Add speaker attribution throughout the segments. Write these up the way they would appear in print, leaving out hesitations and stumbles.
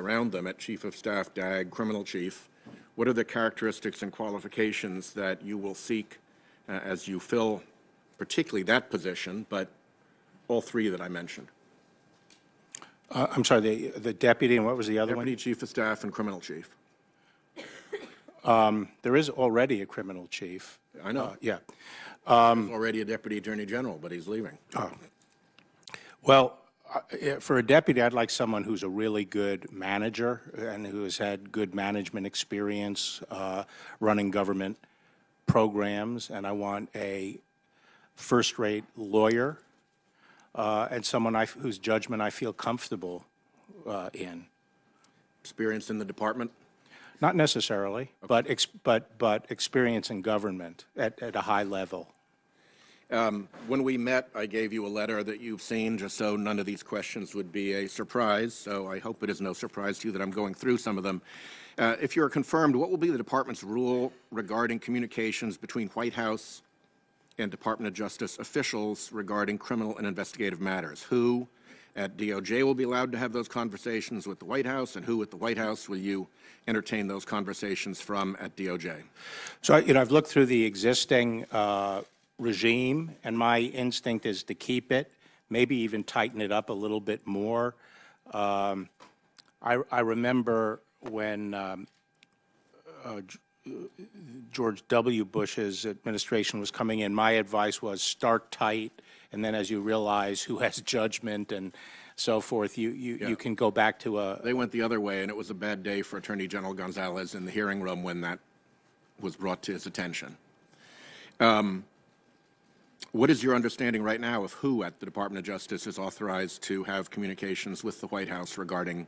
Speaker 1: around them at Chief of Staff, DAG, Criminal Chief, what are the characteristics and qualifications that you will seek as you fill particularly that position, but all three that I mentioned?
Speaker 2: I'm sorry, the deputy, and what was the other
Speaker 1: Deputy Chief of Staff and Criminal Chief.
Speaker 2: There is already a criminal chief.
Speaker 1: I know.
Speaker 2: Yeah.
Speaker 1: There's already a Deputy Attorney General, but he's leaving.
Speaker 2: Well, for a deputy, I'd like someone who's a really good manager and who has had good management experience running government programs, and I want a first-rate lawyer and someone whose judgment I feel comfortable in.
Speaker 1: Experience in the department?
Speaker 2: Not necessarily, okay. but experience in government at a high level.
Speaker 1: When we met, I gave you a letter that you've seen, just so none of these questions would be a surprise. So I hope it is no surprise to you that I'm going through some of them. If you're confirmed, what will be the department's rule regarding communications between White House and Department of Justice officials regarding criminal and investigative matters? Who at DOJ will be allowed to have those conversations with the White House, and who at the White House will you entertain those conversations from at DOJ?
Speaker 2: So, I've looked through the existing regime, and my instinct is to keep it, maybe even tighten it up a little bit more. I remember when George W. Bush's administration was coming in, my advice was start tight, and then as you realize who has judgment and so forth, you can go back to a...
Speaker 1: They went the other way, and it was a bad day for Attorney General Gonzalez in the hearing room when that was brought to his attention. What is your understanding right now of who at the Department of Justice is authorized to have communications with the White House regarding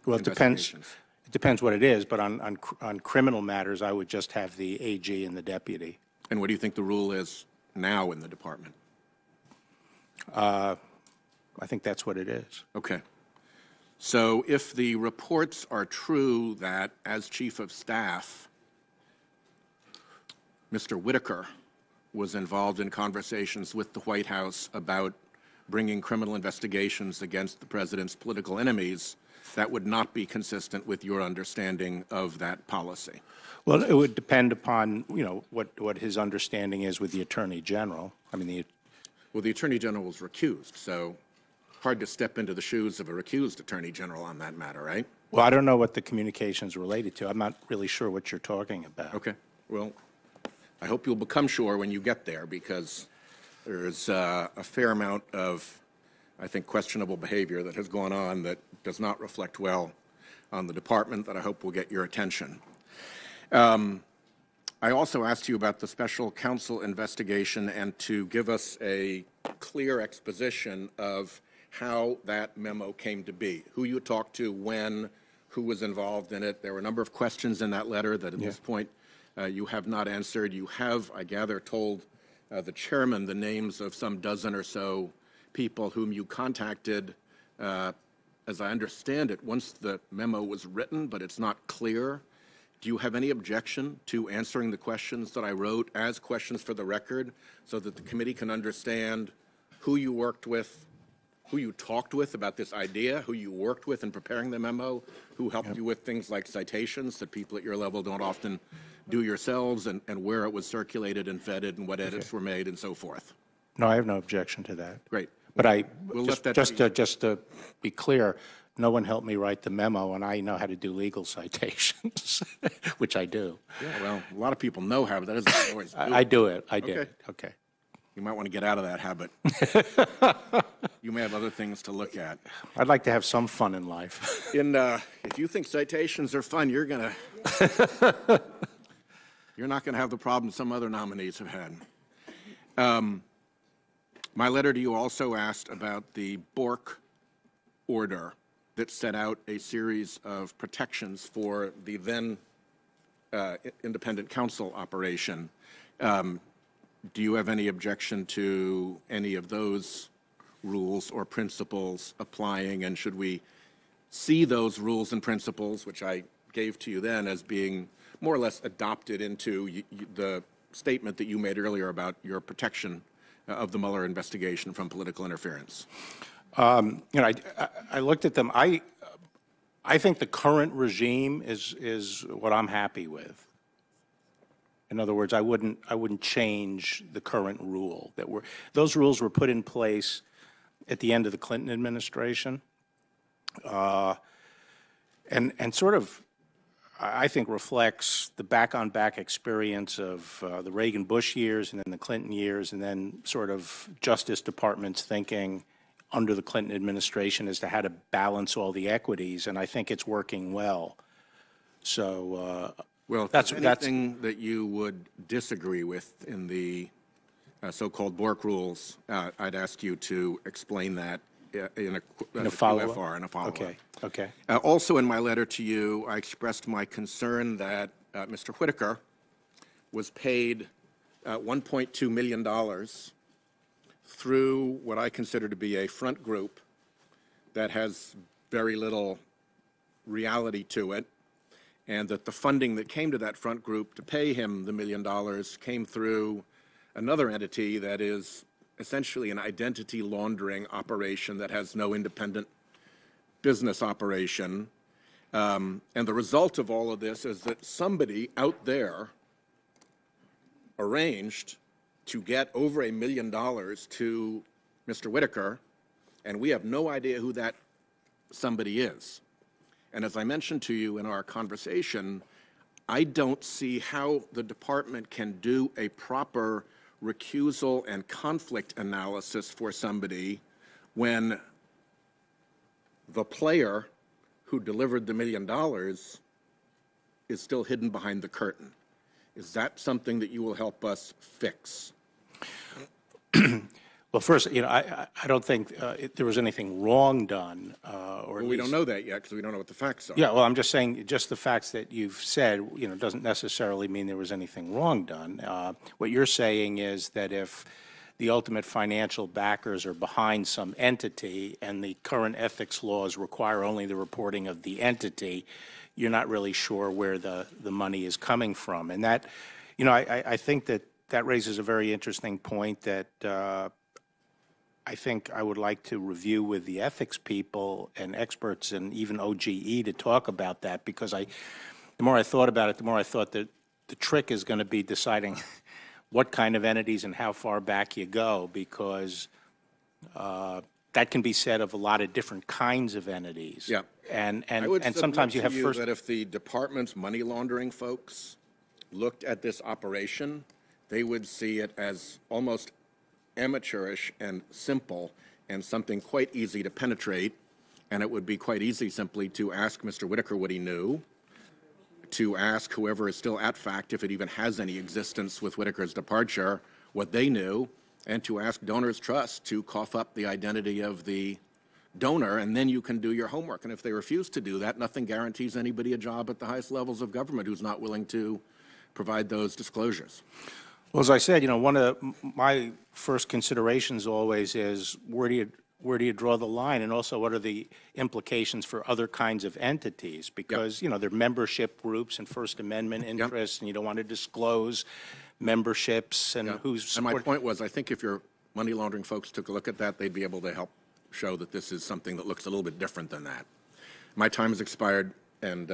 Speaker 1: investigations?
Speaker 2: It depends what it is, but on criminal matters, I would just have the AG and the deputy.
Speaker 1: And what do you think the rule is now in the department?
Speaker 2: I think that's what it is.
Speaker 1: Okay. So if the reports are true that as Chief of Staff, Mr. Whitaker was involved in conversations with the White House about bringing criminal investigations against the president's political enemies, that would not be consistent with your understanding of that policy.
Speaker 2: Well, it would depend upon, what his understanding is with the Attorney General.
Speaker 1: Well, the Attorney General was recused, so hard to step into the shoes of a recused Attorney General on that matter, right?
Speaker 2: Well, I don't know what the communications related to. I'm not really sure what you're talking about.
Speaker 1: Okay. Well, I hope you'll become sure when you get there, because there's a fair amount of, I think, questionable behavior that has gone on that does not reflect well on the department that I hope will get your attention. I also asked you about the special counsel investigation and to give us a clear exposition of how that memo came to be, who you talked to, when, who was involved in it. There were a number of questions in that letter that at this point you have not answered. You have, I gather, told the chairman the names of some dozen or so people whom you contacted, as I understand it, once the memo was written, but it's not clear. Do you have any objection to answering the questions that I wrote as questions for the record so that the committee can understand who you worked with, who you talked with about this idea, who you worked with in preparing the memo, who helped you with things like citations that people at your level don't often do yourselves, and where it was circulated and vetted and what edits were made and so forth?
Speaker 2: No, I have no objection to that.
Speaker 1: Great.
Speaker 2: But just to be clear, no one helped me write the memo, and I know how to do legal citations, which I do.
Speaker 1: Yeah, well, a lot of people know how, but that doesn't always do it.
Speaker 2: I do it. I did. Okay.
Speaker 1: You might want to get out of that habit. You may have other things to look at.
Speaker 2: I'd like to have some fun in life.
Speaker 1: If you think citations are fun, you're not going to have the problem some other nominees have had. My letter to you also asked about the Bork order that set out a series of protections for the then independent counsel operation. Do you have any objection to any of those rules or principles applying, and should we see those rules and principles, which I gave to you then, as being more or less adopted into the statement that you made earlier about your protection of the Mueller investigation from political interference?
Speaker 2: I looked at them. I think the current regime is what I'm happy with. In other words, I wouldn't change the current rule those rules were put in place at the end of the Clinton administration, and sort of, I think, reflects the back-on-back experience of the Reagan-Bush years and then the Clinton years, and then sort of Justice Department's thinking under the Clinton administration as to how to balance all the equities, and I think it's working well. So,
Speaker 1: well, if there's anything that you would disagree with in the so-called Bork rules, I'd ask you to explain that in a follow-up.
Speaker 2: Okay. Okay.
Speaker 1: Also, in my letter to you, I expressed my concern that Mr. Whitaker was paid $1.2 million through what I consider to be a front group that has very little reality to it, and that the funding that came to that front group to pay him the $1 million came through another entity that is essentially an identity laundering operation that has no independent business operation. And the result of all of this is that somebody out there arranged to get over $1 million to Mr. Whitaker, and we have no idea who that somebody is. And as I mentioned to you in our conversation, I don't see how the department can do a proper recusal and conflict analysis for somebody when the player who delivered the $1 million is still hidden behind the curtain. Is that something that you will help us fix?
Speaker 2: Well, first, I don't think there was anything wrong done, or
Speaker 1: we don't know that yet because we don't know what the facts are.
Speaker 2: Yeah, well, I'm just saying, just the facts that you've said, doesn't necessarily mean there was anything wrong done. What you're saying is that if the ultimate financial backers are behind some entity and the current ethics laws require only the reporting of the entity, you're not really sure where the money is coming from. And that, I think that raises a very interesting point that I think I would like to review with the ethics people and experts and even OGE to talk about that, because the more I thought about it, the more I thought that the trick is going to be deciding what kind of entities and how far back you go, because that can be said of a lot of different kinds of entities.
Speaker 1: Yeah.
Speaker 2: And sometimes you have first.
Speaker 1: That if the department's money laundering folks looked at this operation, they would see it as almost amateurish and simple and something quite easy to penetrate, and it would be quite easy simply to ask Mr. Whitaker what he knew, to ask whoever is still at FACT, if it even has any existence with Whitaker's departure, what they knew, and to ask Donors Trust to cough up the identity of the donor, and then you can do your homework. And if they refuse to do that, nothing guarantees anybody a job at the highest levels of government who's not willing to provide those disclosures.
Speaker 2: Well, as I said, one of my first considerations always is where do you draw the line, and also what are the implications for other kinds of entities? Because there are membership groups and First Amendment interests, and you don't want to disclose memberships and who's.
Speaker 1: And my point was, I think if your money laundering folks took a look at that, they'd be able to help show that this is something that looks a little bit different than that. My time has expired, and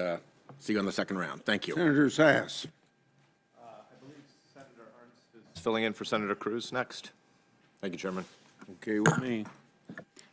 Speaker 1: see you on the second round. Thank you.
Speaker 3: Senator Sass.
Speaker 4: Filling in for Senator Cruz next. Thank you, Chairman.
Speaker 3: Okay with me.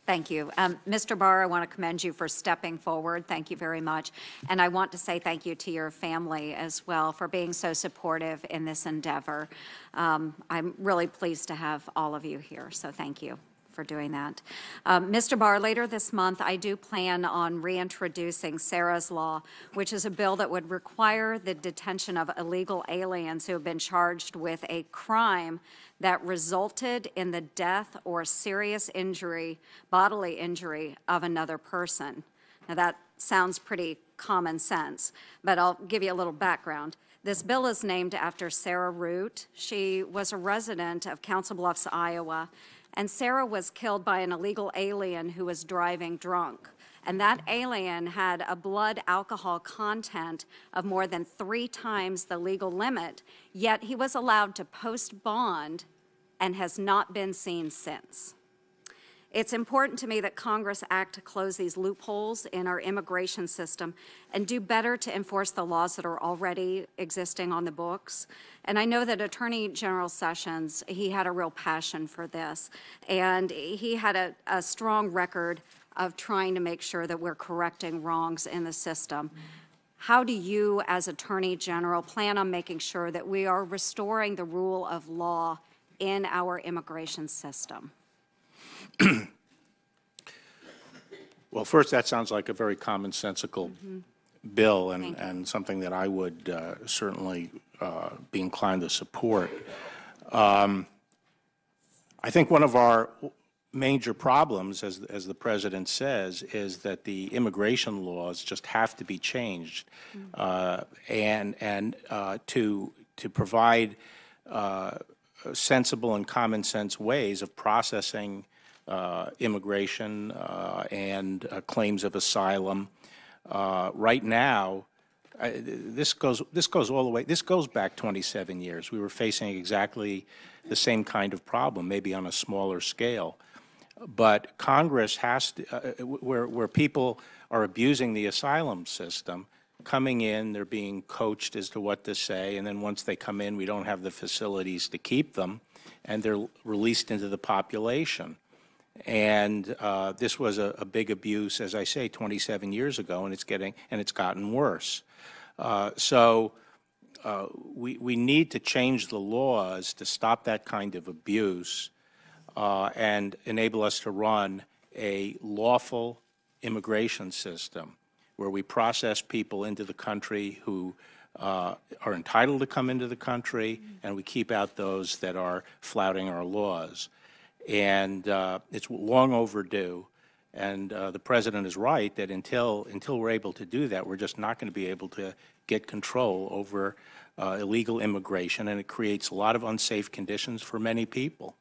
Speaker 5: Thank you. Mr. Barr, I want to commend you for stepping forward. Thank you very much. And I want to say thank you to your family as well for being so supportive in this endeavor. I'm really pleased to have all of you here, so thank you for doing that. Mr. Barr, later this month, I do plan on reintroducing Sarah's Law, which is a bill that would require the detention of illegal aliens who have been charged with a crime that resulted in the death or serious injury, bodily injury of another person. Now that sounds pretty common sense, but I'll give you a little background. This bill is named after Sarah Root. She was a resident of Council Bluffs, Iowa, and Sarah was killed by an illegal alien who was driving drunk. And that alien had a blood alcohol content of more than 3 times the legal limit, yet he was allowed to post bond and has not been seen since. It's important to me that Congress act to close these loopholes in our immigration system and do better to enforce the laws that are already existing on the books. And I know that Attorney General Sessions, he had a real passion for this, and he had a strong record of trying to make sure that we're correcting wrongs in the system. How do you, as Attorney General, plan on making sure that we are restoring the rule of law in our immigration system?
Speaker 2: Well, first, that sounds like a very commonsensical bill and something that I would certainly be inclined to support. I think one of our major problems, as the President says, is that the immigration laws just have to be changed and to provide sensible and common sense ways of processing immigration and claims of asylum. Right now, this goes all the way. This goes back 27 years. We were facing exactly the same kind of problem, maybe on a smaller scale. But Congress has to, where people are abusing the asylum system, coming in, they're being coached as to what to say, and then once they come in, we don't have the facilities to keep them, and they're released into the population. And this was a big abuse, as I say, 27 years ago, and it's gotten worse. So we need to change the laws to stop that kind of abuse and enable us to run a lawful immigration system where we process people into the country who are entitled to come into the country, and we keep out those that are flouting our laws. And it's long overdue. And the President is right that until we're able to do that, we're just not going to be able to get control over illegal immigration, and it creates a lot of unsafe conditions for many people.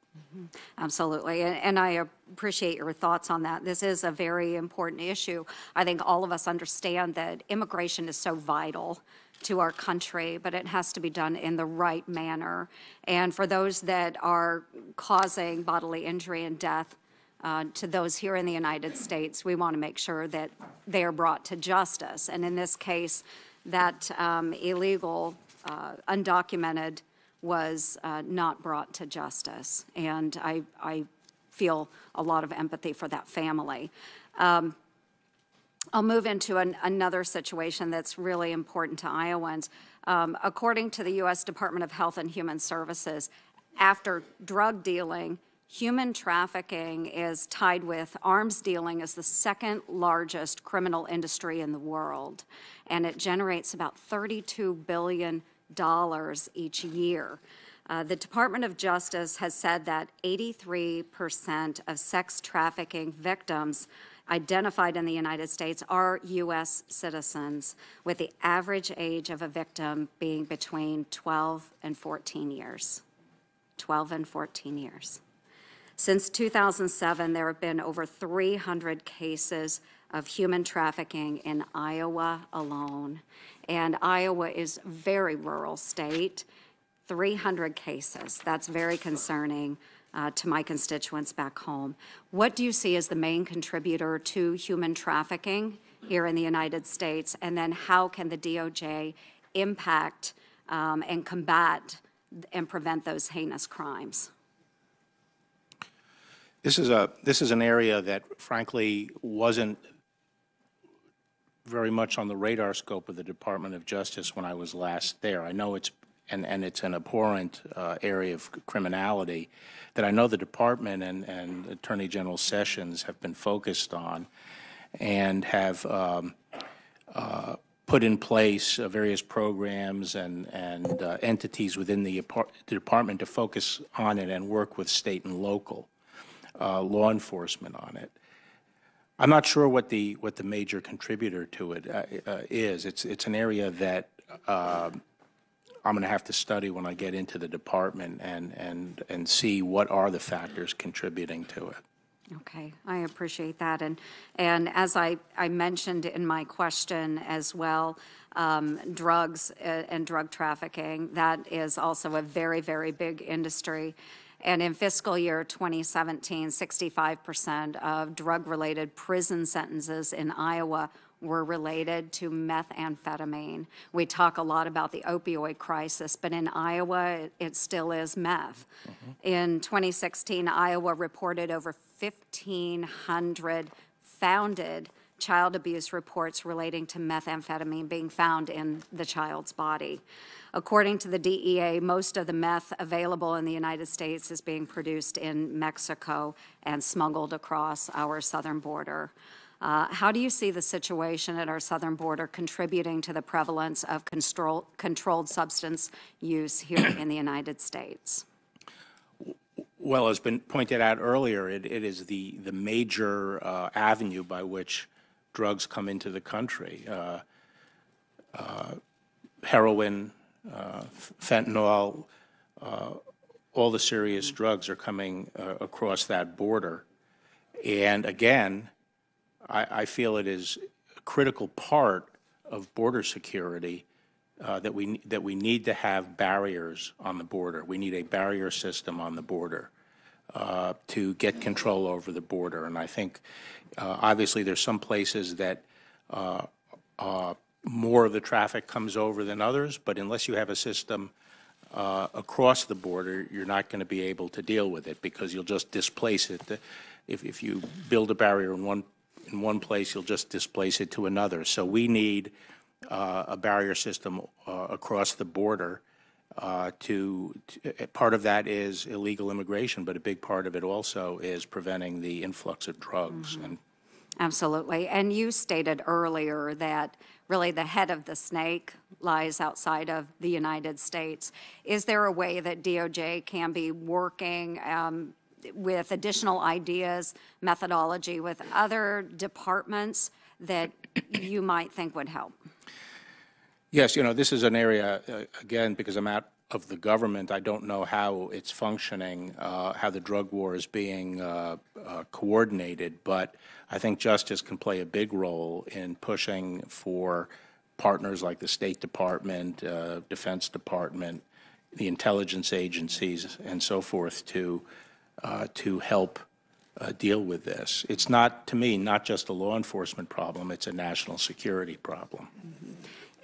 Speaker 5: Absolutely, and I appreciate your thoughts on that. This is a very important issue. I think all of us understand that immigration is so vital to our country, but it has to be done in the right manner. And for those that are causing bodily injury and death to those here in the United States, we want to make sure that they are brought to justice. And in this case, that illegal, undocumented was not brought to justice. And I feel a lot of empathy for that family. I'll move into another situation that's really important to Iowans. According to the U.S. Department of Health and Human Services, after drug dealing, human trafficking is tied with arms dealing as the second largest criminal industry in the world, and it generates about $32 billion each year. The Department of Justice has said that 83% of sex trafficking victims identified in the United States are U.S. citizens, with the average age of a victim being between 12 and 14 years. 12 and 14 years. Since 2007, there have been over 300 cases of human trafficking in Iowa alone. And Iowa is a very rural state. 300 cases. That's very concerning to my constituents back home. What do you see as the main contributor to human trafficking here in the United States? And then how can the DOJ impact and combat and prevent those heinous crimes?
Speaker 2: This is an area that, frankly, wasn't very much on the radar scope of the Department of Justice when I was last there. I know it's it's an abhorrent area of criminality that I know the Department and Attorney General Sessions have been focused on and have put in place various programs and entities within the department to focus on it and work with state and local law enforcement on it. I'm not sure what the major contributor to it is. It's an area that I'm going to have to study when I get into the department and see what are the factors contributing to it.
Speaker 5: Okay, I appreciate that. And as I mentioned in my question as well, drugs and drug trafficking, that is also a very, very big industry. And in fiscal year 2017, 65% of drug-related prison sentences in Iowa were related to methamphetamine. We talk a lot about the opioid crisis, but in Iowa, it still is meth. In 2016, Iowa reported over 1,500 founded child abuse reports relating to methamphetamine being found in the child's body. According to the DEA, most of the meth available in the United States is being produced in Mexico and smuggled across our southern border. How do you see the situation at our southern border contributing to the prevalence of controlled substance use here in the United States?
Speaker 2: Well, as been pointed out earlier, it is the major avenue by which drugs come into the country. Heroin, fentanyl, all the serious drugs are coming across that border. And again, I feel it is a critical part of border security that we need to have barriers on the border. We need a barrier system on the border to get control over the border. And I think obviously there's some places that more of the traffic comes over than others, but unless you have a system across the border, you're not going to be able to deal with it because you'll just displace it. If you build a barrier in one place, you'll just displace it to another. So we need a barrier system across the border. Part of that is illegal immigration, but a big part of it also is preventing the influx of drugs. And
Speaker 5: absolutely. And you stated earlier that really the head of the snake lies outside of the United States. Is there a way that DOJ can be working with additional ideas, methodology with other departments that you might think would help?
Speaker 2: Yes, this is an area, again, because I'm out of the government, I don't know how it's functioning, how the drug war is being coordinated, but I think justice can play a big role in pushing for partners like the State Department, Defense Department, the intelligence agencies, and so forth to help deal with this. It's not, to me, not just a law enforcement problem, it's a national security problem.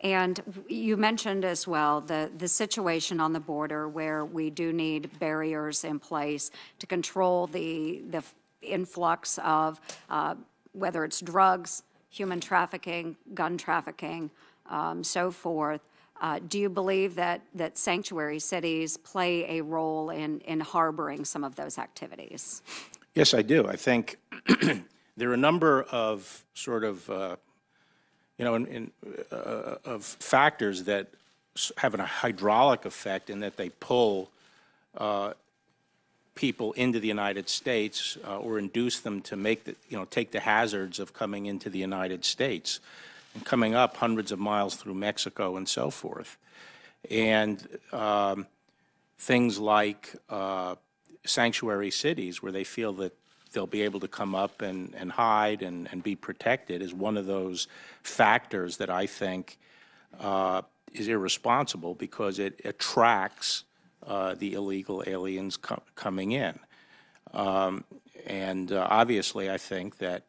Speaker 5: And you mentioned as well the situation on the border where we do need barriers in place to control the influx of whether it's drugs, human trafficking, gun trafficking, so forth. Do you believe that sanctuary cities play a role in harboring some of those activities?
Speaker 2: Yes, I do. I think there are a number of sort of of factors that have a hydraulic effect in that they pull people into the United States or induce them to take the hazards of coming into the United States and coming up hundreds of miles through Mexico and so forth. And things like sanctuary cities where they feel that they'll be able to come up and hide and be protected is one of those factors that I think is irresponsible because it attracts the illegal aliens coming in. And obviously I think that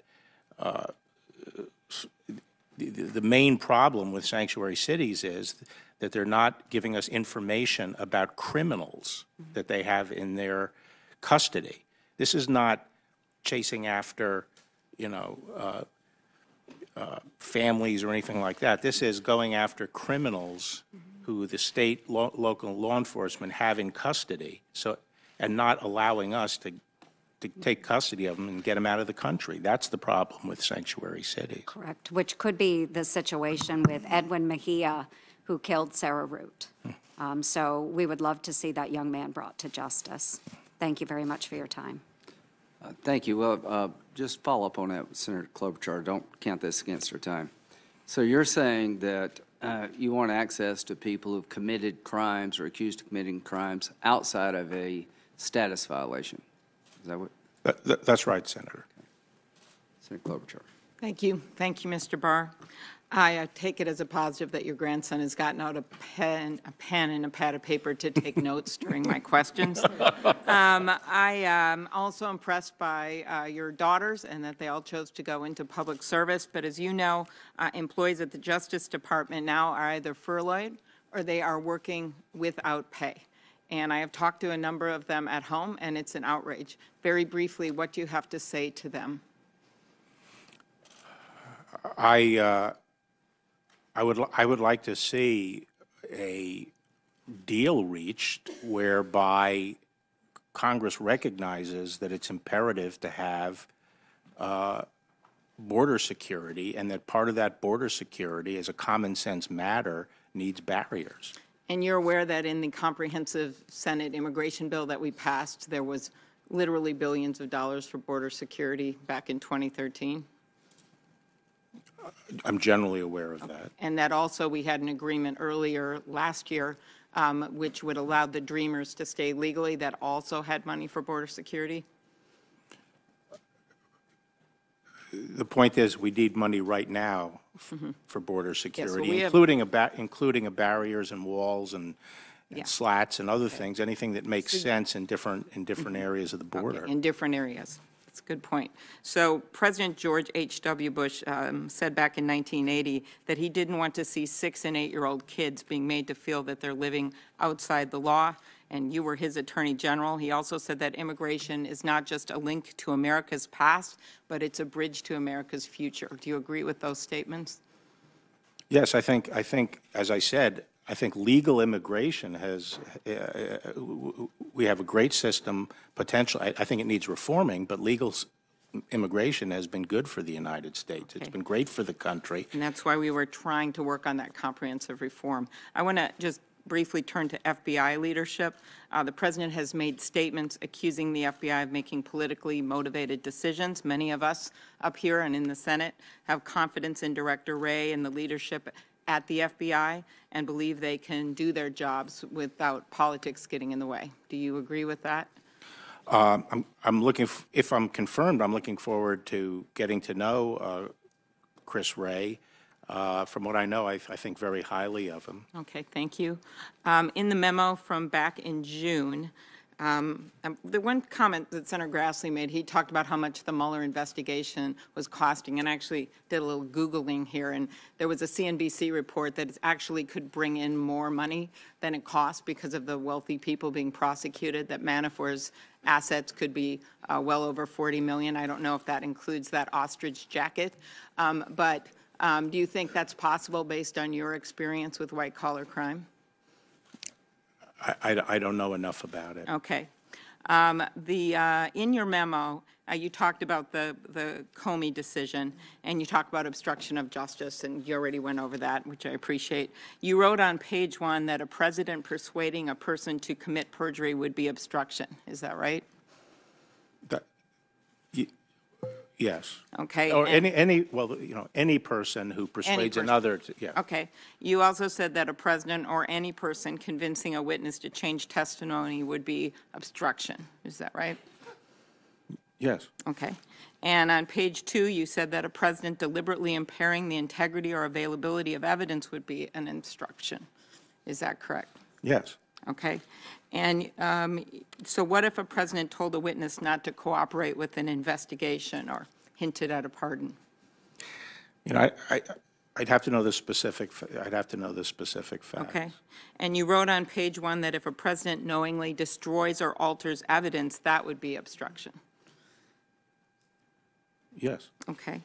Speaker 2: the main problem with sanctuary cities is that they're not giving us information about criminals that they have in their custody. This is not chasing after, families or anything like that. This is going after criminals who the state, local law enforcement have in custody, and not allowing us to take custody of them and get them out of the country. That's the problem with sanctuary cities.
Speaker 5: Correct, which could be the situation with Edwin Mejia, who killed Sarah Root. So we would love to see that young man brought to justice. Thank you very much for your time.
Speaker 3: Thank you. Well, just follow up on that with Senator Klobuchar. Don't count this against her time. So you're saying that you want access to people who've committed crimes or accused of committing crimes outside of a status violation. Is that what?
Speaker 2: That's right, Senator.
Speaker 3: Senator Klobuchar.
Speaker 6: Thank you. Thank you, Mr. Barr. I take it as a positive that your grandson has gotten out a pen and a pad of paper to take notes during my questions. I am also impressed by your daughters and that they all chose to go into public service. But as you know, employees at the Justice Department now are either furloughed or they are working without pay. And I have talked to a number of them at home, and it's an outrage. Very briefly, what do you have to say to them?
Speaker 2: I would like to see a deal reached whereby Congress recognizes that it's imperative to have border security, and that part of that border security, as a common sense matter, needs barriers.
Speaker 6: And you're aware that in the comprehensive Senate immigration bill that we passed, there was literally billions of dollars for border security back in 2013?
Speaker 2: I'm generally aware of that.
Speaker 6: And that also we had an agreement earlier last year which would allow the Dreamers to stay legally, that also had money for border security?
Speaker 2: The point is, we need money right now for border security,
Speaker 6: we have-
Speaker 2: including barriers and walls and
Speaker 6: Yeah.
Speaker 2: slats and other things, anything that makes sense in different areas of the border.
Speaker 6: In different areas. That's a good point. So President George H.W. Bush said back in 1980 that he didn't want to see 6- and 8-year-old kids being made to feel that they're living outside the law, and you were his attorney general. He also said that immigration is not just a link to America's past, but it's a bridge to America's future. Do you agree with those statements?
Speaker 2: Yes, I think, as I said, I think legal immigration has, we have a great system, potential. I think it needs reforming, but legal immigration has been good for the United States. It's been great for the country.
Speaker 6: And that's why we were trying to work on that comprehensive reform. I want to just briefly turn to FBI leadership. The President has made statements accusing the FBI of making politically motivated decisions. Many of us up here and in the Senate have confidence in Director Wray and the leadership at the FBI and believe they can do their jobs without politics getting in the way. Do you agree with that?
Speaker 2: I'm looking, if I'm confirmed, I'm looking forward to getting to know Chris Wray. From what I know, I think very highly of him.
Speaker 6: Okay, thank you. In the memo from back in June, the one comment that Senator Grassley made, he talked about how much the Mueller investigation was costing, and I actually did a little Googling here, and there was a CNBC report that it actually could bring in more money than it cost because of the wealthy people being prosecuted, that Manafort's assets could be well over $40 million. I don't know if that includes that ostrich jacket, but do you think that's possible based on your experience with white-collar crime?
Speaker 2: I don't know enough about it.
Speaker 6: Okay. In your memo, you talked about the Comey decision, and you talked about obstruction of justice, and you already went over that, which I appreciate. You wrote on page 1 that a president persuading a person to commit perjury would be obstruction. Is that right?
Speaker 2: Yes.
Speaker 6: Okay.
Speaker 2: Or any person who persuades
Speaker 6: person.
Speaker 2: another to, yeah.
Speaker 6: Okay. You also said that a president or any person convincing a witness to change testimony would be obstruction. Is that right?
Speaker 2: Yes.
Speaker 6: Okay. And on page 2, you said that a president deliberately impairing the integrity or availability of evidence would be an obstruction. Is that correct?
Speaker 2: Yes.
Speaker 6: Okay. And so what if a president told a witness not to cooperate with an investigation or hinted at a pardon?
Speaker 2: You know, I'd have to know the specific. I'd have to know the specific facts.
Speaker 6: Okay. And you wrote on page 1 that if a president knowingly destroys or alters evidence, that would be obstruction.
Speaker 2: Yes.
Speaker 6: Okay.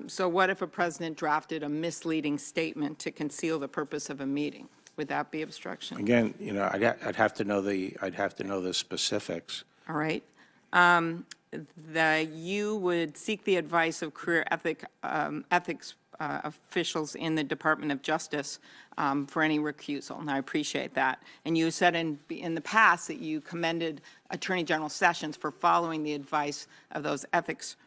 Speaker 6: So what if a president drafted a misleading statement to conceal the purpose of a meeting? Would that be obstruction?
Speaker 2: Again, you know, I'd have to know the specifics.
Speaker 6: All right. You would seek the advice of career ethics officials in the Department of Justice for any recusal, and I appreciate that. And you said in the past that you commended Attorney General Sessions for following the advice of those ethics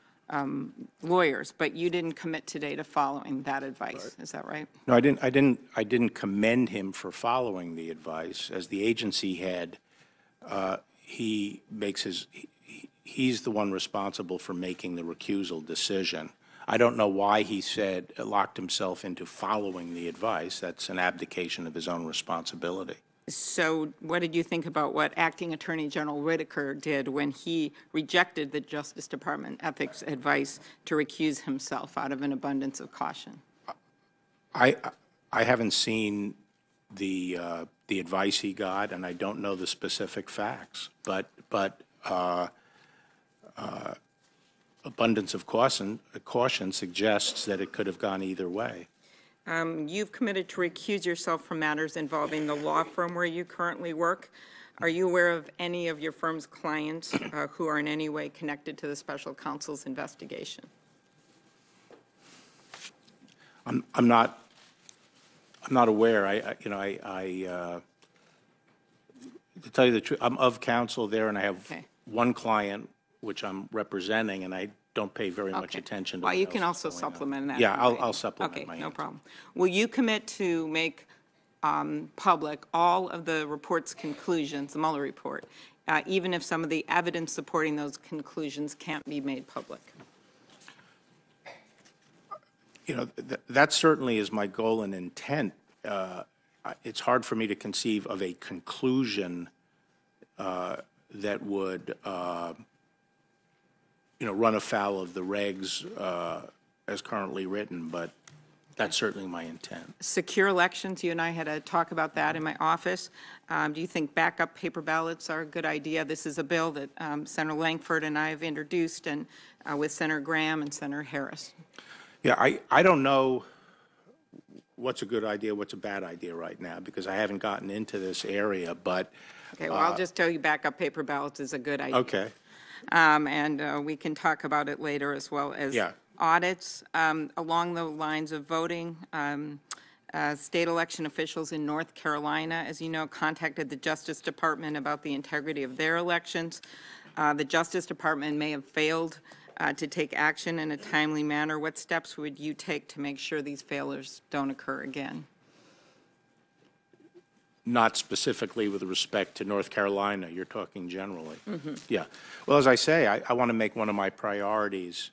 Speaker 6: lawyers, but you didn't commit today to following that advice. Is that right?
Speaker 2: No, I didn't commend him for following the advice. As the agency head, he makes he's the one responsible for making the recusal decision. I don't know why he said, locked himself into following the advice. That's an abdication of his own responsibility.
Speaker 6: So what did you think about what Acting Attorney General Whitaker did when he rejected the Justice Department ethics advice to recuse himself out of an abundance of caution?
Speaker 2: I haven't seen the advice he got, and I don't know the specific facts. But abundance of caution suggests that it could have gone either way.
Speaker 6: You've committed to recuse yourself from matters involving the law firm where you currently work. Are you aware of any of your firm's clients who are in any way connected to the special counsel's investigation?
Speaker 2: I'm not aware. To tell you the truth, I'm of counsel there, and I have one client which I'm representing, and I don't pay very much attention to.
Speaker 6: Well, you can also supplement that.
Speaker 2: Yeah, I'll supplement my
Speaker 6: Okay, no
Speaker 2: answer.
Speaker 6: problem. Will you commit to make public all of the report's conclusions, the Mueller report, even if some of the evidence supporting those conclusions can't be made public?
Speaker 2: That certainly is my goal and intent. It's hard for me to conceive of a conclusion that would run afoul of the regs as currently written, but that's certainly my intent.
Speaker 6: Secure elections, you and I had a talk about that in my office. Do you think backup paper ballots are a good idea? This is a bill that Senator Langford and I have introduced, and with Senator Graham and Senator Harris.
Speaker 2: Yeah, I don't know what's a good idea, what's a bad idea right now, because I haven't gotten into this area, but...
Speaker 6: Okay, well, I'll just tell you backup paper ballots is a good idea.
Speaker 2: Okay.
Speaker 6: And we can talk about it later, as well as audits along the lines of voting. State election officials in North Carolina, as you know, contacted the Justice Department about the integrity of their elections. The Justice Department may have failed to take action in a timely manner. What steps would you take to make sure these failures don't occur again?
Speaker 2: Not specifically with respect to North Carolina, you're talking generally. Yeah. Well, as I say, I want to make one of my priorities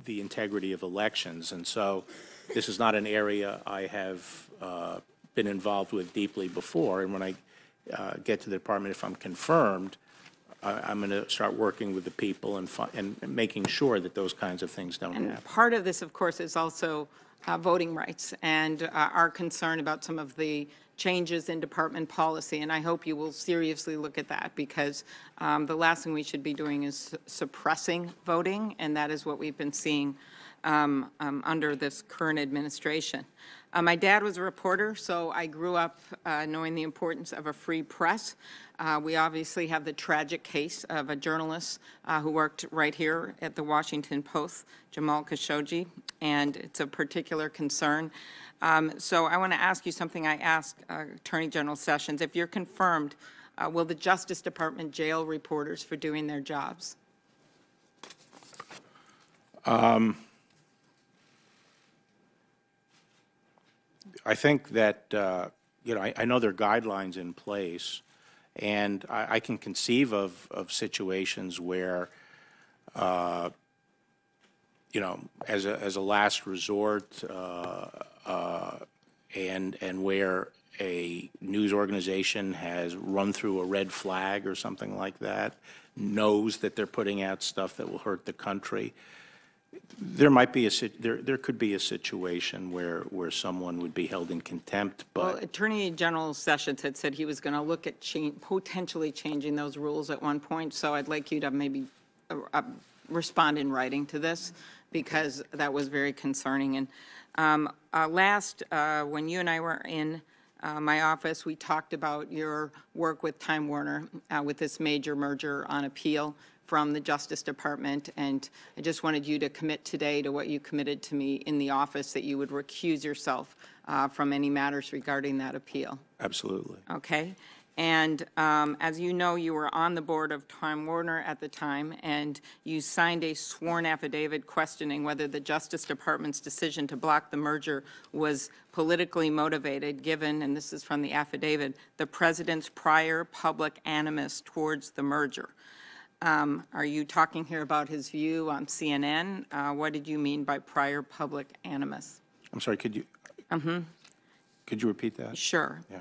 Speaker 2: the integrity of elections, and so this is not an area I have been involved with deeply before, and when I get to the department, if I'm confirmed, I'm going to start working with the people and making sure that those kinds of things don't happen.
Speaker 6: Part of this, of course, is also voting rights and our concern about some of the changes in department policy, and I hope you will seriously look at that, because the last thing we should be doing is suppressing voting, and that is what we've been seeing under this current administration. My dad was a reporter, so I grew up knowing the importance of a free press. We obviously have the tragic case of a journalist who worked right here at the Washington Post, Jamal Khashoggi, and it's a particular concern. So I want to ask you something I asked Attorney General Sessions. If you're confirmed, will the Justice Department jail reporters for doing their jobs?
Speaker 2: I think that, I know there are guidelines in place, and I can conceive of situations where, as a last resort, and where a news organization has run through a red flag or something like that, knows that they're putting out stuff that will hurt the country. There might be there could be a situation where someone would be held in contempt, but...
Speaker 6: Well, Attorney General Sessions had said he was going to look at potentially changing those rules at one point, so I'd like you to maybe respond in writing to this, because that was very concerning. And when you and I were in my office, we talked about your work with Time Warner with this major merger on appeal from the Justice Department, and I just wanted you to commit today to what you committed to me in the office, that you would recuse yourself from any matters regarding that appeal.
Speaker 2: Absolutely.
Speaker 6: Okay. And as you know, you were on the board of Time Warner at the time, and you signed a sworn affidavit questioning whether the Justice Department's decision to block the merger was politically motivated, given, and this is from the affidavit, the President's prior public animus towards the merger. Are you talking here about his view on CNN? What did you mean by prior public animus?
Speaker 2: I'm sorry, could you repeat that?
Speaker 6: Sure.
Speaker 2: Yeah.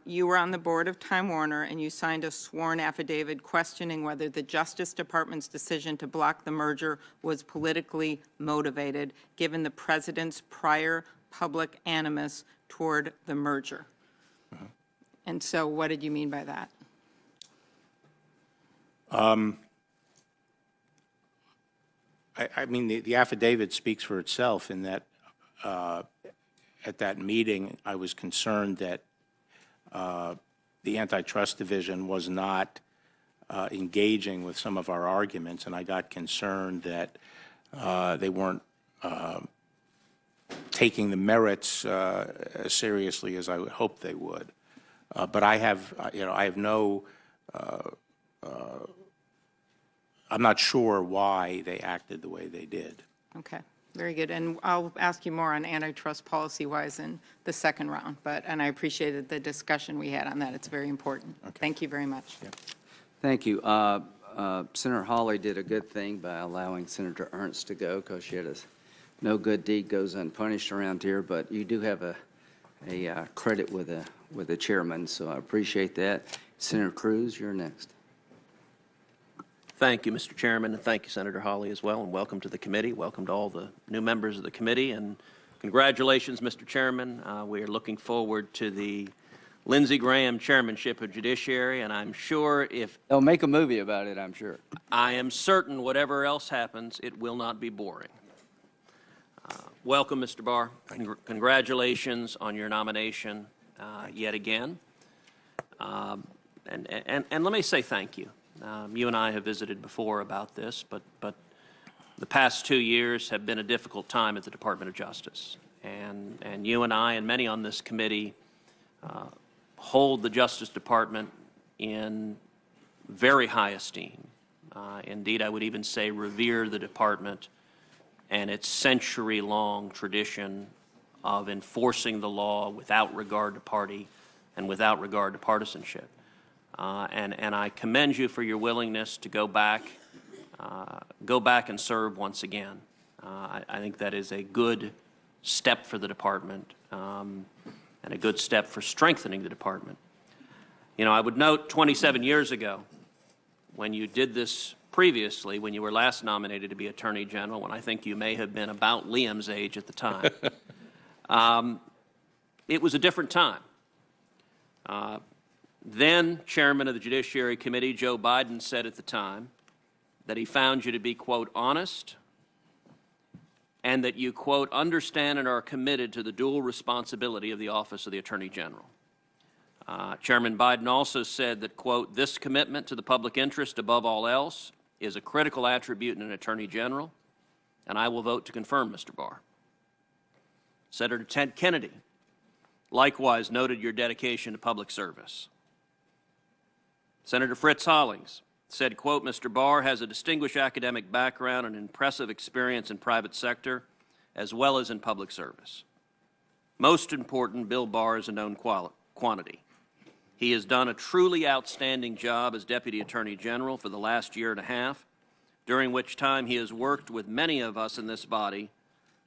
Speaker 6: You were on the board of Time Warner, and you signed a sworn affidavit questioning whether the Justice Department's decision to block the merger was politically motivated, given the president's prior public animus toward the merger. And so what did you mean by that?
Speaker 2: I mean, the affidavit speaks for itself in that at that meeting, I was concerned that the Antitrust Division was not engaging with some of our arguments, and I got concerned that they weren't taking the merits as seriously as I would hope they would. But I have, I have no, I'm not sure why they acted the way they did.
Speaker 6: Okay, very good. And I'll ask you more on antitrust policy-wise in the second round, and I appreciated the discussion we had on that. It's very important. Okay. Thank you very much. Yeah.
Speaker 3: Thank you. Senator Hawley did a good thing by allowing Senator Ernst to go, because she had a no good deed goes unpunished around here, but you do have a credit with the chairman, so I appreciate that. Senator Cruz, you're next.
Speaker 7: Thank you, Mr. Chairman, and thank you, Senator Hawley, as well, and welcome to the committee. Welcome to all the new members of the committee, and congratulations, Mr. Chairman. We are looking forward to the Lindsey Graham chairmanship of Judiciary, and I'm sure if...
Speaker 3: They'll make a movie about it, I'm sure.
Speaker 7: I am certain whatever else happens, it will not be boring. Welcome, Mr. Barr. Congratulations on your nomination yet again. And let me say thank you. You and I have visited before about this, but the past 2 years have been a difficult time at the Department of Justice. And you and I and many on this committee hold the Justice Department in very high esteem. Indeed, I would even say revere the department and its century-long tradition of enforcing the law without regard to party and without regard to partisanship. And I commend you for your willingness to go back and serve once again. I think that is a good step for the department and a good step for strengthening the department. You know, I would note 27 years ago, when you did this previously, when you were last nominated to be Attorney General, when I think you may have been about Liam's age at the time, it was a different time. Then Chairman of the Judiciary Committee, Joe Biden, said at the time that he found you to be, quote, honest, and that you, quote, understand and are committed to the dual responsibility of the Office of the Attorney General. Chairman Biden also said that, quote, this commitment to the public interest above all else is a critical attribute in an Attorney General, and I will vote to confirm Mr. Barr. Senator Ted Kennedy likewise noted your dedication to public service. Senator Fritz Hollings said, quote, Mr. Barr has a distinguished academic background and impressive experience in private sector as well as in public service. Most important, Bill Barr is a known quantity. He has done a truly outstanding job as Deputy Attorney General for the last year and a half, during which time he has worked with many of us in this body,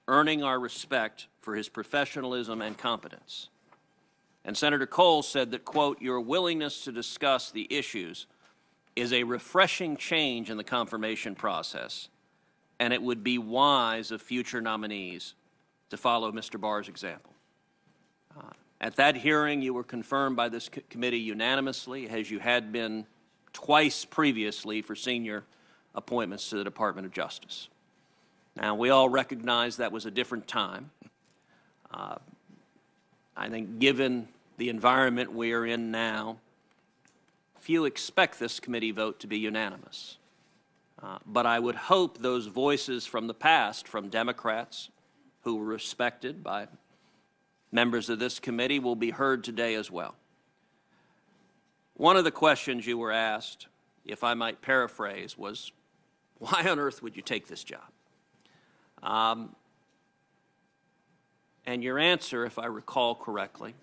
Speaker 7: earning our respect for his professionalism and competence. And Senator Cole said that, quote, your willingness to discuss the issues is a refreshing change in the confirmation process, and it would be wise of future nominees to follow Mr. Barr's example. At that hearing, you were confirmed by this committee unanimously, as you had been twice previously for senior appointments to the Department of Justice. Now, we all recognize that was a different time. I think given the environment we are in now, few expect this committee vote to be unanimous. But I would hope those voices from the past, from Democrats who were respected by members of this committee, will be heard today as well. One of the questions you were asked, if I might paraphrase, was, why on earth would you take this job? And your answer, if I recall correctly,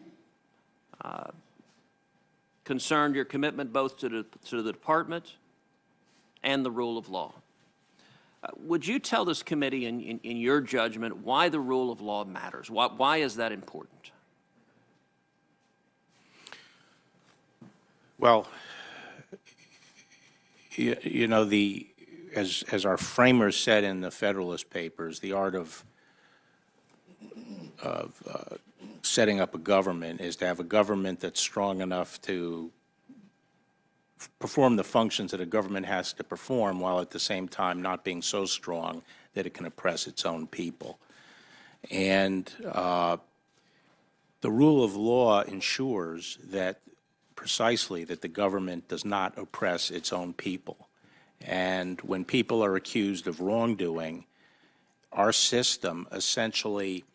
Speaker 7: concerned your commitment both to the department and the rule of law. Would you tell this committee, in your judgment, why the rule of law matters? Why is that important?
Speaker 2: Well, you know, as our framers said in the Federalist Papers, the art of setting up a government is to have a government that's strong enough to perform the functions that a government has to perform, while at the same time not being so strong that it can oppress its own people. And the rule of law ensures that precisely that the government does not oppress its own people. And when people are accused of wrongdoing, our system essentially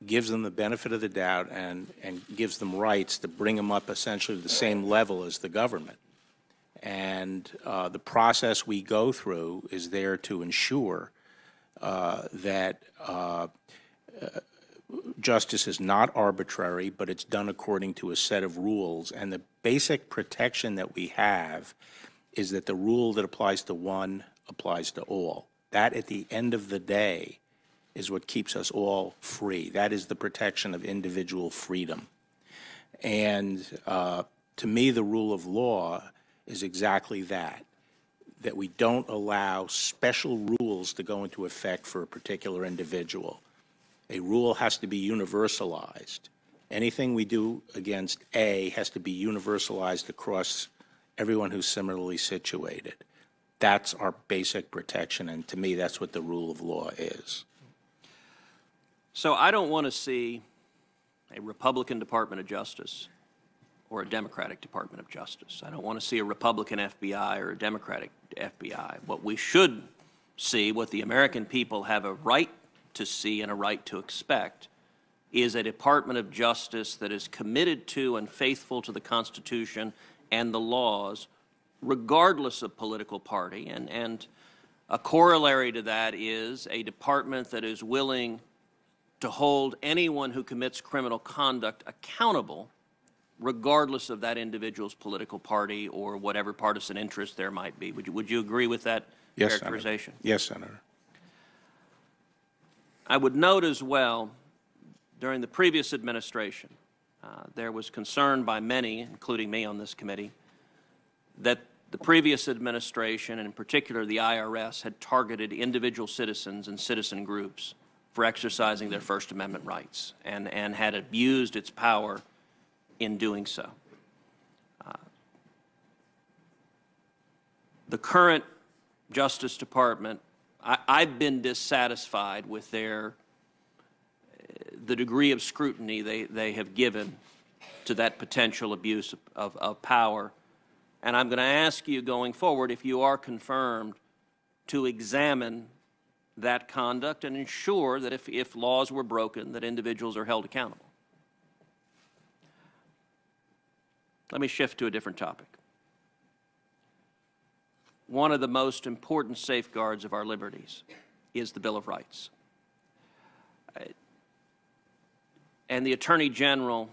Speaker 2: gives them the benefit of the doubt and gives them rights to bring them up essentially to the same level as the government. And the process we go through is there to ensure that justice is not arbitrary, but it's done according to a set of rules. And the basic protection that we have is that the rule that applies to one applies to all. That, at the end of the day, is what keeps us all free. That is the protection of individual freedom. And to me, the rule of law is exactly that, that we don't allow special rules to go into effect for a particular individual. A rule has to be universalized. Anything we do against A has to be universalized across everyone who's similarly situated. That's our basic protection, and to me, that's what the rule of law is.
Speaker 7: So I don't want to see a Republican Department of Justice or a Democratic Department of Justice. I don't want to see a Republican FBI or a Democratic FBI. What we should see, what the American people have a right to see and a right to expect, is a Department of Justice that is committed to and faithful to the Constitution and the laws, regardless of political party. And a corollary to that is a department that is willing to hold anyone who commits criminal conduct accountable, regardless of that individual's political party or whatever partisan interest there might be. Would you agree with that characterization?
Speaker 2: Senator. Yes, Senator.
Speaker 7: I would note as well, during the previous administration, there was concern by many, including me on this committee, that the previous administration, and in particular the IRS, had targeted individual citizens and citizen groups for exercising their First Amendment rights and had abused its power in doing so. The current Justice Department, I've been dissatisfied with the degree of scrutiny they have given to that potential abuse of power. And I'm going to ask you going forward, if you are confirmed, to examine that conduct and ensure that if laws were broken, that individuals are held accountable. Let me shift to a different topic. One of the most important safeguards of our liberties is the Bill of Rights. And the Attorney General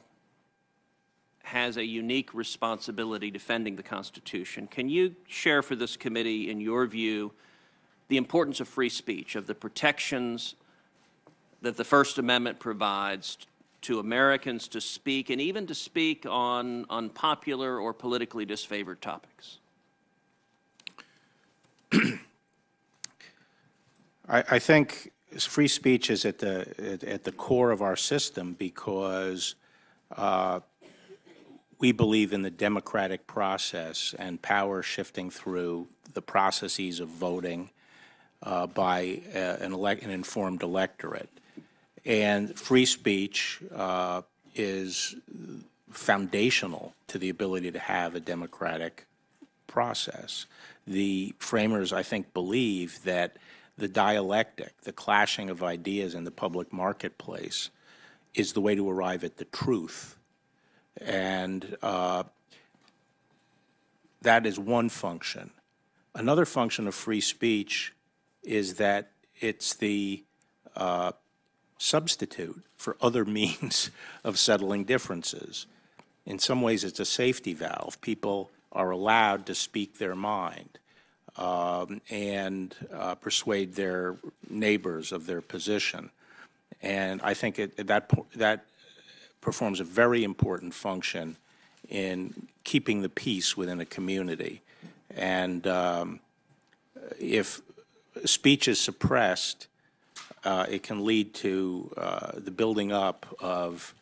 Speaker 7: has a unique responsibility defending the Constitution. Can you share for this committee, in your view, the importance of free speech, of the protections that the First Amendment provides to Americans to speak, and even to speak on unpopular or politically disfavored topics?
Speaker 2: I think free speech is at the core of our system because we believe in the democratic process and power shifting through the processes of voting by an informed electorate. And free speech is foundational to the ability to have a democratic process. The framers, I think, believe that the dialectic, the clashing of ideas in the public marketplace, is the way to arrive at the truth. And that is one function. Another function of free speech is that it's the substitute for other means of settling differences. In some ways, it's a safety valve. People are allowed to speak their mind and persuade their neighbors of their position. And I think that performs a very important function in keeping the peace within a community. And if speech is suppressed, it can lead to the building up of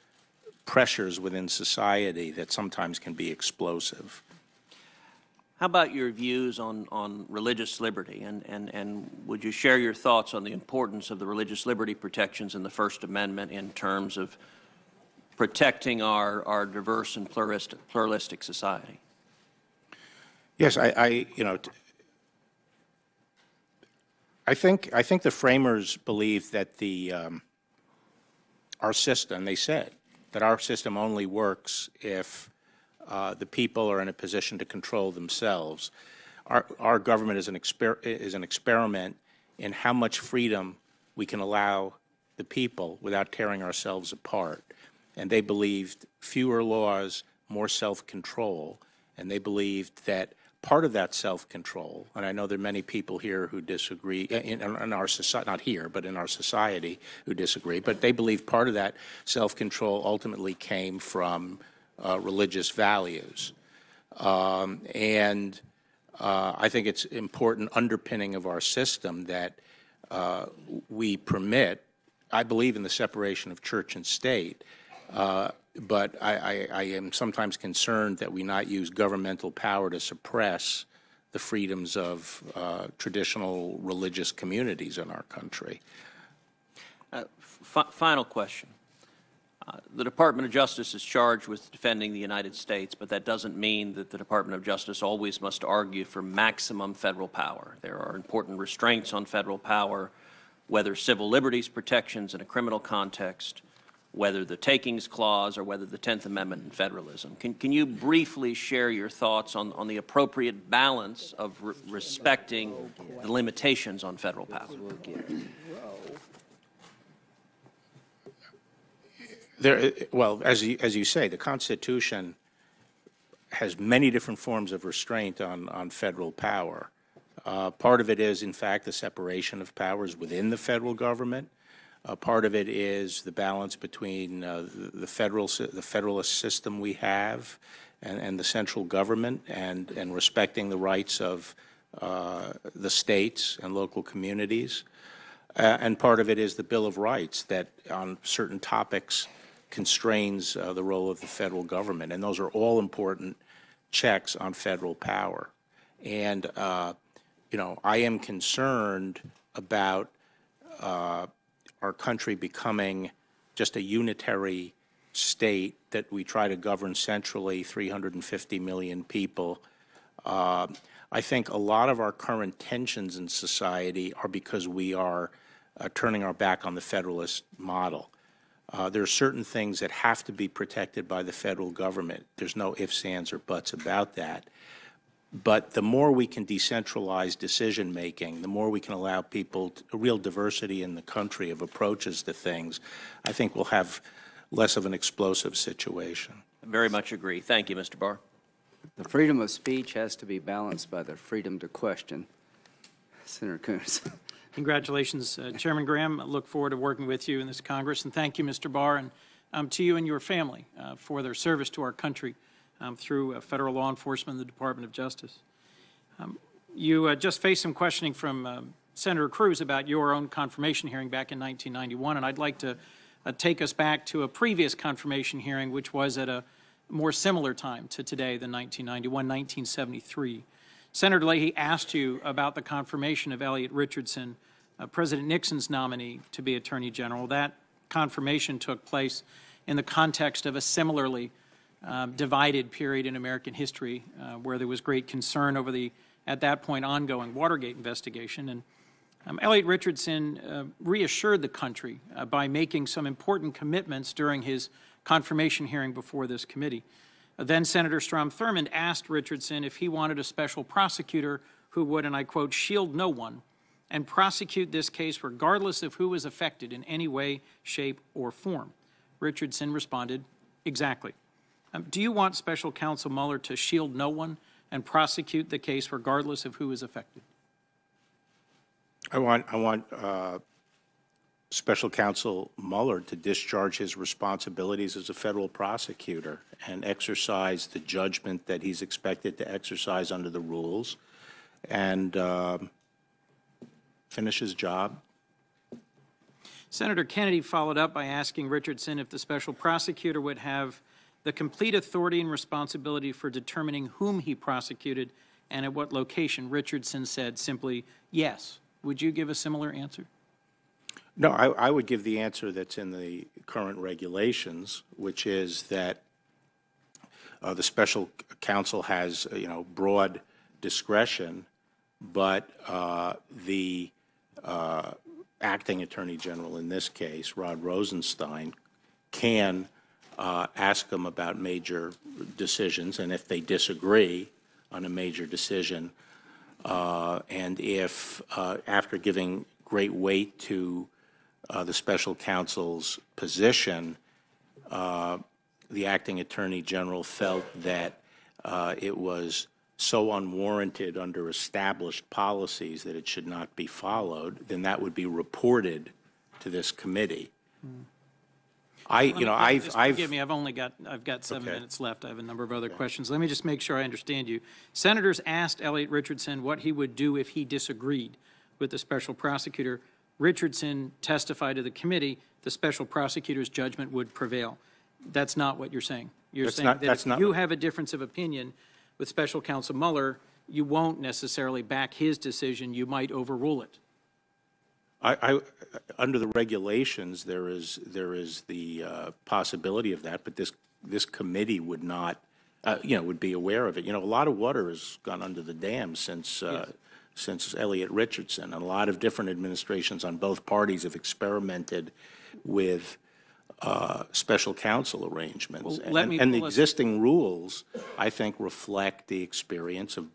Speaker 2: pressures within society that sometimes can be explosive.
Speaker 7: How about your views on religious liberty? And would you share your thoughts on the importance of the religious liberty protections in the First Amendment in terms of protecting our diverse and pluralistic society?
Speaker 2: Yes, I think the framers believed that our system, they said that our system only works if the people are in a position to control themselves. Our government is an experiment in how much freedom we can allow the people without tearing ourselves apart. And they believed fewer laws, more self-control, and they believed that part of that self-control, and I know there are many people here who disagree, in our society, not here, but in our society who disagree, but they believe part of that self-control ultimately came from religious values. And I think it's important underpinning of our system that we permit, I believe in the separation of church and state, but I am sometimes concerned that we not use governmental power to suppress the freedoms of traditional religious communities in our country.
Speaker 7: Final question. The Department of Justice is charged with defending the United States, but that doesn't mean that the Department of Justice always must argue for maximum federal power. There are important restraints on federal power, whether civil liberties protections in a criminal context, whether the Takings Clause, or whether the 10th Amendment and federalism. Can you briefly share your thoughts on the appropriate balance of respecting the limitations on federal power?
Speaker 2: Well, as you say, the Constitution has many different forms of restraint on federal power. Part of it is, in fact, the separation of powers within the federal government. Part of it is the balance between the federalist system we have and the central government, and respecting the rights of the states and local communities. And part of it is the Bill of Rights that on certain topics constrains the role of the federal government. And those are all important checks on federal power. And, I am concerned about our country becoming just a unitary state that we try to govern centrally, 350 million people. I think a lot of our current tensions in society are because we are turning our back on the federalist model. There are certain things that have to be protected by the federal government. There's no ifs, ands, or buts about that. But the more we can decentralize decision-making, the more we can allow people a real diversity in the country of approaches to things, I think we'll have less of an explosive situation.
Speaker 7: I very much agree. Thank you, Mr. Barr.
Speaker 3: The freedom of speech has to be balanced by the freedom to question. Senator Coons.
Speaker 8: Congratulations, Chairman Graham. I look forward to working with you in this Congress. And thank you, Mr. Barr, and to you and your family for their service to our country through federal law enforcement and the Department of Justice. You just faced some questioning from Senator Cruz about your own confirmation hearing back in 1991, and I'd like to take us back to a previous confirmation hearing, which was at a more similar time to today than 1991, 1973. Senator Leahy asked you about the confirmation of Elliot Richardson, President Nixon's nominee to be Attorney General. That confirmation took place in the context of a similarly divided period in American history where there was great concern over the, at that point, ongoing Watergate investigation. And Elliot Richardson reassured the country by making some important commitments during his confirmation hearing before this committee. Then Senator Strom Thurmond asked Richardson if he wanted a special prosecutor who would, and I quote, shield no one and prosecute this case regardless of who was affected in any way, shape, or form. Richardson responded, exactly. Do you want Special Counsel Mueller to shield no one, and prosecute the case regardless of who is affected?
Speaker 2: I want Special Counsel Mueller to discharge his responsibilities as a federal prosecutor and exercise the judgment that he's expected to exercise under the rules and finish his job.
Speaker 8: Senator Kennedy followed up by asking Richardson if the special prosecutor would have the complete authority and responsibility for determining whom he prosecuted and at what location. Richardson said simply, yes. Would you give a similar answer?
Speaker 2: No, I would give the answer that's in the current regulations, which is that the special counsel has, broad discretion, but the acting attorney general in this case, Rod Rosenstein, can ask them about major decisions, and if they disagree on a major decision, and if after giving great weight to the special counsel's position, the acting attorney general felt that it was so unwarranted under established policies that it should not be followed, then that would be reported to this committee.
Speaker 8: Forgive me, I've got 7
Speaker 2: Okay.
Speaker 8: minutes left. I have a number of other questions. Let me just make sure I understand you. Senators asked Elliot Richardson what he would do if he disagreed with the special prosecutor. Richardson testified to the committee the special prosecutor's judgment would prevail. That's not what you're saying. You're saying that if you have a difference of opinion with special counsel Mueller, you won't necessarily back his decision. You might overrule it.
Speaker 2: Under the regulations, there is the possibility of that, but this committee would not, would be aware of it. A lot of water has gone under the dam since Elliot Richardson, and a lot of different administrations on both parties have experimented with special counsel arrangements.
Speaker 8: Well,
Speaker 2: and the existing rules, I think, reflect the experience of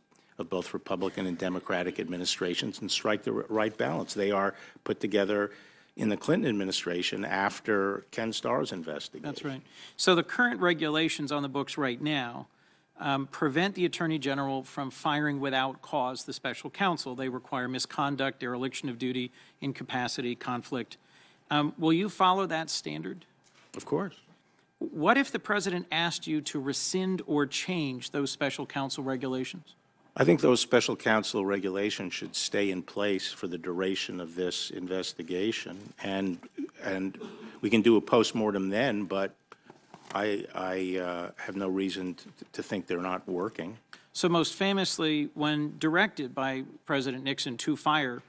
Speaker 2: both Republican and Democratic administrations and strike the right balance. They are put together in the Clinton administration after Ken Starr's investigation.
Speaker 8: That's right. So the current regulations on the books right now prevent the Attorney General from firing without cause the special counsel. They require misconduct, dereliction of duty, incapacity, conflict. Will you follow that standard?
Speaker 2: Of course.
Speaker 8: What if the president asked you to rescind or change those special counsel regulations?
Speaker 2: I think those special counsel regulations should stay in place for the duration of this investigation, and we can do a postmortem then, but I have no reason to think they're not working.
Speaker 8: So most famously, when directed by President Nixon to fire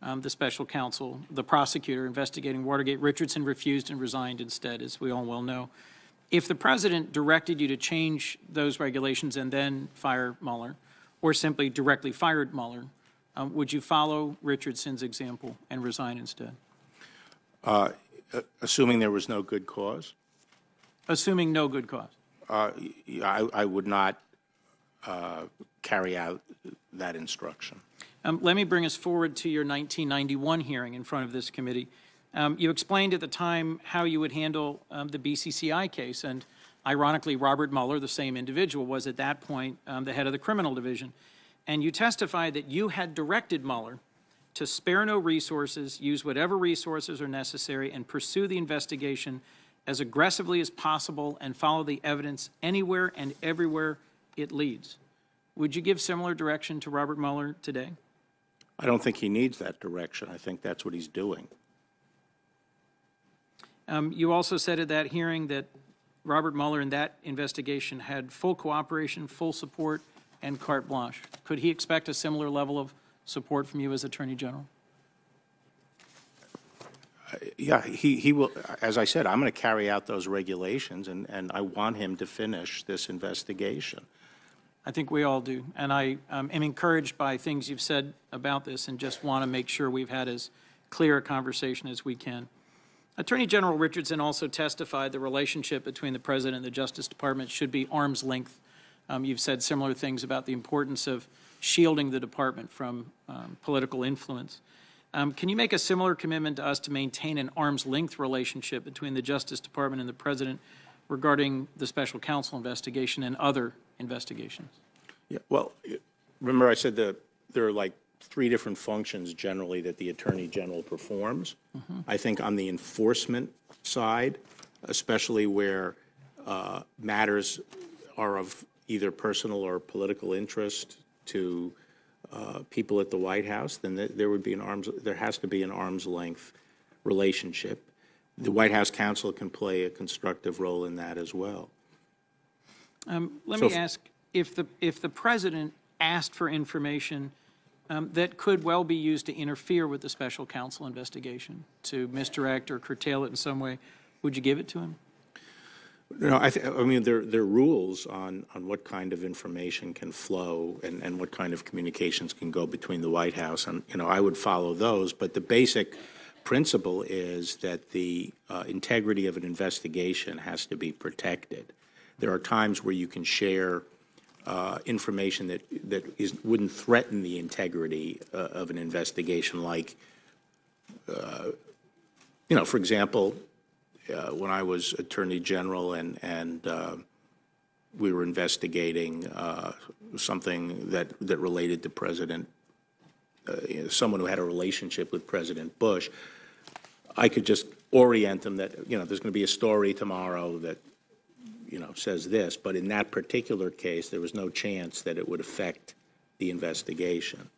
Speaker 8: the special counsel, the prosecutor investigating Watergate, Richardson refused and resigned instead, as we all well know. If the president directed you to change those regulations and then fire Mueller, or simply directly fired Mueller, would you follow Richardson's example and resign instead?
Speaker 2: Assuming there was no good cause?
Speaker 8: Assuming no good cause.
Speaker 2: I would not carry out that instruction.
Speaker 8: Let me bring us forward to your 1991 hearing in front of this committee. You explained at the time how you would handle the BCCI case, and ironically, Robert Mueller, the same individual, was at that point the head of the criminal division. And you testified that you had directed Mueller to spare no resources, use whatever resources are necessary, and pursue the investigation as aggressively as possible and follow the evidence anywhere and everywhere it leads. Would you give similar direction to Robert Mueller today?
Speaker 2: I don't think he needs that direction. I think that's what he's doing.
Speaker 8: You also said at that hearing that Robert Mueller in that investigation had full cooperation, full support, and carte blanche. Could he expect a similar level of support from you as Attorney General?
Speaker 2: Yeah, he will. As I said, I'm going to carry out those regulations, and I want him to finish this investigation.
Speaker 8: I think we all do. And I am encouraged by things you've said about this and just want to make sure we've had as clear a conversation as we can. Attorney General Richardson also testified the relationship between the President and the Justice Department should be arm's length. You've said similar things about the importance of shielding the department from political influence. Can you make a similar commitment to us to maintain an arm's length relationship between the Justice Department and the President regarding the special counsel investigation and other investigations?
Speaker 2: Yeah, well, remember I said that there are like 3 different functions generally that the Attorney General performs. I think on the enforcement side, especially where matters are of either personal or political interest to people at the White House, then there has to be an arm's length relationship. The White House counsel can play a constructive role in that as well.
Speaker 8: Let me ask, if the president asked for information that could well be used to interfere with the special counsel investigation, to misdirect or curtail it in some way, would you give it to him?
Speaker 2: No, I mean, there are rules on what kind of information can flow and what kind of communications can go between the White House, and, I would follow those, but the basic principle is that the integrity of an investigation has to be protected. There are times where you can share information that wouldn't threaten the integrity of an investigation, like, for example, when I was Attorney General and we were investigating something that related to someone who had a relationship with President Bush, I could just orient them that, there's going to be a story tomorrow that, says this, but in that particular case, there was no chance that it would affect the investigation.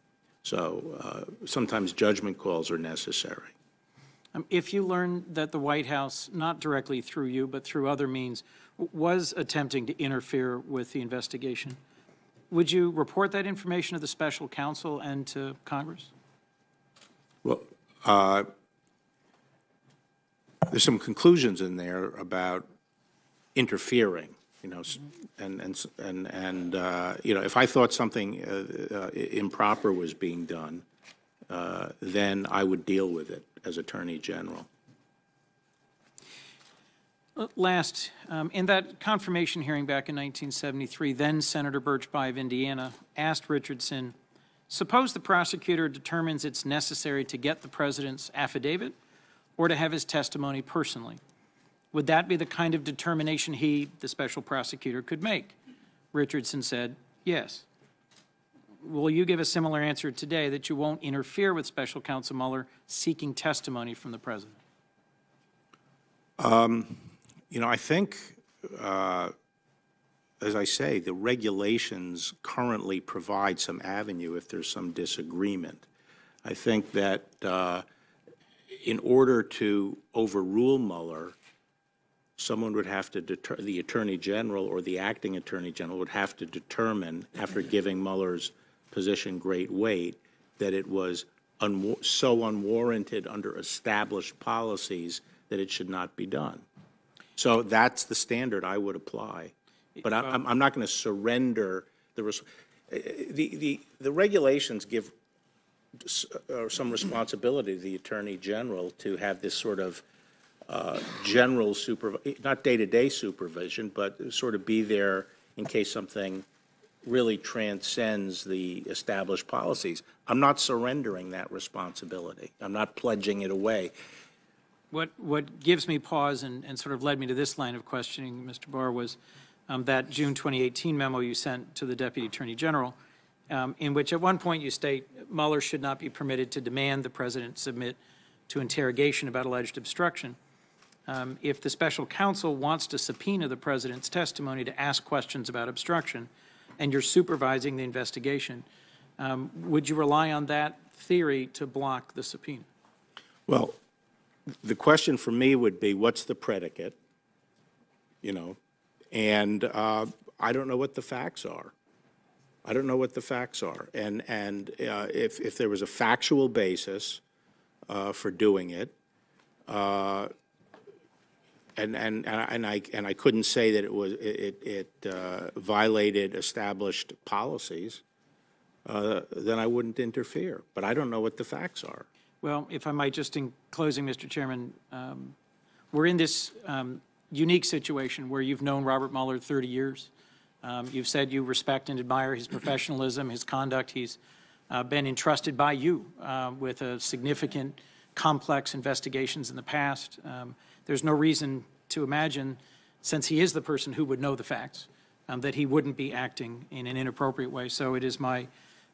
Speaker 2: So sometimes judgment calls are necessary.
Speaker 8: If you learn that the White House, not directly through you, but through other means, was attempting to interfere with the investigation, would you report that information to the special counsel and to Congress?
Speaker 2: Well, there's some conclusions in there about interfering, and if I thought something improper was being done, then I would deal with it as Attorney General.
Speaker 8: Last, in that confirmation hearing back in 1973, then Senator Birchby of Indiana asked Richardson, suppose the prosecutor determines it's necessary to get the president's affidavit or to have his testimony personally. Would that be the kind of determination he, the special prosecutor, could make? Richardson said, yes. Will you give a similar answer today that you won't interfere with Special Counsel Mueller seeking testimony from the president?
Speaker 2: I think, as I say, the regulations currently provide some avenue if there's some disagreement. I think that in order to overrule Mueller, someone would have to the Attorney General or the acting Attorney General would have to determine, after giving Mueller's position great weight, that it was so unwarranted under established policies that it should not be done. So that's the standard I would apply. But I'm not going to surrender the regulations give some responsibility to the Attorney General to have this sort of general not day-to-day supervision, but sort of be there in case something really transcends the established policies. I'm not surrendering that responsibility. I'm not pledging it away.
Speaker 8: What gives me pause and sort of led me to this line of questioning, Mr. Barr, was that June 2018 memo you sent to the Deputy Attorney General, in which at one point you state Mueller should not be permitted to demand the president submit to interrogation about alleged obstruction. If the special counsel wants to subpoena the president's testimony to ask questions about obstruction, and you're supervising the investigation, would you rely on that theory to block the subpoena?
Speaker 2: Well, the question for me would be, what's the predicate? And I don't know what the facts are. I don't know what the facts are. And if there was a factual basis for doing it, and I couldn't say that it violated established policies, then I wouldn't interfere. But I don't know what the facts are.
Speaker 8: Well, if I might, just in closing, Mr. Chairman, we're in this unique situation where you've known Robert Mueller 30 years. You've said you respect and admire his professionalism, his conduct. He's been entrusted by you with a significant, complex investigations in the past. There's no reason to imagine, since he is the person who would know the facts, that he wouldn't be acting in an inappropriate way. So it is my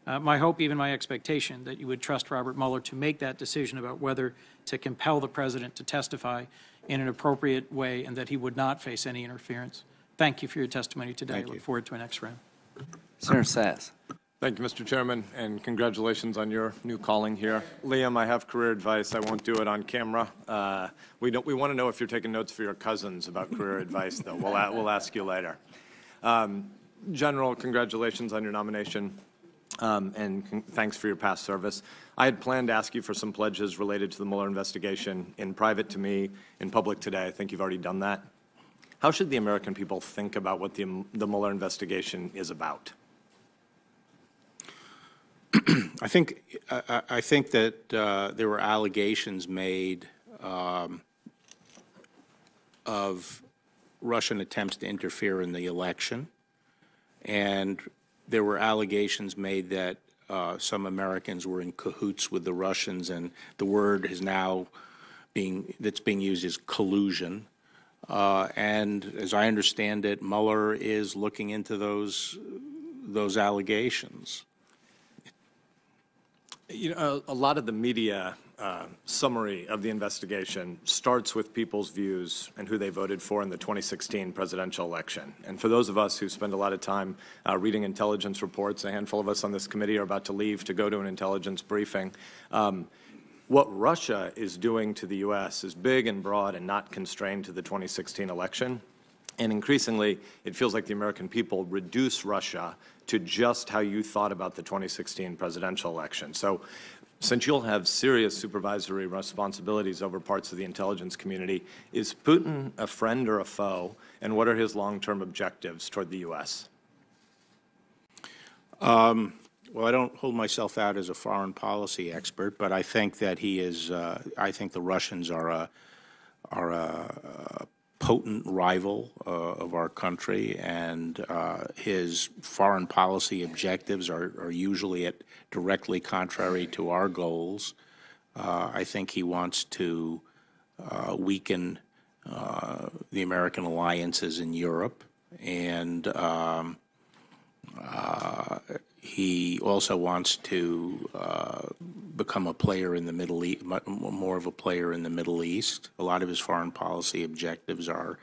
Speaker 8: hope, even my expectation, that you would trust Robert Mueller to make that decision about whether to compel the president to testify in an appropriate way and that he would not face any interference. Thank you for your testimony today. I look forward to a next round.
Speaker 3: Senator Sass.
Speaker 4: Thank you, Mr. Chairman, and congratulations on your new calling here. Liam, I have career advice. I won't do it on camera. We want to know if you're taking notes for your cousins about career advice, though. We'll ask you later. General, congratulations on your nomination, and thanks for your past service. I had planned to ask you for some pledges related to the Mueller investigation in private to me, in public today. I think you've already done that. How should the American people think about what the Mueller investigation is about?
Speaker 2: I think that there were allegations made of Russian attempts to interfere in the election, and there were allegations made that some Americans were in cahoots with the Russians, and the word is now that's being used is collusion. And as I understand it, Mueller is looking into those allegations.
Speaker 4: You know, a lot of the media summary of the investigation starts with people's views and who they voted for in the 2016 presidential election. And for those of us who spend a lot of time reading intelligence reports, a handful of us on this committee are about to leave to go to an intelligence briefing. What Russia is doing to the U.S. is big and broad and not constrained to the 2016 election. And increasingly, it feels like the American people reduce Russia to just how you thought about the 2016 presidential election. So since you'll have serious supervisory responsibilities over parts of the intelligence community, is Putin a friend or a foe, and what are his long-term objectives toward the U.S.?
Speaker 2: Well, I don't hold myself out as a foreign policy expert, but I think that he is. I think the Russians are a potent rival of our country, and his foreign policy objectives are usually directly contrary to our goals. I think he wants to weaken the American alliances in Europe, and he also wants to become a player in the Middle East, more of a player in the Middle East. A lot of his foreign policy objectives are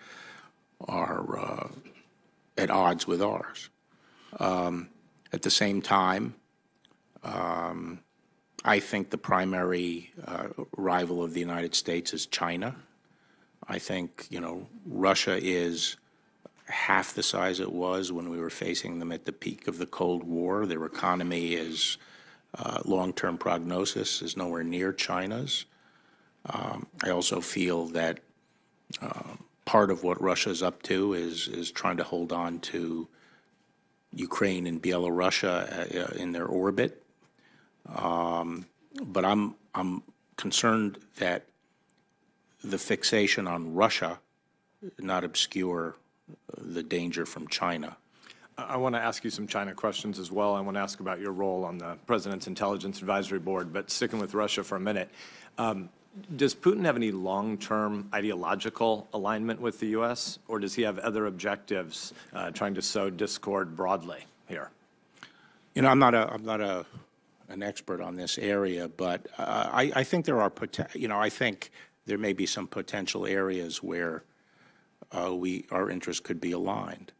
Speaker 2: at odds with ours. At the same time, I think the primary rival of the United States is China. I think, Russia is half the size it was when we were facing them at the peak of the Cold War. Their economy is long-term prognosis is nowhere near China's. I also feel that part of what Russia's up to is trying to hold on to Ukraine and Belarus in their orbit. But I'm concerned that the fixation on Russia not obscure the danger from China.
Speaker 4: I want to ask you some China questions as well. I want to ask about your role on the President's Intelligence Advisory Board, but sticking with Russia for a minute. Does Putin have any long-term ideological alignment with the U.S., or does he have other objectives trying to sow discord broadly here?
Speaker 2: I'm not an expert on this area, but I think there are, I think there may be some potential areas where our interests could be aligned.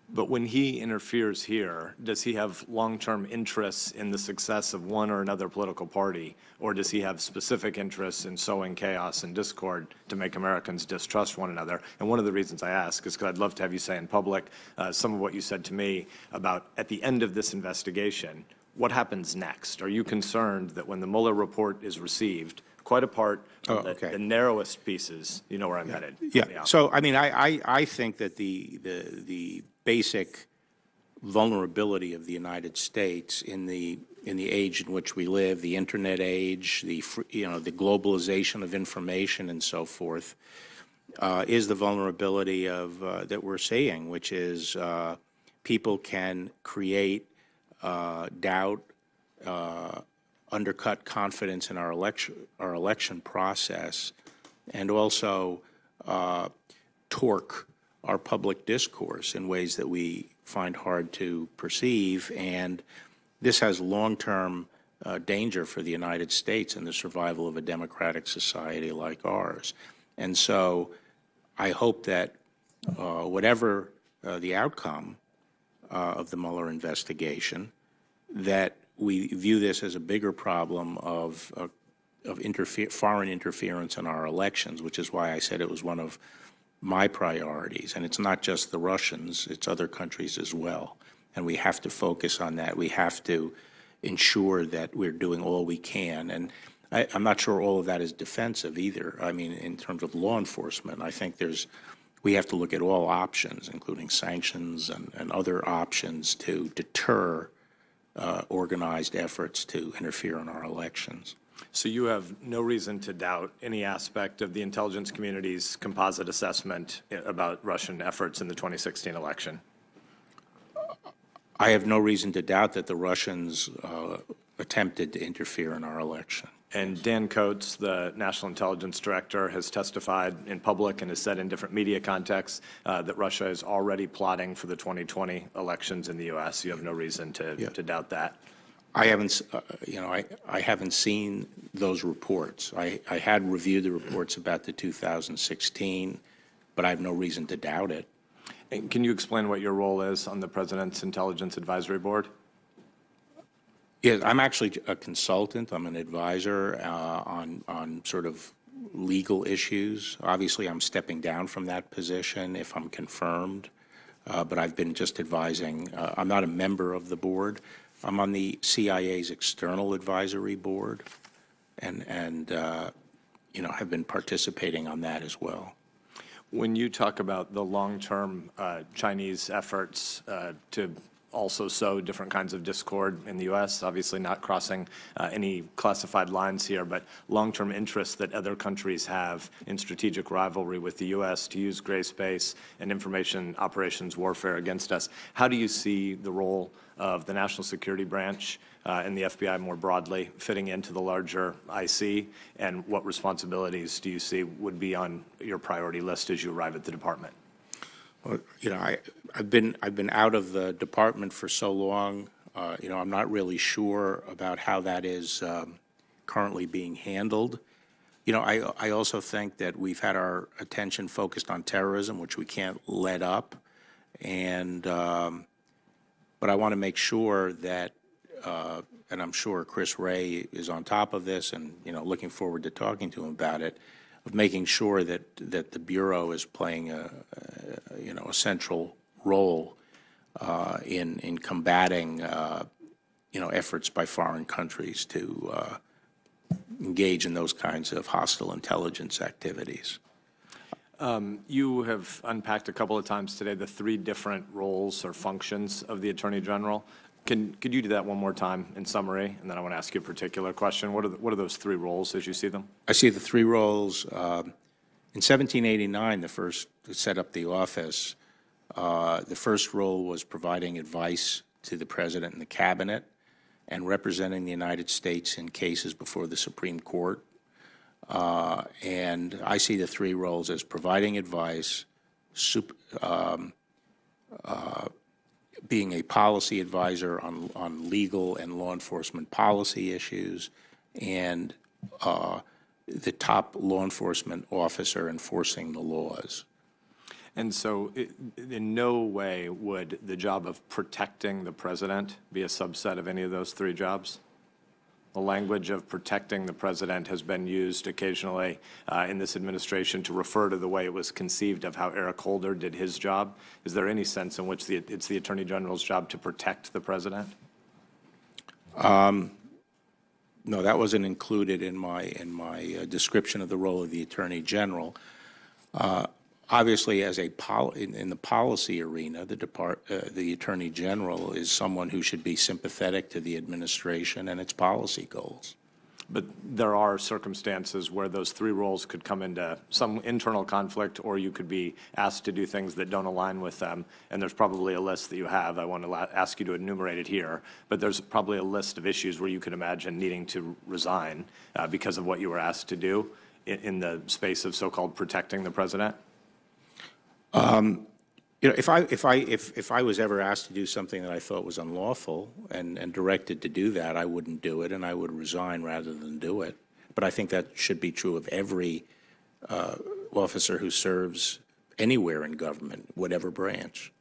Speaker 4: But when he interferes here, does he have long-term interests in the success of one or another political party, or does he have specific interests in sowing chaos and discord to make Americans distrust one another? And one of the reasons I ask is because I'd love to have you say in public some of what you said to me about at the end of this investigation, what happens next? Are you concerned that when the Mueller report is received, quite apart from the narrowest pieces, you know where I'm headed?
Speaker 2: Yeah. So, I think that the basic vulnerability of the United States in the age in which we live, the internet age, the globalization of information and so forth, is the vulnerability of that we're seeing, which is people can create doubt, undercut confidence in our election process, and also torque our public discourse in ways that we find hard to perceive, and this has long-term danger for the United States and the survival of a democratic society like ours. And so I hope that whatever the outcome of the Mueller investigation, that we view this as a bigger problem of foreign interference in our elections, which is why I said it was one of my priorities. And it's not just the Russians, it's other countries as well. And we have to focus on that. We have to ensure that we're doing all we can. And I'm not sure all of that is defensive either. I mean, in terms of law enforcement, I think we have to look at all options, including sanctions and other options to deter organized efforts to interfere in our elections.
Speaker 4: So you have no reason to doubt any aspect of the intelligence community's composite assessment about Russian efforts in the 2016 election?
Speaker 2: I have no reason to doubt that the Russians attempted to interfere in our election.
Speaker 4: And Dan Coates, the National Intelligence Director, has testified in public and has said in different media contexts that Russia is already plotting for the 2020 elections in the U.S. You have no reason to doubt that.
Speaker 2: I haven't, I haven't seen those reports. I had reviewed the reports about the 2016, but I have no reason to doubt it.
Speaker 4: And can you explain what your role is on the President's Intelligence Advisory Board?
Speaker 2: Yeah, I'm actually a consultant. I'm an advisor on sort of legal issues. Obviously, I'm stepping down from that position if I'm confirmed, but I've been just advising. I'm not a member of the board. I'm on the CIA's External Advisory Board, and have been participating on that as well.
Speaker 4: When you talk about the long-term Chinese efforts to also sow different kinds of discord in the U.S., obviously not crossing any classified lines here, but long-term interests that other countries have in strategic rivalry with the U.S. to use gray space and information operations warfare against us. How do you see the role of the National Security Branch and the FBI more broadly fitting into the larger IC, and what responsibilities do you see would be on your priority list as you arrive at the department?
Speaker 2: Well, I've been out of the department for so long. I'm not really sure about how that is currently being handled. I also think that we've had our attention focused on terrorism, which we can't let up, but I want to make sure that, and I'm sure Chris Wray is on top of this, and looking forward to talking to him about it, of making sure that the Bureau is playing a central role in combating efforts by foreign countries to engage in those kinds of hostile intelligence activities.
Speaker 4: You have unpacked a couple of times today the three different roles or functions of the Attorney General. Could you do that one more time in summary? And then I want to ask you a particular question. What are those three roles as you see them?
Speaker 2: I see the three roles. In 1789, the first to set up the office, the first role was providing advice to the President and the Cabinet and representing the United States in cases before the Supreme Court. And I see the three roles as providing advice, being a policy advisor on legal and law enforcement policy issues, and the top law enforcement officer enforcing the laws.
Speaker 4: And so in no way would the job of protecting the president be a subset of any of those three jobs? The language of protecting the president has been used occasionally in this administration to refer to the way it was conceived of how Eric Holder did his job. Is there any sense in which it's the Attorney General's job to protect the president?
Speaker 2: No, that wasn't included in my description of the role of the Attorney General. Obviously, as in the policy arena, the Attorney General is someone who should be sympathetic to the administration and its policy goals.
Speaker 4: But there are circumstances where those three roles could come into some internal conflict, or you could be asked to do things that don't align with them. And there's probably a list that you have. I want to ask you to enumerate it here. But there's probably a list of issues where you could imagine needing to resign because of what you were asked to do in the space of so-called protecting the president.
Speaker 2: You know, if I was ever asked to do something that I thought was unlawful and directed to do that, I wouldn't do it, and I would resign rather than do it. But I think that should be true of every officer who serves anywhere in government, whatever branch.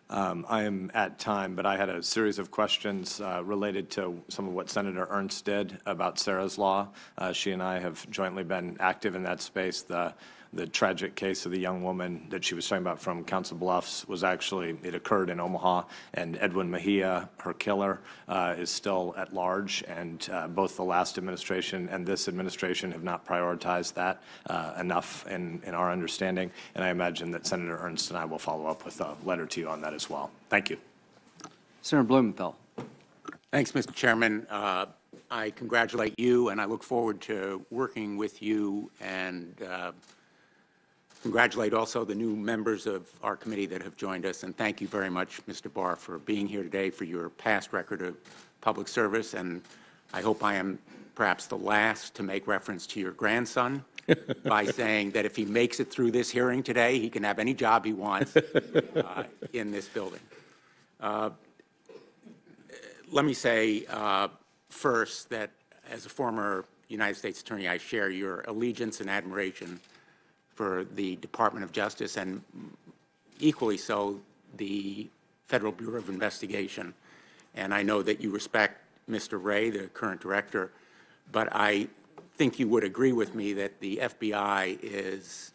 Speaker 4: I am at time, but I had a series of questions related to some of what Senator Ernst did about Sarah's Law. She and I have jointly been active in that space. The tragic case of the young woman that she was talking about from Council Bluffs was actually, it occurred in Omaha, and Edwin Mejia, her killer, is still at large, and both the last administration and this administration have not prioritized that enough in our understanding, and I imagine that Senator Ernst and I will follow up with a letter to you on that as well. Thank you.
Speaker 3: Senator Blumenthal.
Speaker 9: Thanks, Mr. Chairman. I congratulate you, and I look forward to working with you, and congratulate also the new members of our committee that have joined us, and thank you very much, Mr. Barr, for being here today, for your past record of public service, and I hope I am perhaps the last to make reference to your grandson by saying that if he makes it through this hearing today, he can have any job he wants in this building. Let me say first that as a former United States Attorney, I share your allegiance and admiration for the Department of Justice, and equally so, the Federal Bureau of Investigation. And I know that you respect Mr. Wray, the current director, but I think you would agree with me that the FBI is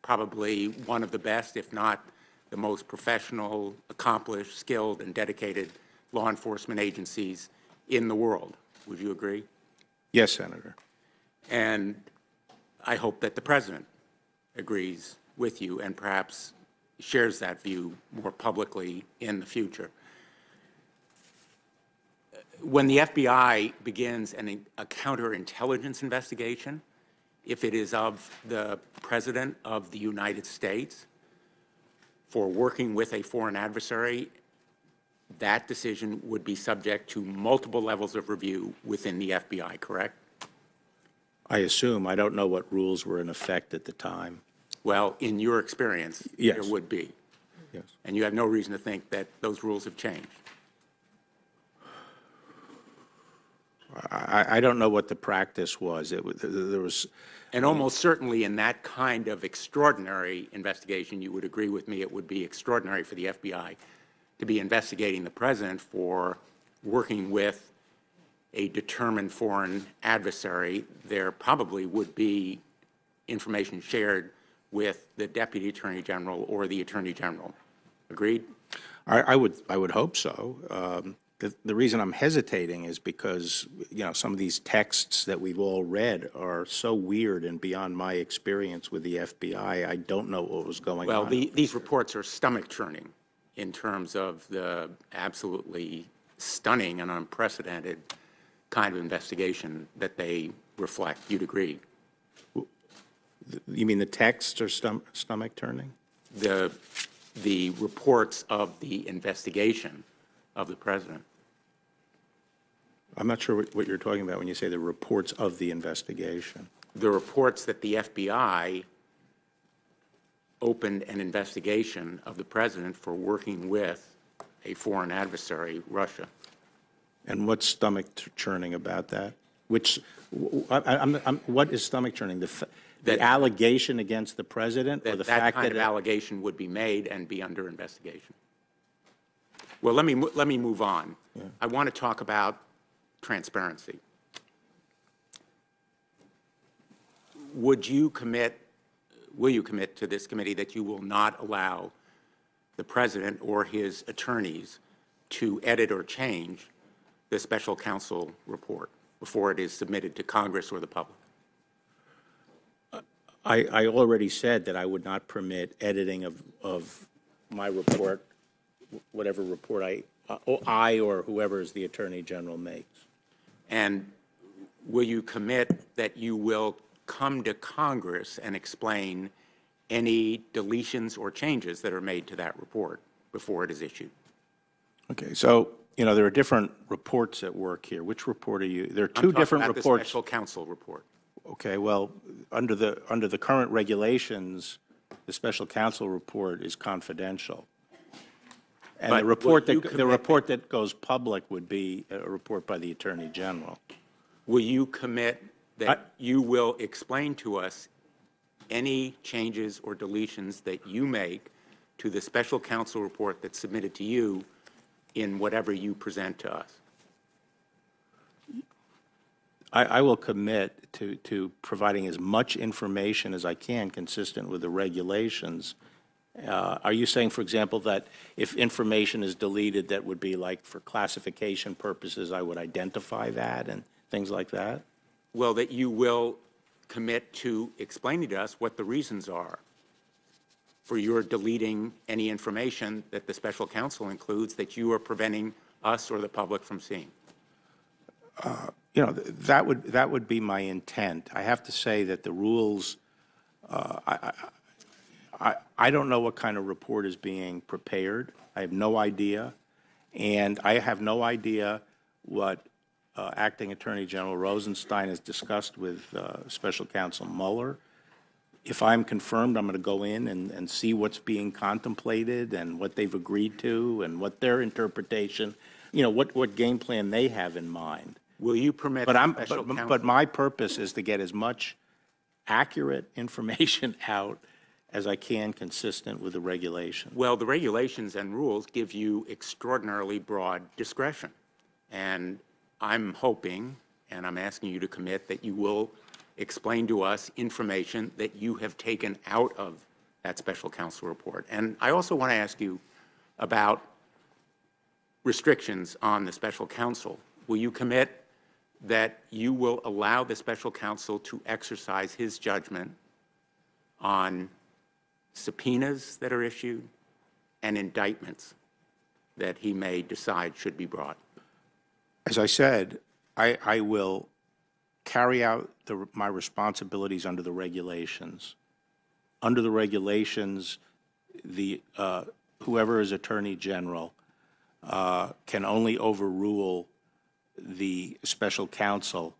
Speaker 9: probably one of the best, if not the most professional, accomplished, skilled, and dedicated law enforcement agencies in the world. Would you agree?
Speaker 2: Yes, Senator.
Speaker 9: And I hope that the President agrees with you and perhaps shares that view more publicly in the future. When the FBI begins a counterintelligence investigation, if it is of the President of the United States for working with a foreign adversary, that decision would be subject to multiple levels of review within the FBI, correct?
Speaker 2: I assume. I don't know what rules were in effect at the time.
Speaker 9: Well, in your experience,
Speaker 2: Yes.
Speaker 9: there would be.
Speaker 2: Yes.
Speaker 9: And you have no reason to think that those rules have changed.
Speaker 2: I don't know what the practice was. There was.
Speaker 9: And almost certainly in that kind of extraordinary investigation, you would agree with me, it would be extraordinary for the FBI to be investigating the President for working with a determined foreign adversary. There probably would be information shared with the Deputy Attorney General or the Attorney General. Agreed?
Speaker 2: I would hope so. The reason I'm hesitating is because, you know, some of these texts that we've all read are so weird and beyond my experience with the FBI. I don't know what was going on.
Speaker 9: Well, these reports are stomach-churning in terms of the absolutely stunning and unprecedented kind of investigation that they reflect. You'd agree?
Speaker 2: You mean the texts are stomach-turning?
Speaker 9: The reports of the investigation of the President.
Speaker 2: I'm not sure what you're talking about when you say the reports of the investigation.
Speaker 9: The reports that the FBI opened an investigation of the President for working with a foreign adversary, Russia.
Speaker 2: And what's stomach-churning about that? What is stomach-churning? The allegation against the President, or the fact
Speaker 9: that kind of allegation would be made and be under investigation? Well, let me move on. Yeah. I want to talk about transparency. Will you commit to this committee that you will not allow the President or his attorneys to edit or change the special counsel report before it is submitted to Congress or the public?
Speaker 2: I already said that I would not permit editing of my report, whatever report I or whoever is the Attorney General makes.
Speaker 9: And will you commit that you will come to Congress and explain any deletions or changes that are made to that report before it is issued? Okay,
Speaker 2: so, you know, there are different reports at work here. Which report are you? There are two different reports.
Speaker 9: The special counsel report.
Speaker 2: Okay, well, under the current regulations, the special counsel report is confidential. And
Speaker 9: But
Speaker 2: the report
Speaker 9: will you
Speaker 2: the report that goes public would be a report by the Attorney General.
Speaker 9: Will you commit that you will explain to us any changes or deletions that you make to the special counsel report that's submitted to you in whatever you present to us?
Speaker 2: I will commit to providing as much information as I can consistent with the regulations. Are you saying, for example, that if information is deleted, that would be like for classification purposes, I would identify that and things like that?
Speaker 9: Well, that you will commit to explaining to us what the reasons are for your deleting any information that the special counsel includes that you are preventing us or the public from seeing.
Speaker 2: You know, that would be my intent. I have to say that the rules, I don't know what kind of report is being prepared. I have no idea. And I have no idea what Acting Attorney General Rosenstein has discussed with Special Counsel Mueller. If I'm confirmed, I'm going to go in and see what's being contemplated and what they've agreed to and what their interpretation, you know, what game plan they have in mind.
Speaker 9: Will you permit special counsel?
Speaker 2: But my purpose is to get as much accurate information out as I can consistent with the regulations.
Speaker 9: Well, the regulations and rules give you extraordinarily broad discretion. And I'm hoping, and I'm asking you to commit, that you will explain to us information that you have taken out of that special counsel report. And I also want to ask you about restrictions on the special counsel. Will you commit that you will allow the special counsel to exercise his judgment on subpoenas that are issued and indictments that he may decide should be brought?
Speaker 2: As I said, I will carry out my responsibilities under the regulations. Under the regulations, whoever is Attorney General can only overrule the special counsel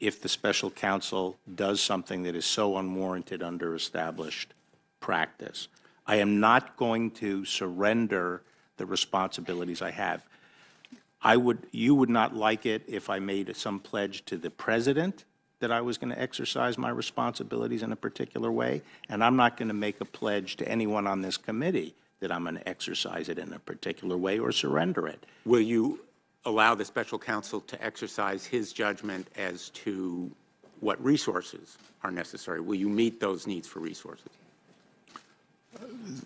Speaker 2: if the special counsel does something that is so unwarranted under established practice. I am not going to surrender the responsibilities I have. You would not like it if I made some pledge to the president that I was going to exercise my responsibilities in a particular way, and I'm not going to make a pledge to anyone on this committee that I'm going to exercise it in a particular way or surrender it.
Speaker 9: Will you allow the special counsel to exercise his judgment as to what resources are necessary? Will you meet those needs for resources?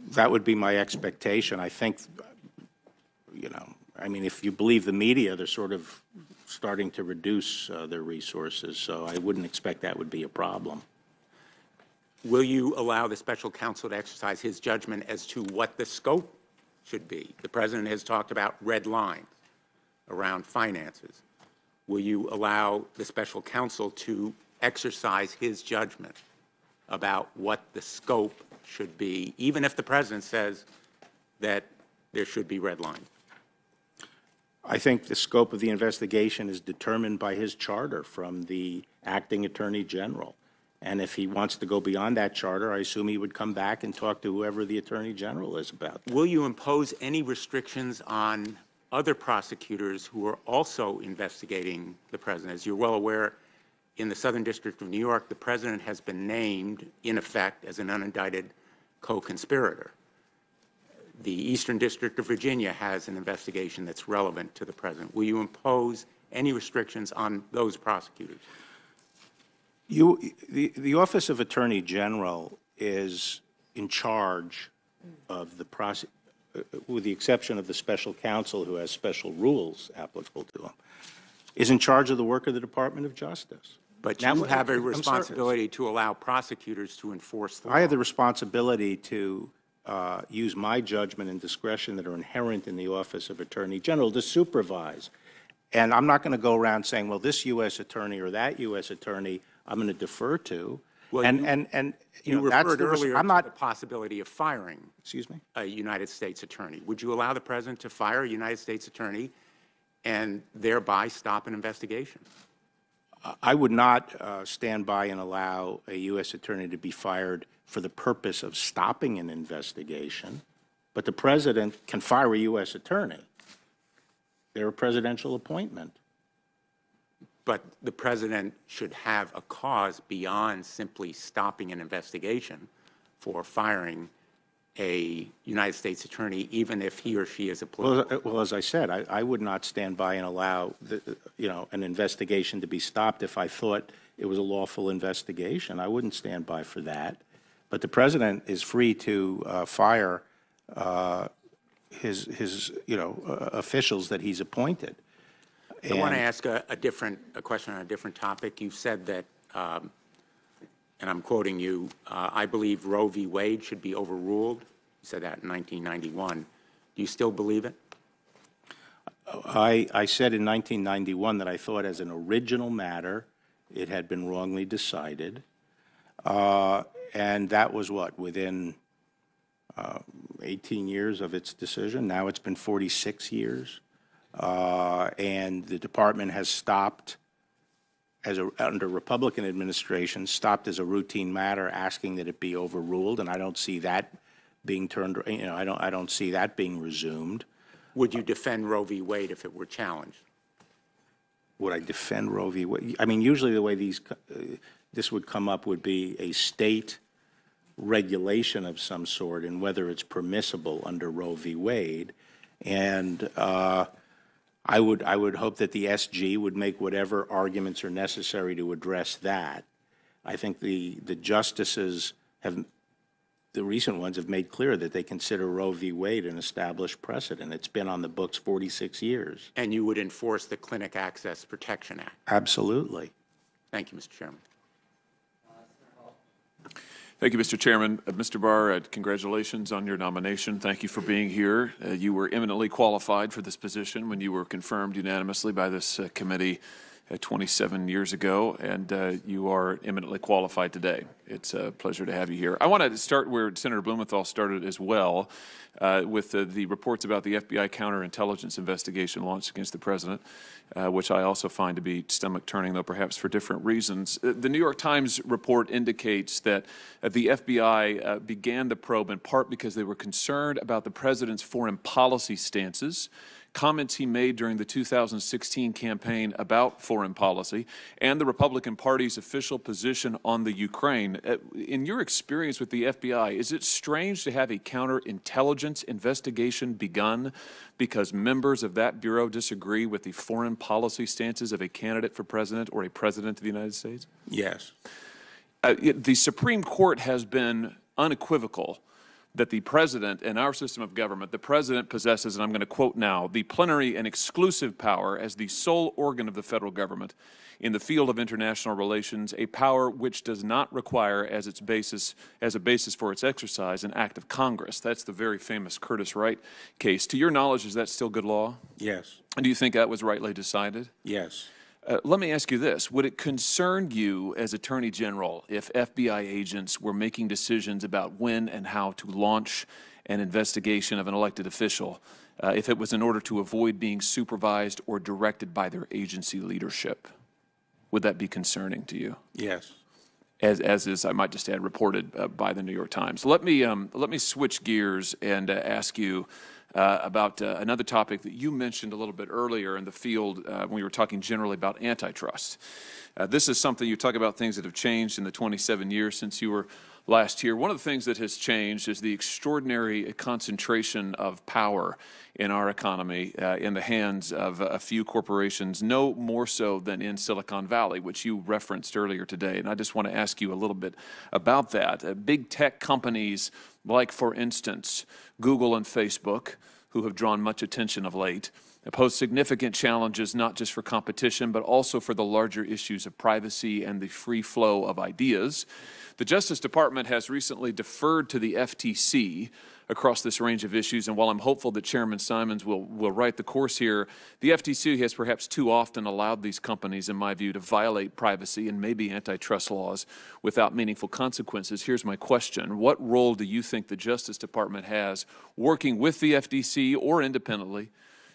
Speaker 2: That would be my expectation. I think, you know, I mean, if you believe the media, they're sort of starting to reduce their resources, so I wouldn't expect that would be a problem.
Speaker 9: Will you allow the special counsel to exercise his judgment as to what the scope should be? The president has talked about red lines around finances. Will you allow the special counsel to exercise his judgment about what the scope should be, even if the president says that there should be red lines?
Speaker 2: I think the scope of the investigation is determined by his charter from the acting attorney general. And if he wants to go beyond that charter, I assume he would come back and talk to whoever the attorney general is about.
Speaker 9: Will you impose any restrictions on other prosecutors who are also investigating the president? As you're well aware, in the Southern District of New York, the president has been named, in effect, as an unindicted co-conspirator. The Eastern District of Virginia has an investigation that's relevant to the president. Will you impose any restrictions on those prosecutors?
Speaker 2: The Office of Attorney General is in charge of the with the exception of the special counsel who has special rules applicable to him, is in charge of the work of the Department of Justice.
Speaker 9: But you have a responsibility to allow prosecutors to enforce the law.
Speaker 2: I have the responsibility to use my judgment and discretion that are inherent in the Office of Attorney General to supervise. And I'm not going to go around saying, well, this U.S. attorney or that U.S. attorney I'm going to defer to.
Speaker 9: Well, you referred earlier to the possibility of firing a United States attorney. Would you allow the president to fire a United States attorney and thereby stop an investigation?
Speaker 2: I would not stand by and allow a U.S. attorney to be fired for the purpose of stopping an investigation, but the president can fire a U.S. attorney. They're a presidential appointment.
Speaker 9: But the president should have a cause beyond simply stopping an investigation for firing a United States attorney, even if he or she is a political.
Speaker 2: Well, as I said, I would not stand by and allow an investigation to be stopped if I thought it was a lawful investigation. I wouldn't stand by for that. But the president is free to fire his officials that he's appointed.
Speaker 9: I want to ask a question on a different topic. You've said that, and I'm quoting you, I believe Roe v. Wade should be overruled. You said that in 1991. Do you still believe it?
Speaker 2: I said in 1991 that I thought as an original matter it had been wrongly decided. And that was what, within 18 years of its decision? Now it's been 46 years. And the department has stopped, under Republican administration, stopped as a routine matter, asking that it be overruled, and I don't see that being turned. I don't see that being resumed.
Speaker 9: Would you defend Roe v. Wade if it were challenged?
Speaker 2: Would I defend Roe v. Wade? I mean, usually the way this would come up would be a state regulation of some sort, and whether it's permissible under Roe v. Wade, and I would hope that the SG would make whatever arguments are necessary to address that. I think the justices have, the recent ones have made clear that they consider Roe v. Wade an established precedent. It's been on the books 46 years.
Speaker 9: And you would enforce the Clinic Access Protection Act?
Speaker 2: Absolutely.
Speaker 9: Thank you, Mr. Chairman.
Speaker 10: Thank you, Mr. Chairman. Mr. Barr, congratulations on your nomination. Thank you for being here. You were eminently qualified for this position when you were confirmed unanimously by this committee 27 years ago, and you are eminently qualified today. It's a pleasure to have you here. I want to start where Senator Blumenthal started as well, with the reports about the FBI counterintelligence investigation launched against the president, which I also find to be stomach-turning, though perhaps for different reasons. The New York Times report indicates that the FBI began the probe in part because they were concerned about the president's foreign policy stances, comments he made during the 2016 campaign about foreign policy, and the Republican Party's official position on the Ukraine. In your experience with the FBI, is it strange to have a counterintelligence investigation begun because members of that bureau disagree with the foreign policy stances of a candidate for president or a president of the United States?
Speaker 2: Yes.
Speaker 10: The Supreme Court has been unequivocal that the president in our system of government, the president possesses, and I'm going to quote now, the plenary and exclusive power as the sole organ of the federal government in the field of international relations, a power which does not require as a basis for its exercise an act of Congress. That's the very famous Curtis Wright case. To your knowledge, is that still good law?
Speaker 2: Yes.
Speaker 10: And do you think that was rightly decided?
Speaker 2: Yes.
Speaker 10: Let me ask you this. Would it concern you as Attorney General if FBI agents were making decisions about when and how to launch an investigation of an elected official, if it was in order to avoid being supervised or directed by their agency leadership? Would that be concerning to you?
Speaker 2: Yes.
Speaker 10: As is, I might just add, reported by the New York Times. Let me switch gears and ask you about another topic that you mentioned a little bit earlier in the field when we were talking generally about antitrust. This is something, you talk about things that have changed in the 27 years since you were last here. One of the things that has changed is the extraordinary concentration of power in our economy in the hands of a few corporations, no more so than in Silicon Valley, which you referenced earlier today. And I just want to ask you a little bit about that. Big tech companies like, for instance, Google and Facebook, who have drawn much attention of late, pose significant challenges not just for competition, but also for the larger issues of privacy and the free flow of ideas. The Justice Department has recently deferred to the FTC across this range of issues, and while I'm hopeful that Chairman Simons will right the course here, the FTC has perhaps too often allowed these companies, in my view, to violate privacy and maybe antitrust laws without meaningful consequences. Here's my question. What role do you think the Justice Department has working with the FTC or independently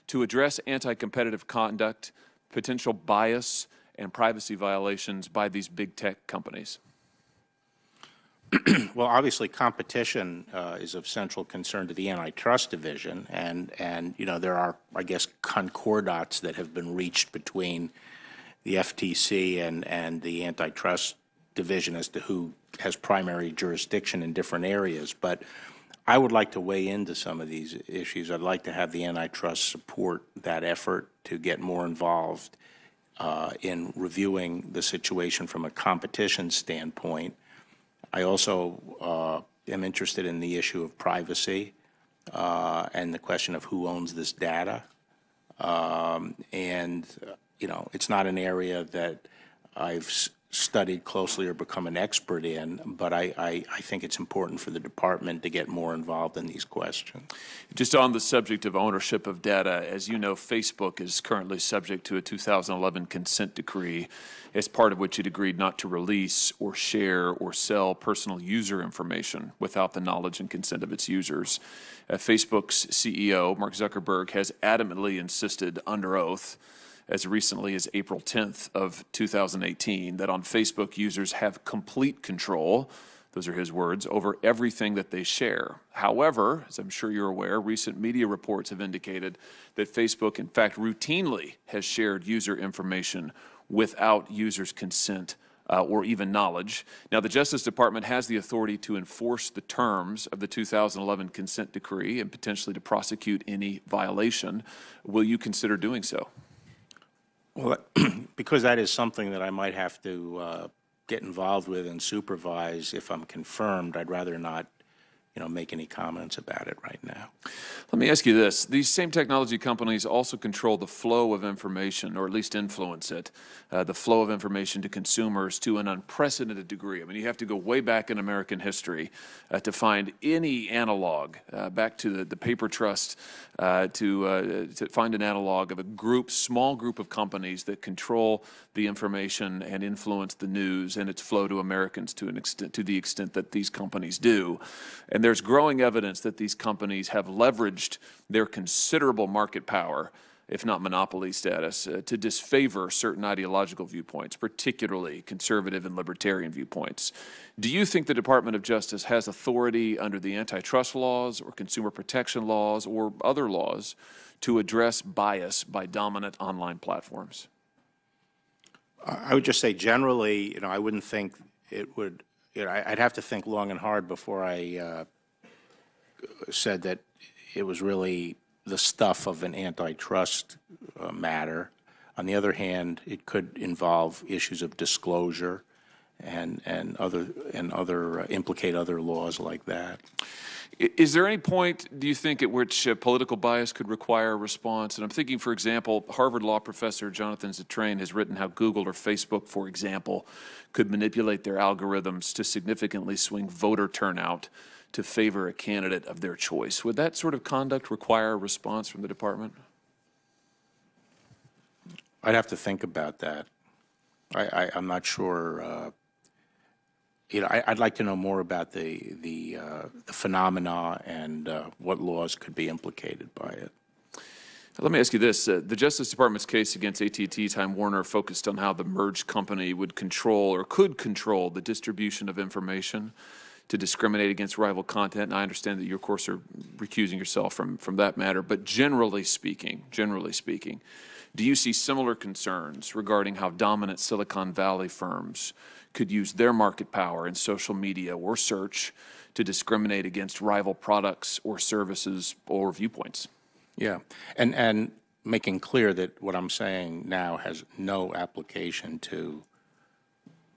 Speaker 10: to address anti-competitive conduct, potential bias, and privacy violations by these big tech companies?
Speaker 2: Well, obviously, competition is of central concern to the antitrust division, and you know, there are, I guess, concordats that have been reached between the FTC and the antitrust division as to who has primary jurisdiction in different areas. But I would like to weigh into some of these issues. I'd like to have the antitrust support that effort to get more involved in reviewing the situation from a competition standpoint. I also am interested in the issue of privacy and the question of who owns this data. You know, it's not an area that I've studied closely or become an expert in, but I think it's important for the department to get more involved in these questions.
Speaker 10: Just on the subject of ownership of data, as you know, Facebook is currently subject to a 2011 consent decree, as part of which it agreed not to release or share or sell personal user information without the knowledge and consent of its users. Facebook's CEO, Mark Zuckerberg, has adamantly insisted under oath as recently as April 10th of 2018, that on Facebook, users have complete control, those are his words, over everything that they share. However, as I'm sure you're aware, recent media reports have indicated that Facebook, in fact, routinely has shared user information without users' consent or even knowledge. Now, the Justice Department has the authority to enforce the terms of the 2011 consent decree and potentially to prosecute any violation. Will you consider doing so?
Speaker 2: Well, because that is something that I might have to get involved with and supervise if I'm confirmed, I'd rather not, you know, make any comments about it right now.
Speaker 10: Let me ask you this. These same technology companies also control the flow of information, or at least influence it, the flow of information to consumers to an unprecedented degree. I mean, you have to go way back in American history to find any analog, back to the paper trust, to find an analog of a small group of companies that control the information and influence the news and its flow to Americans to the extent that these companies do. And there's growing evidence that these companies have leveraged their considerable market power, if not monopoly status, to disfavor certain ideological viewpoints, particularly conservative and libertarian viewpoints. Do you think the Department of Justice has authority under the antitrust laws or consumer protection laws or other laws to address bias by dominant online platforms?
Speaker 2: I would just say generally, you know, I wouldn't think it would, you know, I'd have to think long and hard before I said that it was really the stuff of an antitrust matter. On the other hand, it could involve issues of disclosure and implicate other laws like that.
Speaker 10: Is there any point, do you think, at which political bias could require a response? And I'm thinking, for example, Harvard law professor Jonathan Zittrain has written how Google or Facebook, for example, could manipulate their algorithms to significantly swing voter turnout to favor a candidate of their choice. Would that sort of conduct require a response from the department?
Speaker 2: I'd have to think about that. I'm not sure. You know, I'd like to know more about the phenomena and what laws could be implicated by it.
Speaker 10: Let me ask you this. The Justice Department's case against AT&T Time Warner focused on how the merged company would control or could control the distribution of information to discriminate against rival content. And I understand that you, of course, are recusing yourself from that matter. But generally speaking, do you see similar concerns regarding how dominant Silicon Valley firms could use their market power in social media or search to discriminate against rival products or services or viewpoints?
Speaker 2: Yeah, and making clear that what I'm saying now has no application to,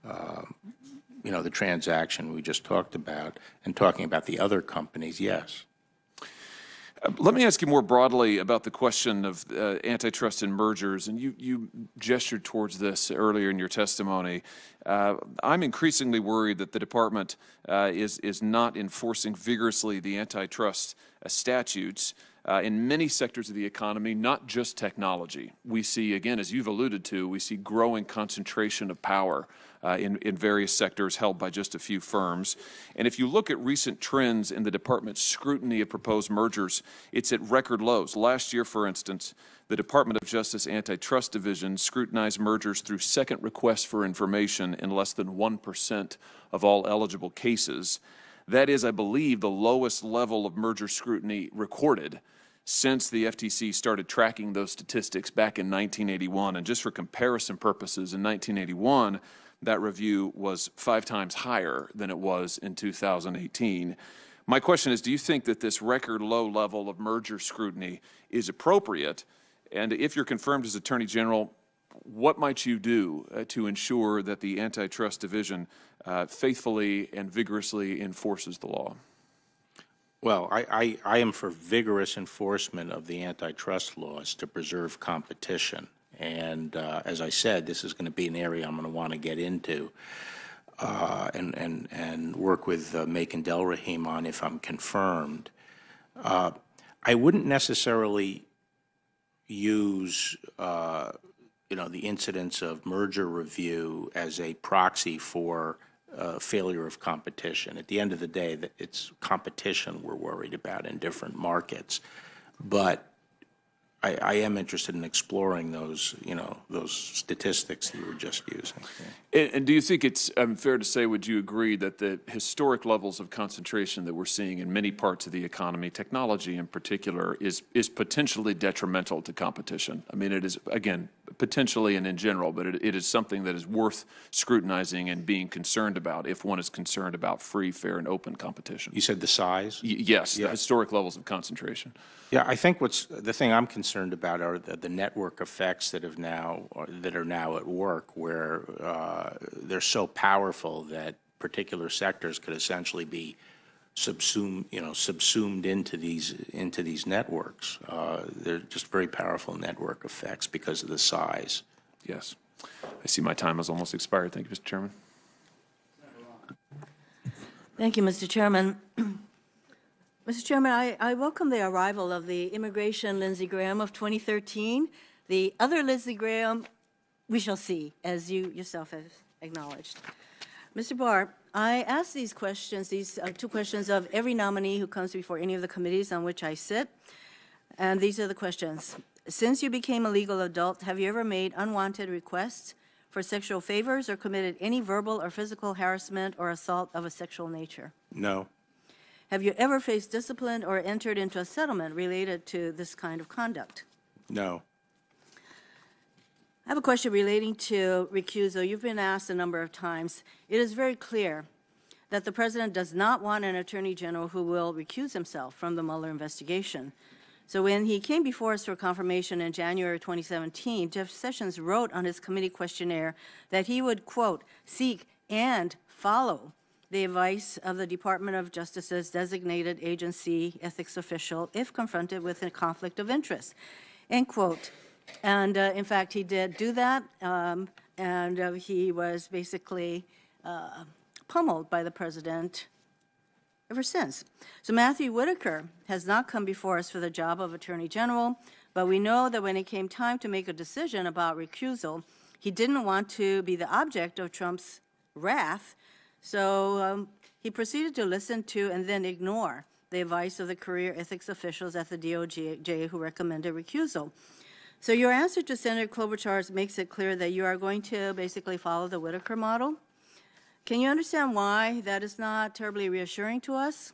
Speaker 2: you know, the transaction we just talked about, and talking about the other companies, yes.
Speaker 10: Let me ask you more broadly about the question of antitrust and mergers, and you gestured towards this earlier in your testimony. I'm increasingly worried that the department is not enforcing vigorously the antitrust statutes in many sectors of the economy, not just technology. We see, again, as you've alluded to, we see growing concentration of power in various sectors held by just a few firms. And if you look at recent trends in the department's scrutiny of proposed mergers, it's at record lows. Last year, for instance, the Department of Justice Antitrust Division scrutinized mergers through second request for information in less than 1% of all eligible cases. That is, I believe, the lowest level of merger scrutiny recorded since the FTC started tracking those statistics back in 1981. And just for comparison purposes, in 1981, that review was 5 times higher than it was in 2018. My question is, do you think that this record low level of merger scrutiny is appropriate? And if you're confirmed as Attorney General, what might you do to ensure that the Antitrust Division faithfully and vigorously enforces the law?
Speaker 2: Well, I am for vigorous enforcement of the antitrust laws to preserve competition. And as I said, this is going to be an area I'm going to want to get into and work with Macon Delrahim on if I'm confirmed. I wouldn't necessarily use the incidence of merger review as a proxy for failure of competition. At the end of the day, it's competition we're worried about in different markets. But I am interested in exploring those statistics you were just using.
Speaker 10: And do you think it's fair to say, would you agree that the historic levels of concentration that we're seeing in many parts of the economy, technology in particular, is potentially detrimental to competition? I mean, it is, again, potentially and in general, but it is something that is worth scrutinizing and being concerned about if one is concerned about free, fair, and open competition.
Speaker 2: You said the size?
Speaker 10: Yes, the historic levels of concentration.
Speaker 2: Yeah, I think the thing I'm concerned about are the network effects that are now at work, where they're so powerful that particular sectors could essentially be subsumed into these networks. They're just very powerful network effects because of the size.
Speaker 10: Yes. I see my time has almost expired. Thank you, Mr. Chairman.
Speaker 11: Thank you, Mr. Chairman. Mr. Chairman, I welcome the arrival of the immigration Lindsey Graham of 2013. The other Lindsey Graham, we shall see, as you yourself have acknowledged. Mr. Barr, I ask these questions, these 2 questions of every nominee who comes before any of the committees on which I sit. And these are the questions. Since you became a legal adult, have you ever made unwanted requests for sexual favors or committed any verbal or physical harassment or assault of a sexual nature?
Speaker 2: No.
Speaker 11: Have you ever faced discipline or entered into a settlement related to this kind of conduct?
Speaker 2: No.
Speaker 11: I have a question relating to recusal. You've been asked a number of times. It is very clear that the President does not want an Attorney General who will recuse himself from the Mueller investigation. So when he came before us for confirmation in January 2017, Jeff Sessions wrote on his committee questionnaire that he would, quote, seek and follow the advice of the Department of Justice's designated agency ethics official if confronted with a conflict of interest, end quote. And in fact, he did do that, and he was basically pummeled by the President ever since. So Matthew Whitaker has not come before us for the job of Attorney General, but we know that when it came time to make a decision about recusal, he didn't want to be the object of Trump's wrath. So he proceeded to listen to and then ignore the advice of the career ethics officials at the DOJ who recommended recusal. So your answer to Senator Klobuchar's makes it clear that you are going to basically follow the Whitaker model. Can you understand why that is not terribly reassuring to us?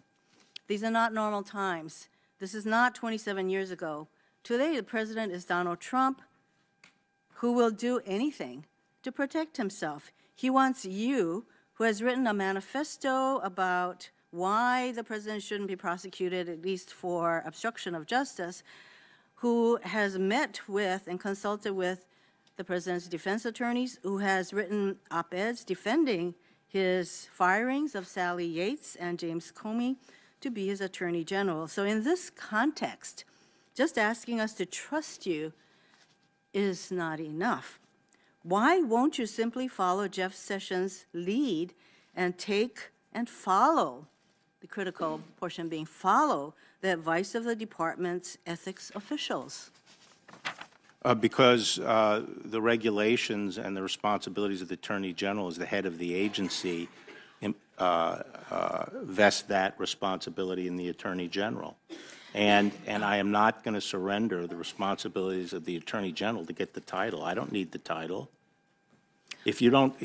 Speaker 11: These are not normal times. This is not 27 years ago. Today, the President is Donald Trump, who will do anything to protect himself. He wants you, who has written a manifesto about why the President shouldn't be prosecuted, at least for obstruction of justice, who has met with and consulted with the President's defense attorneys, who has written op-eds defending his firings of Sally Yates and James Comey to be his Attorney General. So in this context, just asking us to trust you is not enough. Why won't you simply follow Jeff Sessions' lead and take and follow, the critical portion being follow, the advice of the department's ethics officials?
Speaker 2: Because the regulations and the responsibilities of the Attorney General as the head of the agency vest that responsibility in the Attorney General. And I am not going to surrender the responsibilities of the Attorney General to get the title. I don't need the title. If you don't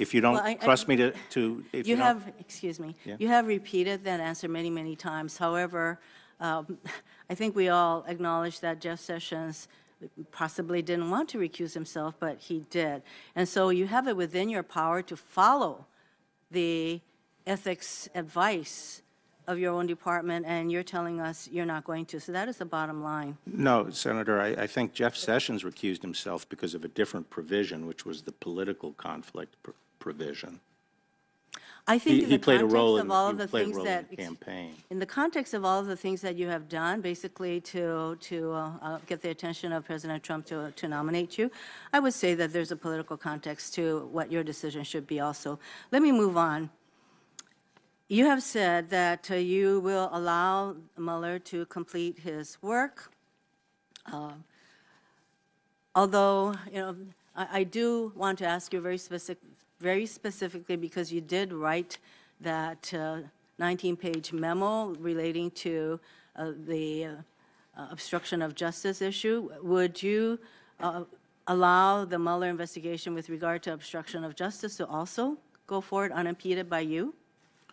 Speaker 2: trust me if you
Speaker 11: have, excuse me,
Speaker 2: Yeah.
Speaker 11: you have repeated that answer many, many times. However, I think we all acknowledge that Jeff Sessions possibly didn't want to recuse himself, but he did. And so you have it within your power to follow the ethics advice of your own department, and you're telling us you're not going to. So that is the bottom line.
Speaker 2: No, Senator, I think Jeff Sessions recused himself because of a different provision, which was the political conflict provision.
Speaker 11: I think in
Speaker 2: He
Speaker 11: the
Speaker 2: played a
Speaker 11: context
Speaker 2: role
Speaker 11: of all of the
Speaker 2: in
Speaker 11: things that,
Speaker 2: the campaign.
Speaker 11: in the context of all of the things that you have done, basically to get the attention of President Trump to nominate you, I would say that there's a political context to what your decision should be also. Let me move on. You have said that you will allow Mueller to complete his work. Although, you know, I do want to ask you very specifically, because you did write that 19-page memo relating to the obstruction of justice issue. Would you allow the Mueller investigation with regard to obstruction of justice to also go forward unimpeded by you?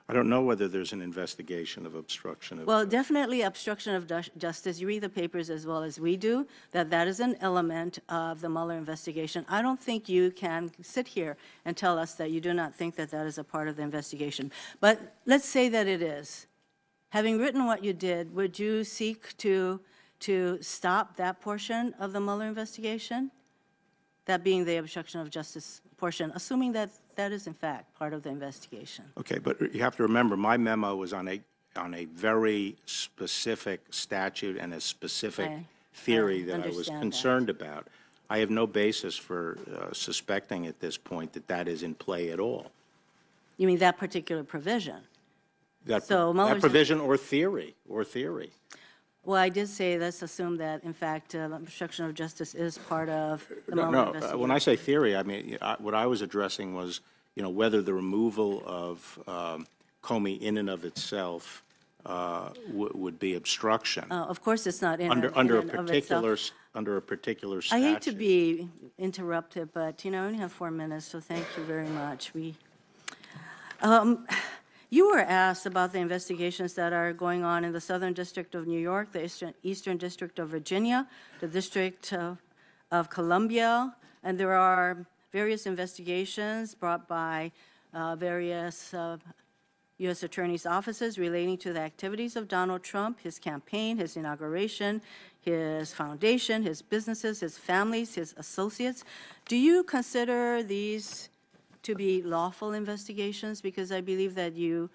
Speaker 2: I don't know whether there's an investigation of obstruction of
Speaker 11: Well, definitely obstruction of justice. You read the papers as well as we do, that is an element of the Mueller investigation. I don't think you can sit here and tell us that you do not think that that is a part of the investigation. But let's say that it is. Having written what you did, would you seek to stop that portion of the Mueller investigation? That being the obstruction of justice portion, assuming that that is in fact part of the investigation.
Speaker 2: Okay, but you have to remember, my memo was on a very specific statute and a specific theory that I was concerned about. I have no basis for suspecting at this point that that is in play at all.
Speaker 11: You mean that particular provision?
Speaker 2: That
Speaker 11: Mueller's
Speaker 2: provision or theory.
Speaker 11: Well, I did say, let's assume that, in fact, obstruction of justice is part of the Mueller investigation.
Speaker 2: When I say theory, I mean, what I was addressing was, you know, whether the removal of Comey in and of itself would be obstruction.
Speaker 11: Of course, it's not
Speaker 2: under a particular statute.
Speaker 11: I hate to be interrupted, but, you know, I only have 4 minutes, so thank you very much. You were asked about the investigations that are going on in the Southern District of New York, the Eastern District of Virginia, the District of Columbia, and there are various investigations brought by various U.S. attorneys' offices relating to the activities of Donald Trump, his campaign, his inauguration, his foundation, his businesses, his families, his associates. Do you consider these to be lawful investigations? Because I believe that you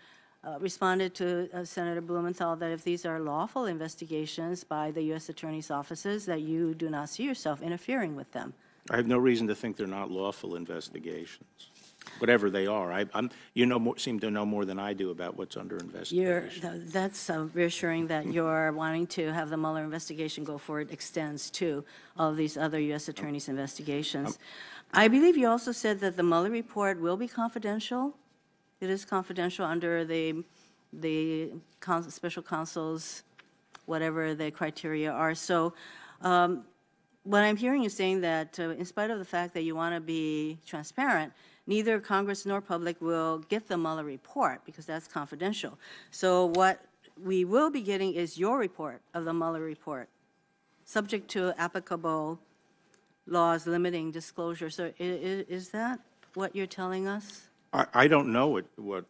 Speaker 11: responded to Senator Blumenthal that if these are lawful investigations by the U.S. attorney's offices, that you do not see yourself interfering with them.
Speaker 2: I have no reason to think they're not lawful investigations, whatever they are. You seem to know more than I do about what's under investigation.
Speaker 11: That's reassuring that your wanting to have the Mueller investigation go forward extends to all of these other U.S. attorneys' investigations. I believe you also said that the Mueller report will be confidential. It is confidential under the special counsel's, whatever the criteria are. So what I'm hearing you saying that in spite of the fact that you want to be transparent, neither Congress nor public will get the Mueller report because that's confidential. So what we will be getting is your report of the Mueller report, subject to applicable laws limiting disclosure. So is that what you're telling us?
Speaker 2: I don't know what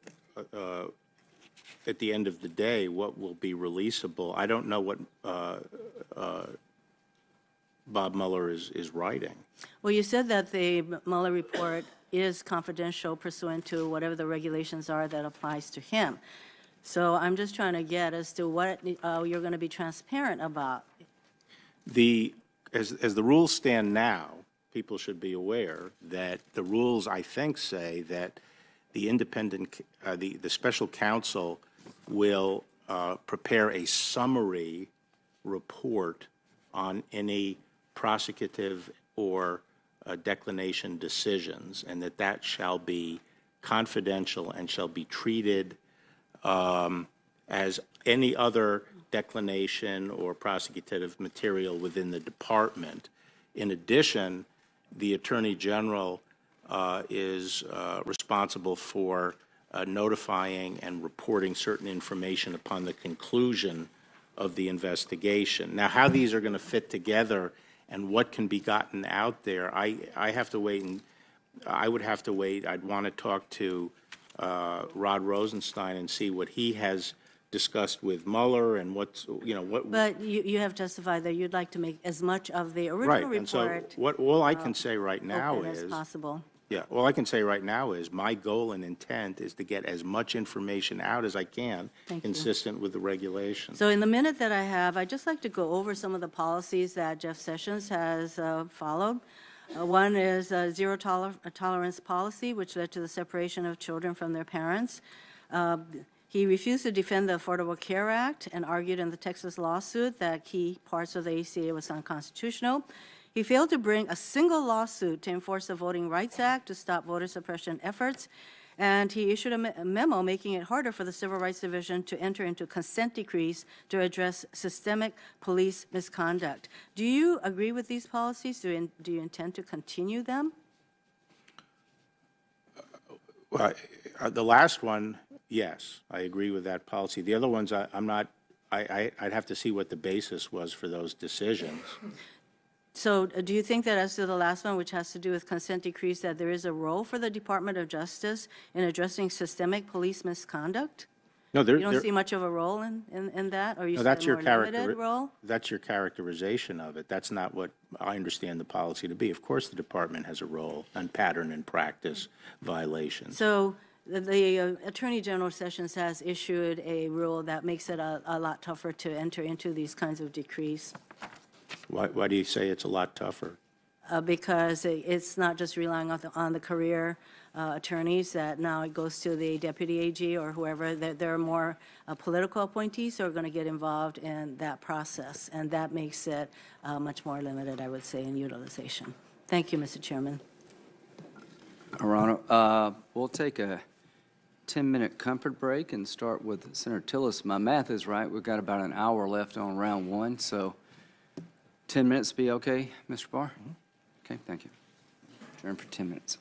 Speaker 2: at the end of the day, what will be releasable. I don't know what Bob Mueller is writing.
Speaker 11: Well, you said that the Mueller report is confidential pursuant to whatever the regulations are that applies to him. So I'm just trying to get as to what you're going to be transparent about.
Speaker 2: As the rules stand now, people should be aware that the rules, I think, say that the the special counsel will prepare a summary report on any prosecutive or declination decisions, and that shall be confidential and shall be treated as any other declination or prosecutive material within the department. In addition, the Attorney General is responsible for notifying and reporting certain information upon the conclusion of the investigation. Now, how these are going to fit together and what can be gotten out there, I have to wait, and I would have to wait. I'd want to talk to Rod Rosenstein and see what he has discussed with Mueller and what's, what.
Speaker 11: But you have testified that you'd like to make as much of the original
Speaker 2: Right, and so
Speaker 11: report
Speaker 2: all I can say right now
Speaker 11: open as
Speaker 2: is,
Speaker 11: possible.
Speaker 2: yeah, all I can say right now is my goal and intent is to get as much information out as I can,
Speaker 11: Thank you.
Speaker 2: consistent with the regulations.
Speaker 11: So in the minute that I have, I'd just like to go over some of the policies that Jeff Sessions has followed. One is zero tolerance policy, which led to the separation of children from their parents. He refused to defend the Affordable Care Act and argued in the Texas lawsuit that key parts of the ACA was unconstitutional. He failed to bring a single lawsuit to enforce the Voting Rights Act to stop voter suppression efforts, and he issued a memo making it harder for the Civil Rights Division to enter into consent decrees to address systemic police misconduct. Do you agree with these policies? Do you intend to continue them?
Speaker 2: Well, the last one, yes, I agree with that policy. The other ones, I'm not, I'd have to see what the basis was for those decisions.
Speaker 11: So do you think that as to the last one, which has to do with consent decrees, that there is a role for the Department of Justice in addressing systemic police misconduct?
Speaker 2: No,
Speaker 11: You don't see much of a role in that, or you
Speaker 2: no,
Speaker 11: see
Speaker 2: that's
Speaker 11: a
Speaker 2: your
Speaker 11: more limited role?
Speaker 2: That's your characterization of it. That's not what I understand the policy to be. Of course, the department has a role on pattern and practice violations.
Speaker 11: So the Attorney General Sessions has issued a rule that makes it a lot tougher to enter into these kinds of decrees.
Speaker 2: Why do you say it's a lot tougher?
Speaker 11: Because it's not just relying on the career attorneys, that now it goes to the deputy AG or whoever. There are more political appointees who are going to get involved in that process, and that makes it much more limited, I would say, in utilization. Thank you, Mr. Chairman.
Speaker 3: Your Honor, we'll take a 10-minute comfort break and start with Senator Tillis. My math is right. We've got about an hour left on round one, so 10 minutes be okay, Mr. Barr? Okay, thank you. Adjourn for 10 minutes.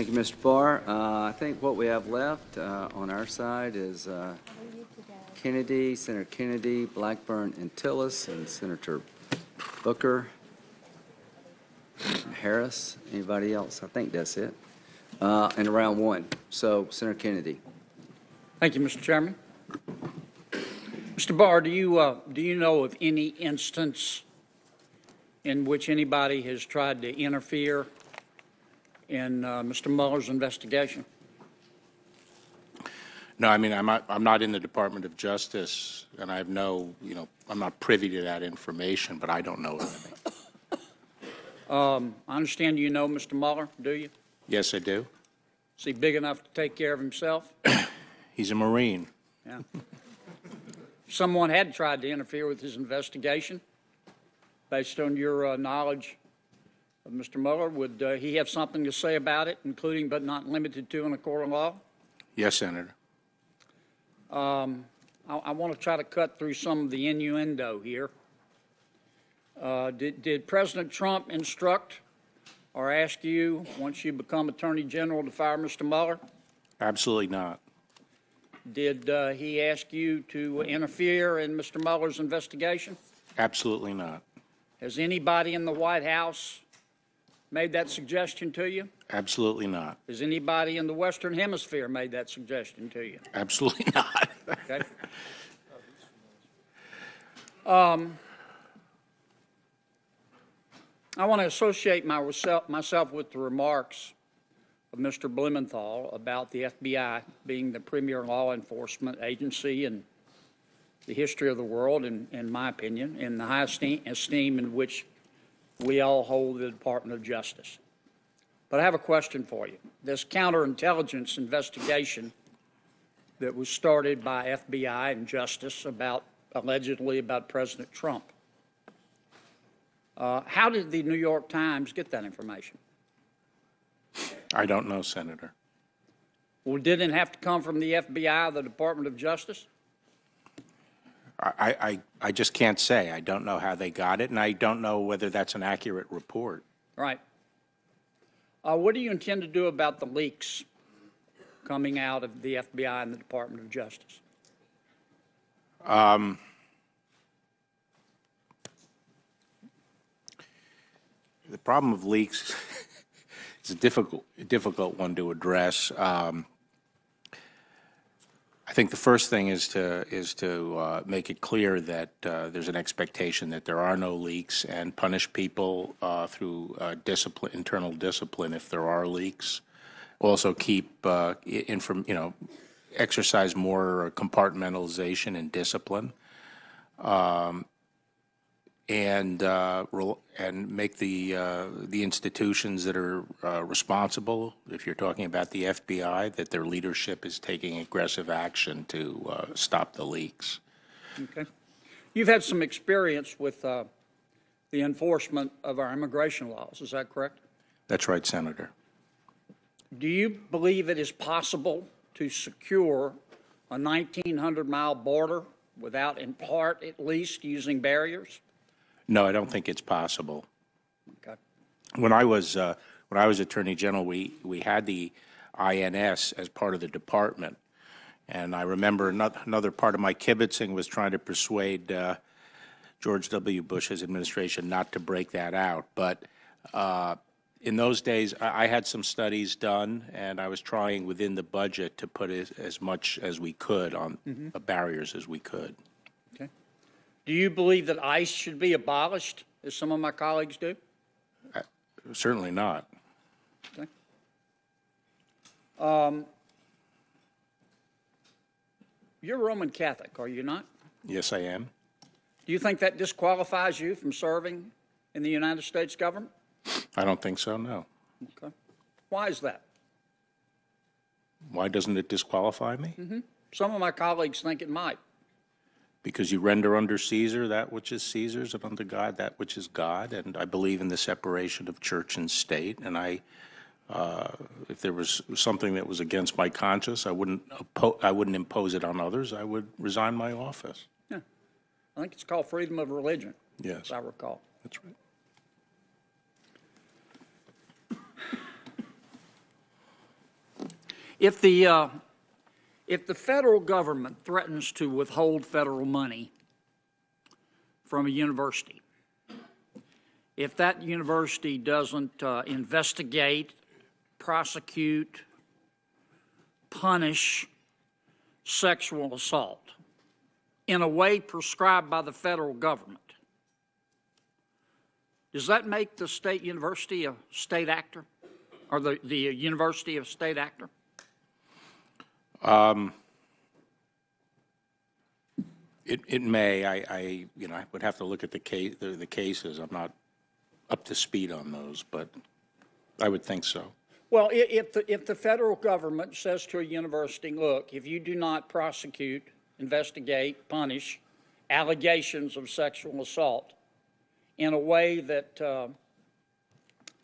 Speaker 3: Thank you, Mr. Barr. I think what we have left on our side is Kennedy, Senator Kennedy, Blackburn, and Tillis, and Senator Booker, Harris. Anybody else? I think that's it. And round one. So, Senator Kennedy.
Speaker 12: Thank you, Mr. Chairman. Mr. Barr, do you know of any instance in which anybody has tried to interfere in Mr. Mueller's investigation?
Speaker 2: No, I mean, I'm not in the Department of Justice, and I have no, I'm not privy to that information, but I don't know of any.
Speaker 12: I understand you know Mr. Mueller, do you?
Speaker 2: Yes, I do.
Speaker 12: Is he big enough to take care of himself?
Speaker 2: He's a Marine.
Speaker 12: Yeah. Someone had tried to interfere with his investigation. Based on your knowledge of Mr. Mueller, would he have something to say about it, including but not limited to in a court of law?
Speaker 2: Yes, Senator.
Speaker 12: I want to try to cut through some of the innuendo here. Did President Trump instruct or ask you, once you become Attorney General, to fire Mr. Mueller?
Speaker 2: Absolutely not.
Speaker 12: Did he ask you to interfere in Mr. Mueller's investigation?
Speaker 2: Absolutely not.
Speaker 12: Has anybody in the White House made that suggestion to you?
Speaker 2: Absolutely not.
Speaker 12: Has anybody in the Western Hemisphere made that suggestion to you?
Speaker 2: Absolutely not.
Speaker 12: Okay. I want to associate myself with the remarks of Mr. Blumenthal about the FBI being the premier law enforcement agency in the history of the world, in my opinion, in the high esteem in which we all hold the Department of Justice. But I have a question for you. This counterintelligence investigation that was started by FBI and Justice allegedly about President Trump, how did the New York Times get that information?
Speaker 2: I don't know, Senator.
Speaker 12: Well, didn't it have to come from the FBI or the Department of Justice?
Speaker 2: I just can't say. I don't know how they got it, and I don't know whether that's an accurate report.
Speaker 12: Right. What do you intend to do about the leaks coming out of the FBI and the Department of Justice?
Speaker 2: The problem of leaks is a difficult one to address. I think the first thing is to make it clear that there's an expectation that there are no leaks, and punish people through internal discipline if there are leaks. Also keep exercise more compartmentalization and discipline, and make the institutions that are responsible, if you're talking about the FBI, that their leadership is taking aggressive action to stop the leaks.
Speaker 12: Okay. You've had some experience with the enforcement of our immigration laws, is that correct?
Speaker 2: That's right, Senator.
Speaker 12: Do you believe it is possible to secure a 1,900-mile border without, in part at least, using barriers?
Speaker 2: No, I don't think it's possible.
Speaker 12: Okay.
Speaker 2: When I was Attorney General, we had the INS as part of the department, and I remember another part of my kibitzing was trying to persuade George W. Bush's administration not to break that out. But in those days, I had some studies done, and I was trying within the budget to put as much as we could on barriers as we could.
Speaker 12: Okay. Do you believe that ICE should be abolished, as some of my colleagues do?
Speaker 2: Certainly not.
Speaker 12: Okay. You're Roman Catholic, are you not?
Speaker 2: Yes, I am.
Speaker 12: Do you think that disqualifies you from serving in the United States government?
Speaker 2: I don't think so, no.
Speaker 12: Okay. Why is that?
Speaker 2: Why doesn't it disqualify me?
Speaker 12: Some of my colleagues think it might.
Speaker 2: Because you render under Caesar that which is Caesar's, and unto God that which is God, and I believe in the separation of church and state, and if there was something that was against my conscience, I wouldn't impose it on others. I would resign my office.
Speaker 12: Yeah. I think it's called freedom of religion,
Speaker 2: Yes,
Speaker 12: as I recall.
Speaker 2: that's right.
Speaker 12: If the federal government threatens to withhold federal money from a university, if that university doesn't investigate, prosecute, punish sexual assault in a way prescribed by the federal government, does that make the state university a state actor, or the university a state actor?
Speaker 2: It may. I would have to look at the cases. I'm not up to speed on those, but I would think so.
Speaker 12: Well, if the federal government says to a university, look, if you do not prosecute, investigate, punish allegations of sexual assault in a way that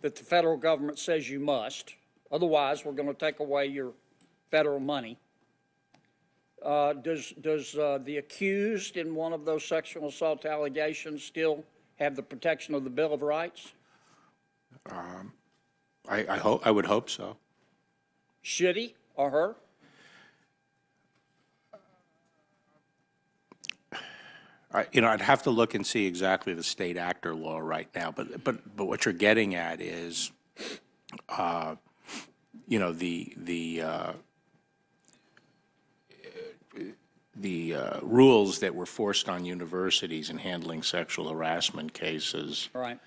Speaker 12: that the federal government says you must, otherwise we're going to take away your federal money, does the accused in one of those sexual assault allegations still have the protection of the Bill of Rights?
Speaker 2: I would hope so.
Speaker 12: Should he or her?
Speaker 2: I'd have to look and see exactly the state actor law right now. But what you're getting at is, the rules that were forced on universities in handling sexual harassment cases.
Speaker 12: Right.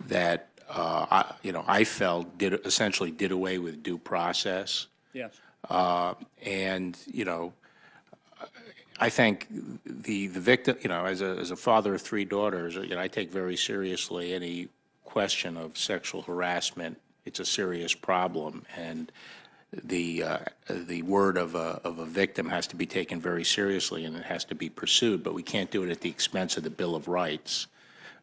Speaker 2: That I felt essentially did away with due process.
Speaker 12: Yes.
Speaker 2: And I think the victim, as a father of 3 daughters, I take very seriously any question of sexual harassment. It's a serious problem, and the word of a victim has to be taken very seriously, and it has to be pursued. But we can't do it at the expense of the Bill of Rights,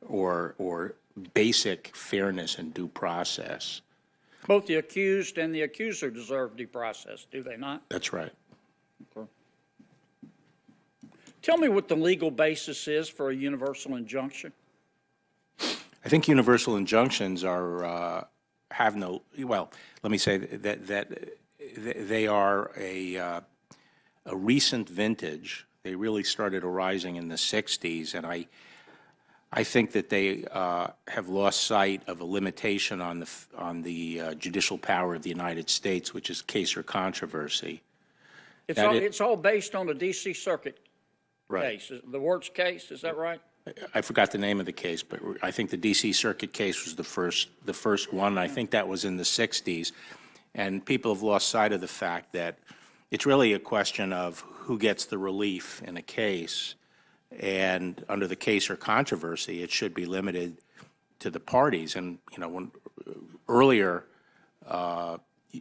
Speaker 2: or basic fairness and due process.
Speaker 12: Both the accused and the accuser deserve due process, do they not?
Speaker 2: That's right.
Speaker 12: Okay. Tell me what the legal basis is for a universal injunction.
Speaker 2: I think universal injunctions are have no. Well, let me say that they are a recent vintage. They really started arising in the '60s, and I think that they have lost sight of a limitation on the judicial power of the United States, which is case or controversy.
Speaker 12: It's all based on the D.C. Circuit
Speaker 2: Right.
Speaker 12: case, the Wirtz case. Is that right?
Speaker 2: I forgot the name of the case, but I think the D.C. Circuit case was the first one. I think that was in the '60s, and people have lost sight of the fact that it's really a question of who gets the relief in a case. And under the case or controversy, it should be limited to the parties. And when earlier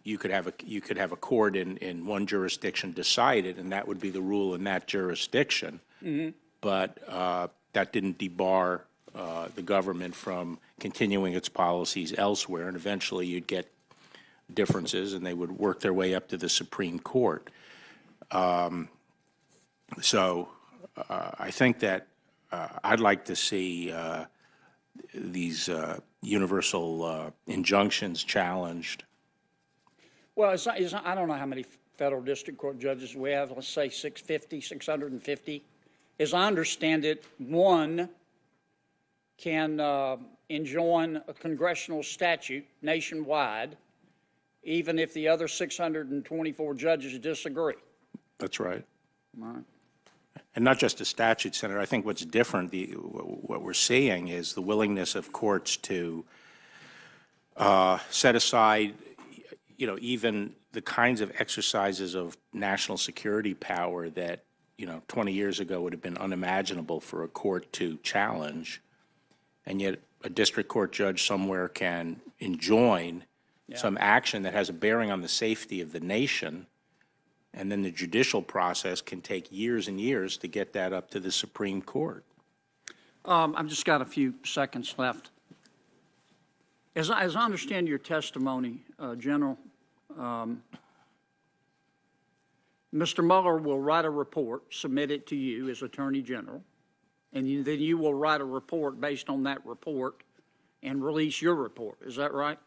Speaker 2: you could have a court in one jurisdiction decide it, and that would be the rule in that jurisdiction. Mm-hmm. But that didn't debar the government from continuing its policies elsewhere, and eventually you'd get differences, and they would work their way up to the Supreme Court. I think that I'd like to see these universal injunctions challenged.
Speaker 12: Well, I don't know how many federal district court judges we have. Let's say 650. As I understand it, one can enjoin a congressional statute nationwide, even if the other 624 judges disagree.
Speaker 2: That's right.
Speaker 12: All right.
Speaker 2: And not just a statute, Senator. I think what's different, what we're seeing is the willingness of courts to set aside, even the kinds of exercises of national security power that, 20 years ago would have been unimaginable for a court to challenge. And yet a district court judge somewhere can enjoin some action that has a bearing on the safety of the nation. And then the judicial process can take years and years to get that up to the Supreme Court.
Speaker 12: I've just got a few seconds left. As I understand your testimony, General, Mr. Mueller will write a report, submit it to you as Attorney General, and then you will write a report based on that report and release your report. Is that right?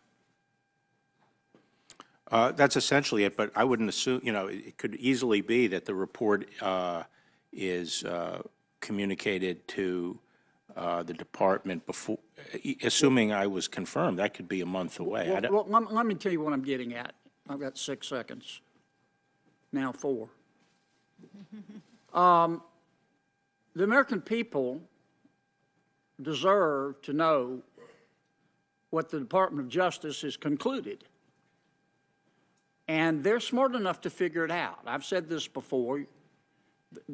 Speaker 2: That's essentially it, but I wouldn't assume, it could easily be that the report is communicated to the department before, assuming I was confirmed, that could be a month away.
Speaker 12: Well, let me tell you what I'm getting at. I've got 6 seconds. Now 4. The American people deserve to know what the Department of Justice has concluded. And they're smart enough to figure it out. I've said this before.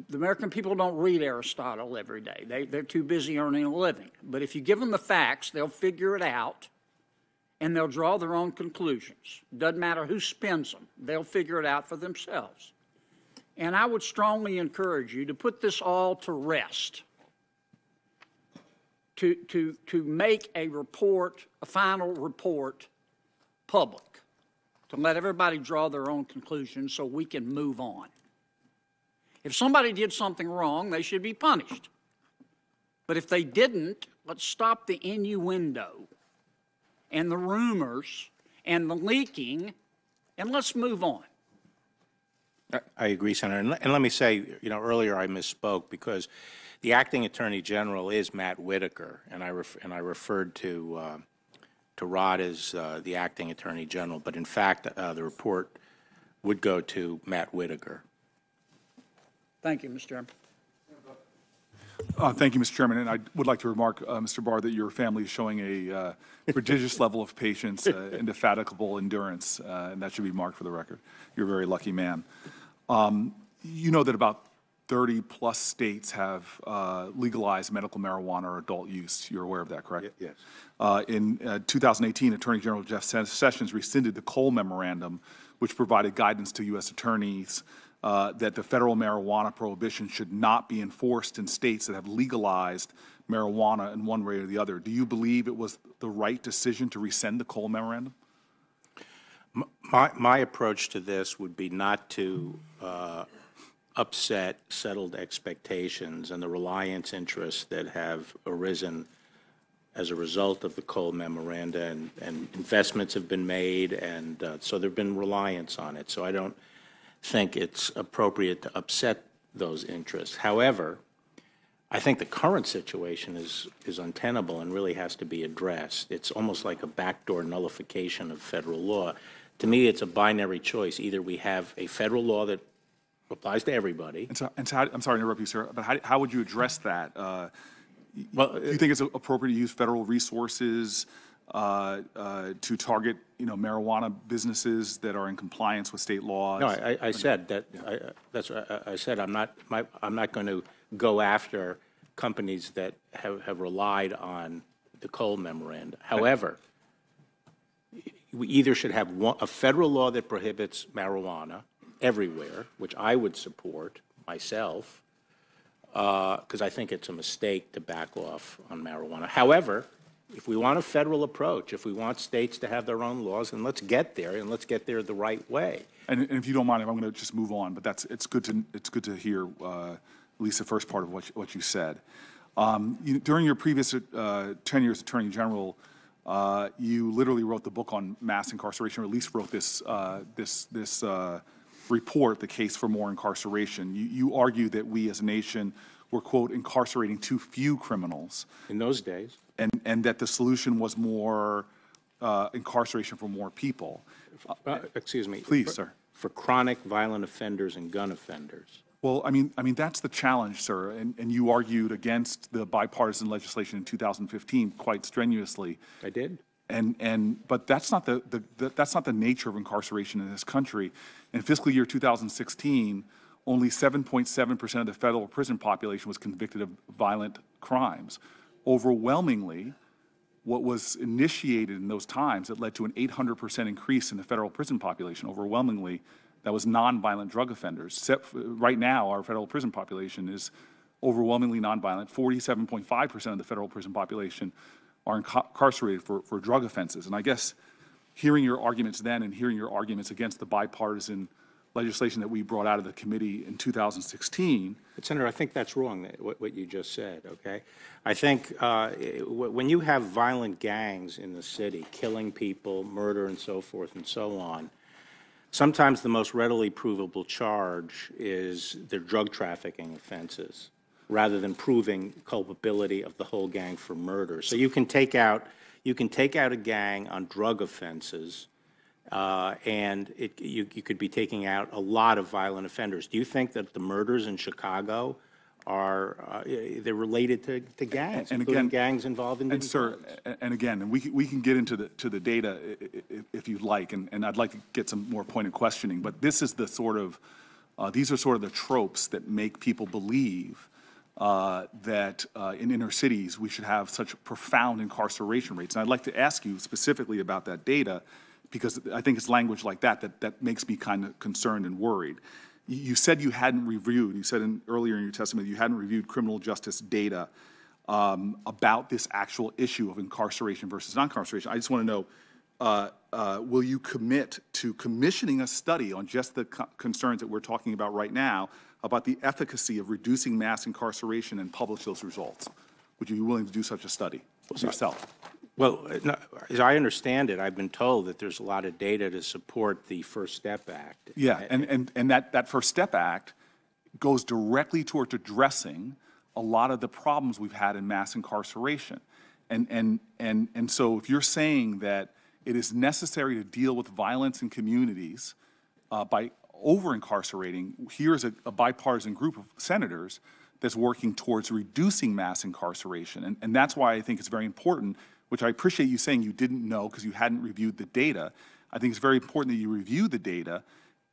Speaker 12: The American people don't read Aristotle every day. They're too busy earning a living. But if you give them the facts, they'll figure it out, and they'll draw their own conclusions. Doesn't matter who spins them. They'll figure it out for themselves. And I would strongly encourage you to put this all to rest, to make a report, a final report, public, to let everybody draw their own conclusions so we can move on. If somebody did something wrong, they should be punished. But if they didn't, let's stop the innuendo and the rumors and the leaking, and let's move on.
Speaker 2: I agree, Senator. And let me say, earlier I misspoke because the acting attorney general is Matt Whitaker, and I referred to Rod as the acting attorney general. But in fact, the report would go to Matt Whitaker.
Speaker 12: Thank you, Mr. Chairman.
Speaker 13: Thank you, Mr. Chairman. And I would like to remark, Mr. Barr, that your family is showing a prodigious level of patience, indefatigable endurance, and that should be marked for the record. You're a very lucky man. You know that about 30-plus states have legalized medical marijuana or adult use. You're aware of that, correct?
Speaker 2: Yes.
Speaker 13: In 2018, Attorney General Jeff Sessions rescinded the Cole Memorandum, which provided guidance to U.S. attorneys that the federal marijuana prohibition should not be enforced in states that have legalized marijuana in one way or the other. Do you believe it was the right decision to rescind the Cole Memorandum?
Speaker 2: My approach to this would be not to upset settled expectations and the reliance interests that have arisen as a result of the Cole Memoranda, and investments have been made, and so there have been reliance on it. So I don't think it's appropriate to upset those interests. However, I think the current situation is untenable and really has to be addressed. It's almost like a backdoor nullification of federal law. To me, it's a binary choice. Either we have a federal law that applies to everybody.
Speaker 13: And so I'm sorry to interrupt you, sir, but how would you address that? Do you think it's appropriate to use federal resources to target, marijuana businesses that are in compliance with state laws?
Speaker 2: No, I said that. I said I'm not going to go after companies that have relied on the Cole Memoranda. However, we either should have a federal law that prohibits marijuana everywhere, which I would support myself, because I think it's a mistake to back off on marijuana. However, if we want a federal approach, if we want states to have their own laws, then let's get there, and let's get there the right way.
Speaker 13: And if you don't mind, I'm going to just move on, but it's good to hear at least the first part of what you said. During your previous tenure as Attorney General, you literally wrote the book on mass incarceration, or at least wrote this report, The Case for More Incarceration. You argued that we as a nation were, quote, incarcerating too few criminals.
Speaker 2: In those days.
Speaker 13: And that the solution was more incarceration for more people.
Speaker 2: Excuse me.
Speaker 13: Please, sir.
Speaker 2: For chronic violent offenders and gun offenders.
Speaker 13: Well, I mean that's the challenge, sir. And you argued against the bipartisan legislation in 2015 quite strenuously.
Speaker 2: I did.
Speaker 13: But that's not the nature of incarceration in this country. In fiscal year 2016, only 7.7% of the federal prison population was convicted of violent crimes. Overwhelmingly, what was initiated in those times that led to an 800% increase in the federal prison population, overwhelmingly, that was nonviolent drug offenders. Right now, our federal prison population is overwhelmingly nonviolent. 47.5% of the federal prison population are incarcerated for drug offenses. And I guess hearing your arguments then and hearing your arguments against the bipartisan legislation that we brought out of the committee in 2016.
Speaker 2: But Senator, I think that's wrong, what you just said, okay? I think when you have violent gangs in the city, killing people, murder and so forth and so on, Sometimes the most readily provable charge is their drug trafficking offenses, rather than proving culpability of the whole gang for murder. So you can take out a gang on drug offenses, and you could be taking out a lot of violent offenders. Do you think that the murders in Chicago are they're related to gangs,
Speaker 13: and
Speaker 2: including
Speaker 13: again,
Speaker 2: gangs involved in
Speaker 13: and sir,
Speaker 2: drugs?
Speaker 13: and again, and we can get into the data if you'd like, and I'd like to get some more pointed questioning. But this is the sort of these are sort of the tropes that make people believe that in inner cities we should have such profound incarceration rates. And I'd like to ask you specifically about that data, because I think it's language like that makes me kind of concerned and worried. You said you hadn't reviewed, you said earlier in your testimony you hadn't reviewed criminal justice data about this actual issue of incarceration versus non-incarceration. I just want to know, will you commit to commissioning a study on just the concerns that we're talking about right now about the efficacy of reducing mass incarceration and publish those results? Would you be willing to do such a study yourself?
Speaker 2: Well, no, as I understand it, I've been told that there's a lot of data to support the First Step Act.
Speaker 13: Yeah, and that First Step Act goes directly towards addressing a lot of the problems we've had in mass incarceration. And so if you're saying that it is necessary to deal with violence in communities by over-incarcerating, here's a bipartisan group of senators that's working towards reducing mass incarceration. And that's why I think it's very important, which I appreciate you saying you didn't know because you hadn't reviewed the data. I think it's very important that you review the data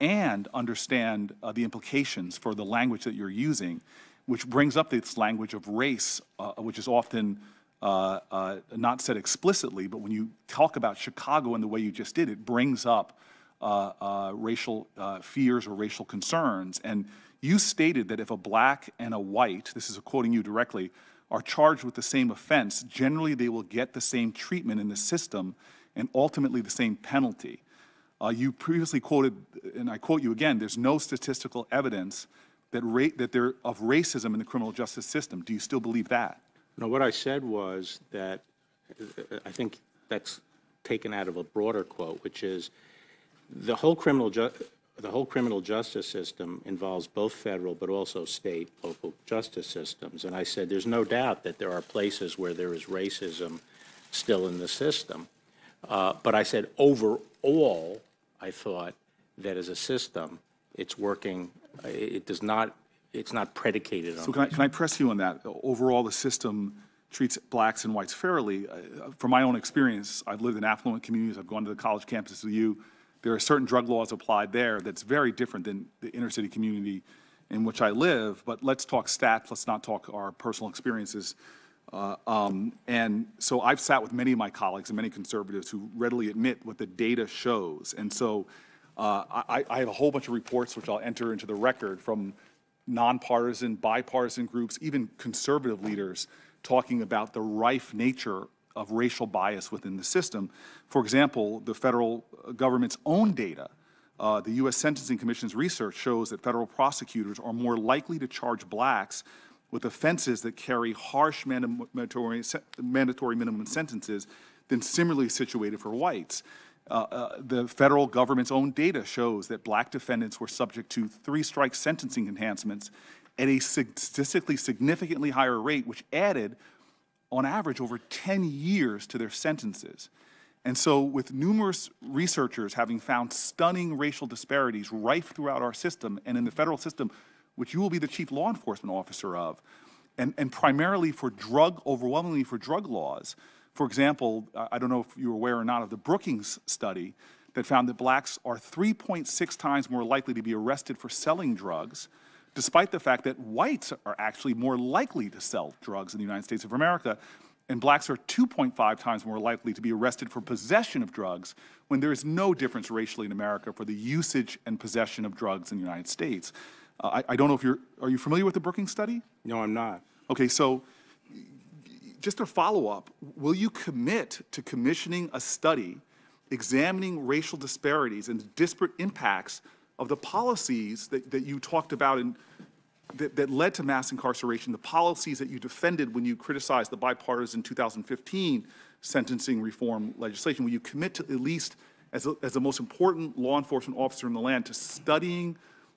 Speaker 13: and understand the implications for the language that you're using, which brings up this language of race, which is often not said explicitly, but when you talk about Chicago in the way you just did, it brings up racial fears or racial concerns. And you stated that if a black and a white, this is quoting you directly, are charged with the same offense, generally they will get the same treatment in the system and ultimately the same penalty. You previously quoted, and I quote you again, there's no statistical evidence that there of racism in the criminal justice system. Do you still believe that?
Speaker 2: No, what I said was that I think that's taken out of a broader quote, which is the whole criminal justice system involves both federal but also state, local justice systems. And I said there's no doubt that there are places where there is racism still in the system. But I said overall, I thought that as a system, it's working. It's not predicated on.
Speaker 13: So can I press you on that? Overall, the system treats blacks and whites fairly. From my own experience, I've lived in affluent communities. I've gone to the college campuses with you. There are certain drug laws applied there that's very different than the inner city community in which I live. But let's talk stats. Let's not talk our personal experiences. And so I've sat with many of my colleagues and many conservatives who readily admit what the data shows. And so I have a whole bunch of reports which I'll enter into the record from nonpartisan, bipartisan groups, even conservative leaders talking about the rife nature of racial bias within the system. For example, the federal government's own data, the U.S. Sentencing Commission's research shows that federal prosecutors are more likely to charge blacks with offenses that carry harsh mandatory minimum sentences than similarly situated for whites. The federal government's own data shows that black defendants were subject to 3-strike sentencing enhancements at a statistically significantly higher rate, which added, on average, over 10 years to their sentences. And so with numerous researchers having found stunning racial disparities rife throughout our system and in the federal system, which you will be the chief law enforcement officer of, and primarily for overwhelmingly for drug laws. For example, I don't know if you're aware or not of the Brookings study that found that blacks are 3.6 times more likely to be arrested for selling drugs, despite the fact that whites are actually more likely to sell drugs in the United States of America, and blacks are 2.5 times more likely to be arrested for possession of drugs when there is no difference racially in America for the usage and possession of drugs in the United States. I don't know if are you familiar with the Brookings study?
Speaker 2: No, I'm not.
Speaker 13: Okay, so just a follow-up, will you commit to commissioning a study examining racial disparities and disparate impacts of the policies that you talked about and that led to mass incarceration, the policies that you defended when you criticized the bipartisan 2015 sentencing reform legislation? Will you commit to at least as the most important law enforcement officer in the land to studying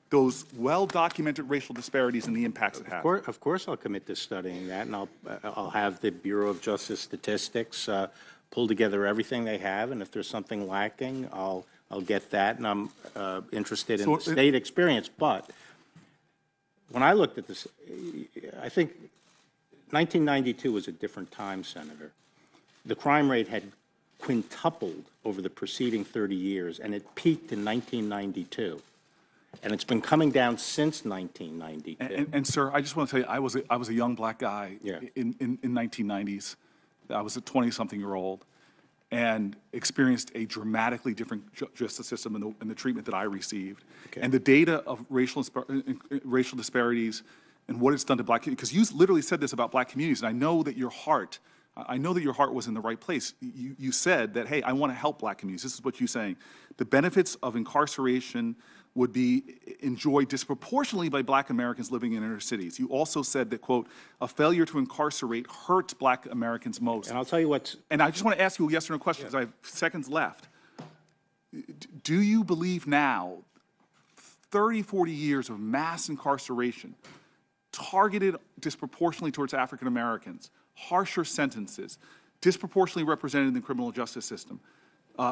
Speaker 13: those well-documented racial disparities and the impacts it has?
Speaker 2: Of course I'll commit to studying that, and I'll have the Bureau of Justice Statistics pull together everything they have, and if there's something lacking, I'll get that, and I'm interested in the state experience. But when I looked at this, I think 1992 was a different time, Senator. The crime rate had quintupled over the preceding 30 years, and it peaked in 1992. And it's been coming down since 1992.
Speaker 13: And sir, I just want to tell you, I was a young black guy in 1990s. I was a 20-something-year-old and experienced a dramatically different justice system in the treatment that I received. Okay. And the data of racial disparities and what it's done to black communities, because you literally said this about black communities, and I know that your heart was in the right place. You said that, hey, I want to help black communities. This is what you're saying. The benefits of incarceration would be enjoyed disproportionately by black Americans living in inner cities. You also said that, quote, a failure to incarcerate hurts black Americans most.
Speaker 2: And I'll tell you what's...
Speaker 13: And I just want to ask you a yes or no question because I have seconds left. Do you believe now, 30, 40 years of mass incarceration, targeted disproportionately towards African Americans, harsher sentences, disproportionately represented in the criminal justice system,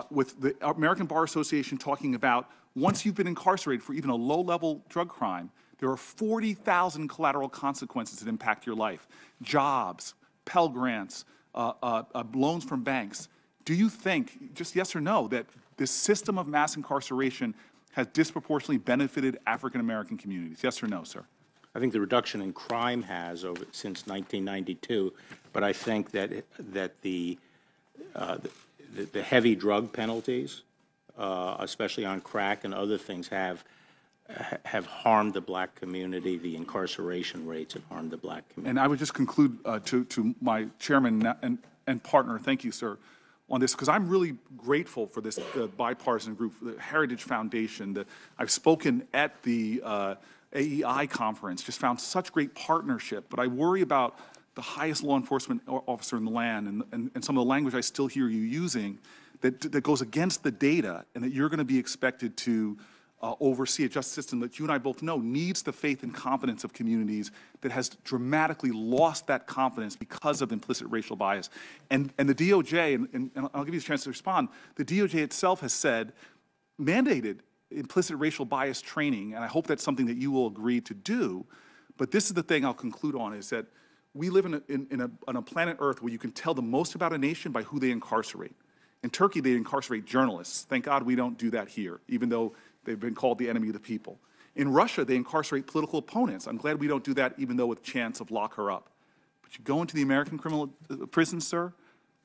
Speaker 13: with the American Bar Association talking about once you've been incarcerated for even a low-level drug crime, there are 40,000 collateral consequences that impact your life. Jobs, Pell Grants, loans from banks. Do you think, just yes or no, that this system of mass incarceration has disproportionately benefited African American communities? Yes or no, sir?
Speaker 2: I think the reduction in crime has since 1992, but I think that the heavy drug penalties, especially on crack and other things, have harmed the black community. The incarceration rates have harmed the black community.
Speaker 13: And I would just conclude to my chairman and partner, thank you, sir, on this, because I'm really grateful for this bipartisan group, the Heritage Foundation. I've spoken at the AEI conference, just found such great partnership, but I worry about the highest law enforcement officer in the land and some of the language I still hear you using that goes against the data, and that you're going to be expected to oversee a justice system that you and I both know needs the faith and confidence of communities that has dramatically lost that confidence because of implicit racial bias. And the DOJ, and I'll give you a chance to respond, the DOJ itself has said, mandated implicit racial bias training, and I hope that's something that you will agree to do. But this is the thing I'll conclude on, is that we live on a planet Earth where you can tell the most about a nation by who they incarcerate. In Turkey, they incarcerate journalists. Thank God we don't do that here, even though they've been called the enemy of the people. In Russia, they incarcerate political opponents. I'm glad we don't do that, even though with chance of lock her up. But you go into the American criminal prisons, sir,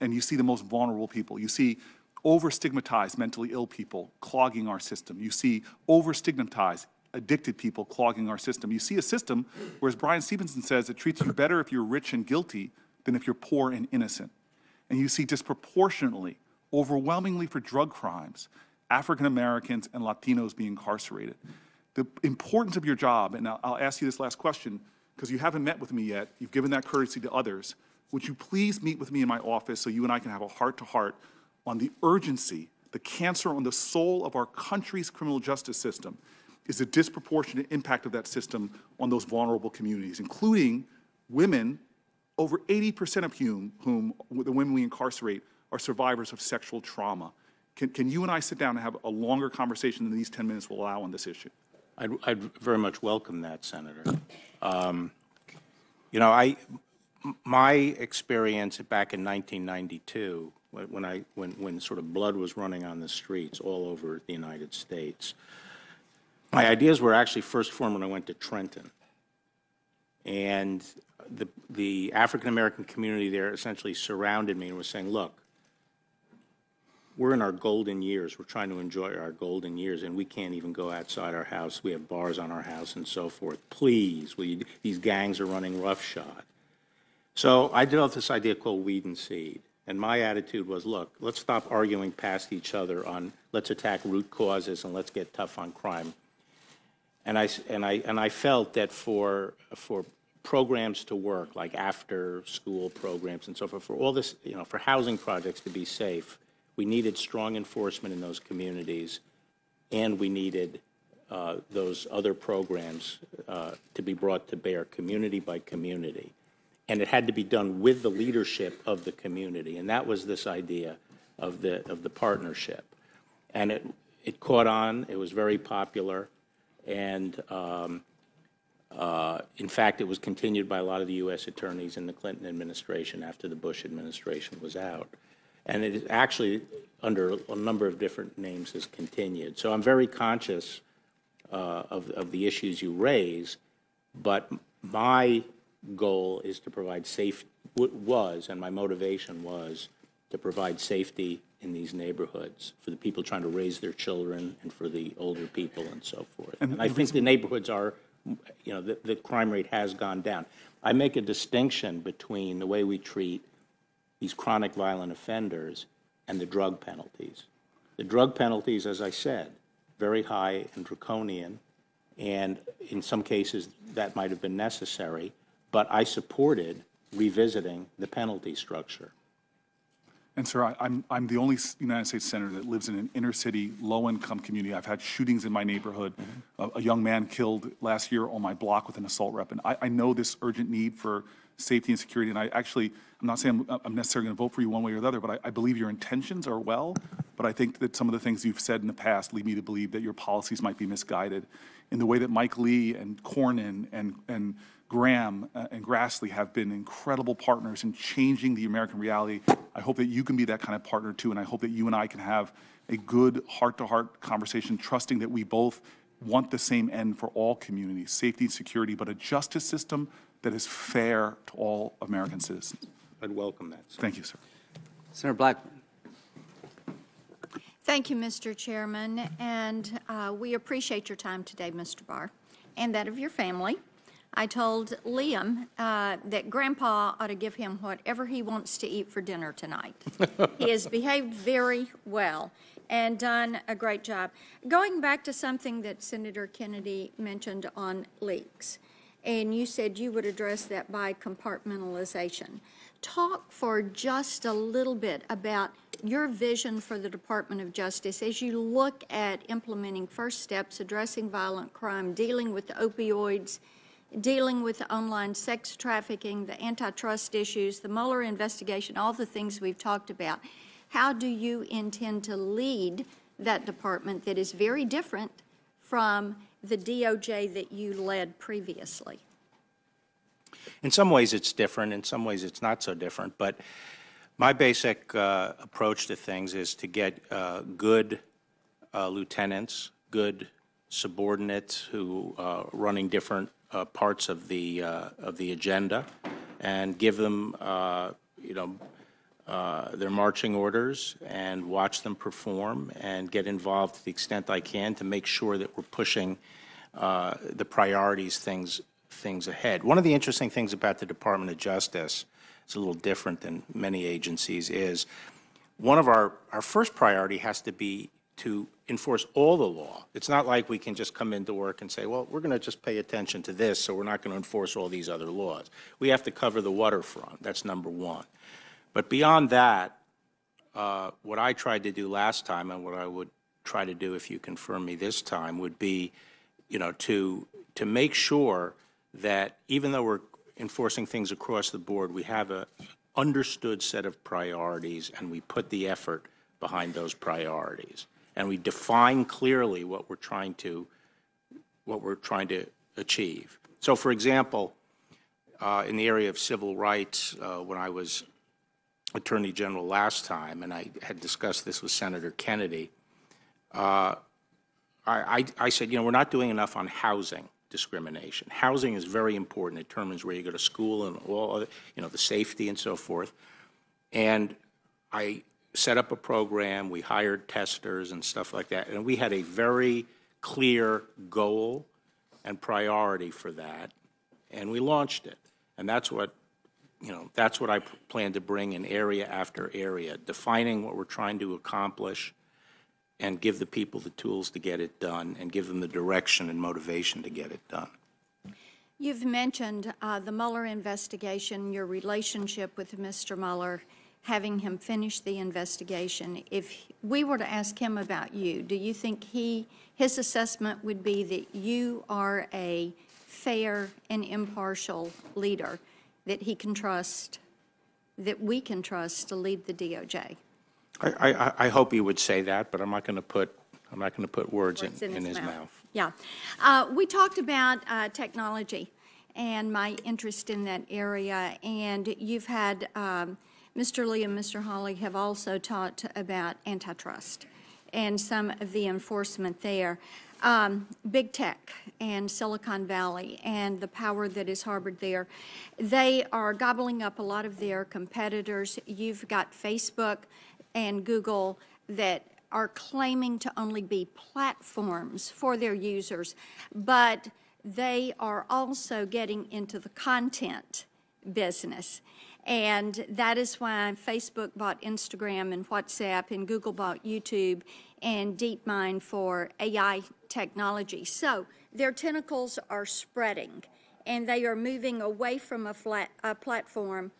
Speaker 13: and you see the most vulnerable people. You see over-stigmatized mentally ill people clogging our system. You see over-stigmatized addicted people clogging our system. You see a system where, as Brian Stevenson says, it treats you better if you're rich and guilty than if you're poor and innocent. And you see disproportionately, overwhelmingly for drug crimes, African Americans and Latinos being incarcerated. The importance of your job, and I'll ask you this last question, because you haven't met with me yet, you've given that courtesy to others, would you please meet with me in my office so you and I can have a heart-to-heart on the urgency, the cancer on the soul of our country's criminal justice system is the disproportionate impact of that system on those vulnerable communities, including women, over 80% of whom, the women we incarcerate, are survivors of sexual trauma. Can you and I sit down and have a longer conversation than these 10 minutes will allow on this issue?
Speaker 2: I'd very much welcome that, Senator. You know, my experience back in 1992, when sort of blood was running on the streets all over the United States, my ideas were actually first formed when I went to Trenton. And the African-American community there essentially surrounded me and was saying, look, we're in our golden years. We're trying to enjoy our golden years, and we can't even go outside our house. We have bars on our house and so forth. Please, these gangs are running roughshod. So I developed this idea called weed and seed. And my attitude was, look, let's stop arguing past each other on let's attack root causes and let's get tough on crime. And I felt that for programs to work, like after-school programs and so forth, for all this, you know, for housing projects to be safe, We needed strong enforcement in those communities, and we needed those other programs to be brought to bear community by community. And it had to be done with the leadership of the community, and that was this idea of the partnership. And it caught on. It was very popular, and in fact, it was continued by a lot of the U.S. attorneys in the Clinton administration after the Bush administration was out. And it is actually, under a number of different names, has continued. So I'm very conscious of the issues you raise, but my goal is to provide and my motivation was to provide safety in these neighborhoods for the people trying to raise their children and for the older people and so forth. And I think the neighborhoods are, the crime rate has gone down. I make a distinction between the way we treat these chronic violent offenders and the drug penalties. The drug penalties, as I said, very high and draconian, and in some cases that might have been necessary, but I supported revisiting the penalty structure.
Speaker 13: And sir, I'm the only United States senator that lives in an inner city, low-income community. I've had shootings in my neighborhood. A young man killed last year on my block with an assault weapon. I know this urgent need for safety and security, and I'm not saying I'm necessarily going to vote for you one way or the other, but I believe your intentions are well, but I think that some of the things you've said in the past lead me to believe that your policies might be misguided in the way that Mike Lee and Cornyn and Graham and Grassley have been incredible partners in changing the American reality. I hope that you can be that kind of partner too, and I hope that you and I can have a good heart-to-heart conversation, trusting that we both want the same end for all communities, safety and security, but a justice system that is fair to all American citizens.
Speaker 2: I'd welcome that, sir.
Speaker 13: Thank you, sir.
Speaker 3: Senator Blackburn.
Speaker 14: Thank you, Mr. Chairman, and we appreciate your time today, Mr. Barr, and that of your family. I told Liam that Grandpa ought to give him whatever he wants to eat for dinner tonight. He has behaved very well and done a great job. Going back to something that Senator Kennedy mentioned on leaks, and you said you would address that by compartmentalization. Talk for just a little bit about your vision for the Department of Justice as you look at implementing first steps, addressing violent crime, dealing with the opioids, dealing with the online sex trafficking, the antitrust issues, the Mueller investigation, all the things we've talked about. How do you intend to lead that department that is very different from the DOJ that you led previously?
Speaker 2: In some ways it's different, in some ways it's not so different, but my basic approach to things is to get good lieutenants, good subordinates who running different parts of the agenda, and give them their marching orders and watch them perform and get involved to the extent I can to make sure that we're pushing the priorities things ahead. One of the interesting things about the Department of Justice, it's a little different than many agencies, is one of our first priority has to be to enforce all the law. It's not like we can just come into work and say, well, we're going to just pay attention to this, so we're not going to enforce all these other laws. We have to cover the waterfront. That's number one. But beyond that, what I tried to do last time and what I would try to do if you confirm me this time would be, to make sure that even though we're enforcing things across the board, we have a understood set of priorities and we put the effort behind those priorities. And we define clearly what we're trying to achieve. So, for example, in the area of civil rights, when I was Attorney General last time, and I had discussed this with Senator Kennedy, I said, we're not doing enough on housing discrimination. Housing is very important. It determines where you go to school and all other, the safety and so forth. And I set up a program. We hired testers and stuff like that. And we had a very clear goal and priority for that. And we launched it. And that's what I plan to bring in area after area, defining what we're trying to accomplish and give the people the tools to get it done and give them the direction and motivation to get it done.
Speaker 14: You've mentioned the Mueller investigation, your relationship with Mr. Mueller. having him finish the investigation. If we were to ask him about you, do you think his assessment would be that you are a fair and impartial leader that he can trust, that we can trust to lead the DOJ?
Speaker 2: I hope he would say that, but I'm not going to put words in his mouth.
Speaker 14: Yeah. We talked about technology and my interest in that area, and you've had Mr. Lee and Mr. Hawley have also talked about antitrust and some of the enforcement there. Big tech and Silicon Valley and the power that is harbored there, they are gobbling up a lot of their competitors. You've got Facebook and Google that are claiming to only be platforms for their users, but they are also getting into the content business. And that is why Facebook bought Instagram and WhatsApp, and Google bought YouTube and DeepMind for AI technology. So their tentacles are spreading, and they are moving away from a platform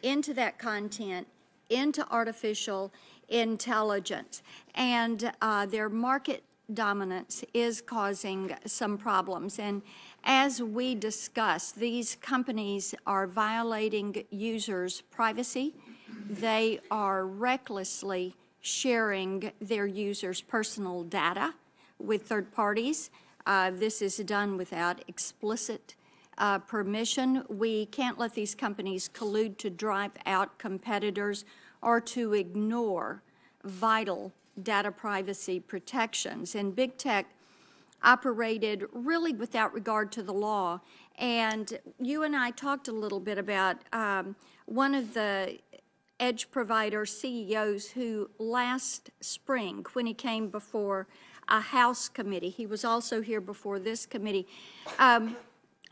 Speaker 14: into that content, into artificial intelligence. And their market dominance is causing some problems. And as we discussed, these companies are violating users' privacy. They are recklessly sharing their users' personal data with third parties. This is done without explicit permission. We can't let these companies collude to drive out competitors or to ignore vital data privacy protections. And big tech operated really without regard to the law. And you and I talked a little bit about one of the edge provider CEOs who last spring, when he came before a House committee, he was also here before this committee,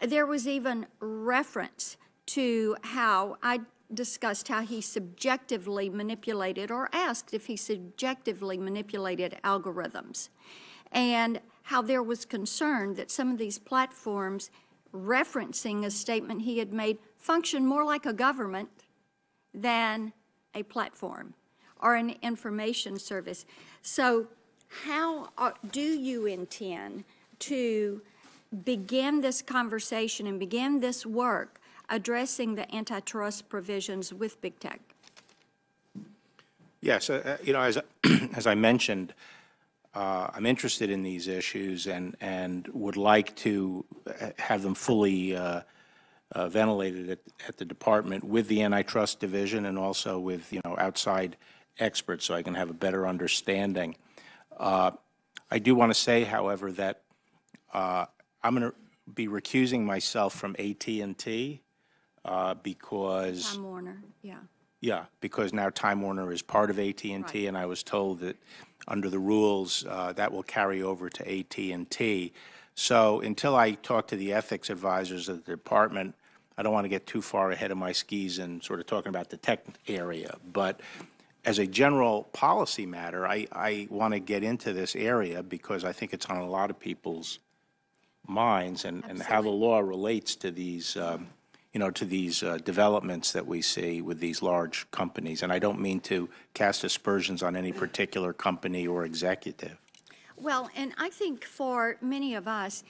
Speaker 14: there was even reference to how I discussed how he subjectively manipulated, or asked if he subjectively manipulated algorithms, and how there was concern that some of these platforms referencing a statement he had made function more like a government than a platform or an information service. So how do you intend to begin this conversation and begin this work addressing the antitrust provisions with big tech?
Speaker 2: Yes, as I mentioned, I'm interested in these issues and would like to have them fully ventilated at the department with the antitrust division and also with outside experts, so I can have a better understanding. I do want to say, however, that I'm going to be recusing myself from AT&T because
Speaker 14: Time Warner, yeah.
Speaker 2: Yeah, because now Time Warner is part of AT&T,
Speaker 14: Right.
Speaker 2: and I was told that under the rules that will carry over to AT&T. So until I talk to the ethics advisors of the department, I don't want to get too far ahead of my skis and sort of talking about the tech area. But as a general policy matter, I want to get into this area because I think it's on a lot of people's minds and how the law relates to these developments that we see with these large companies. And I don't mean to cast aspersions on any particular company or executive.
Speaker 14: Well, and I think for many of us,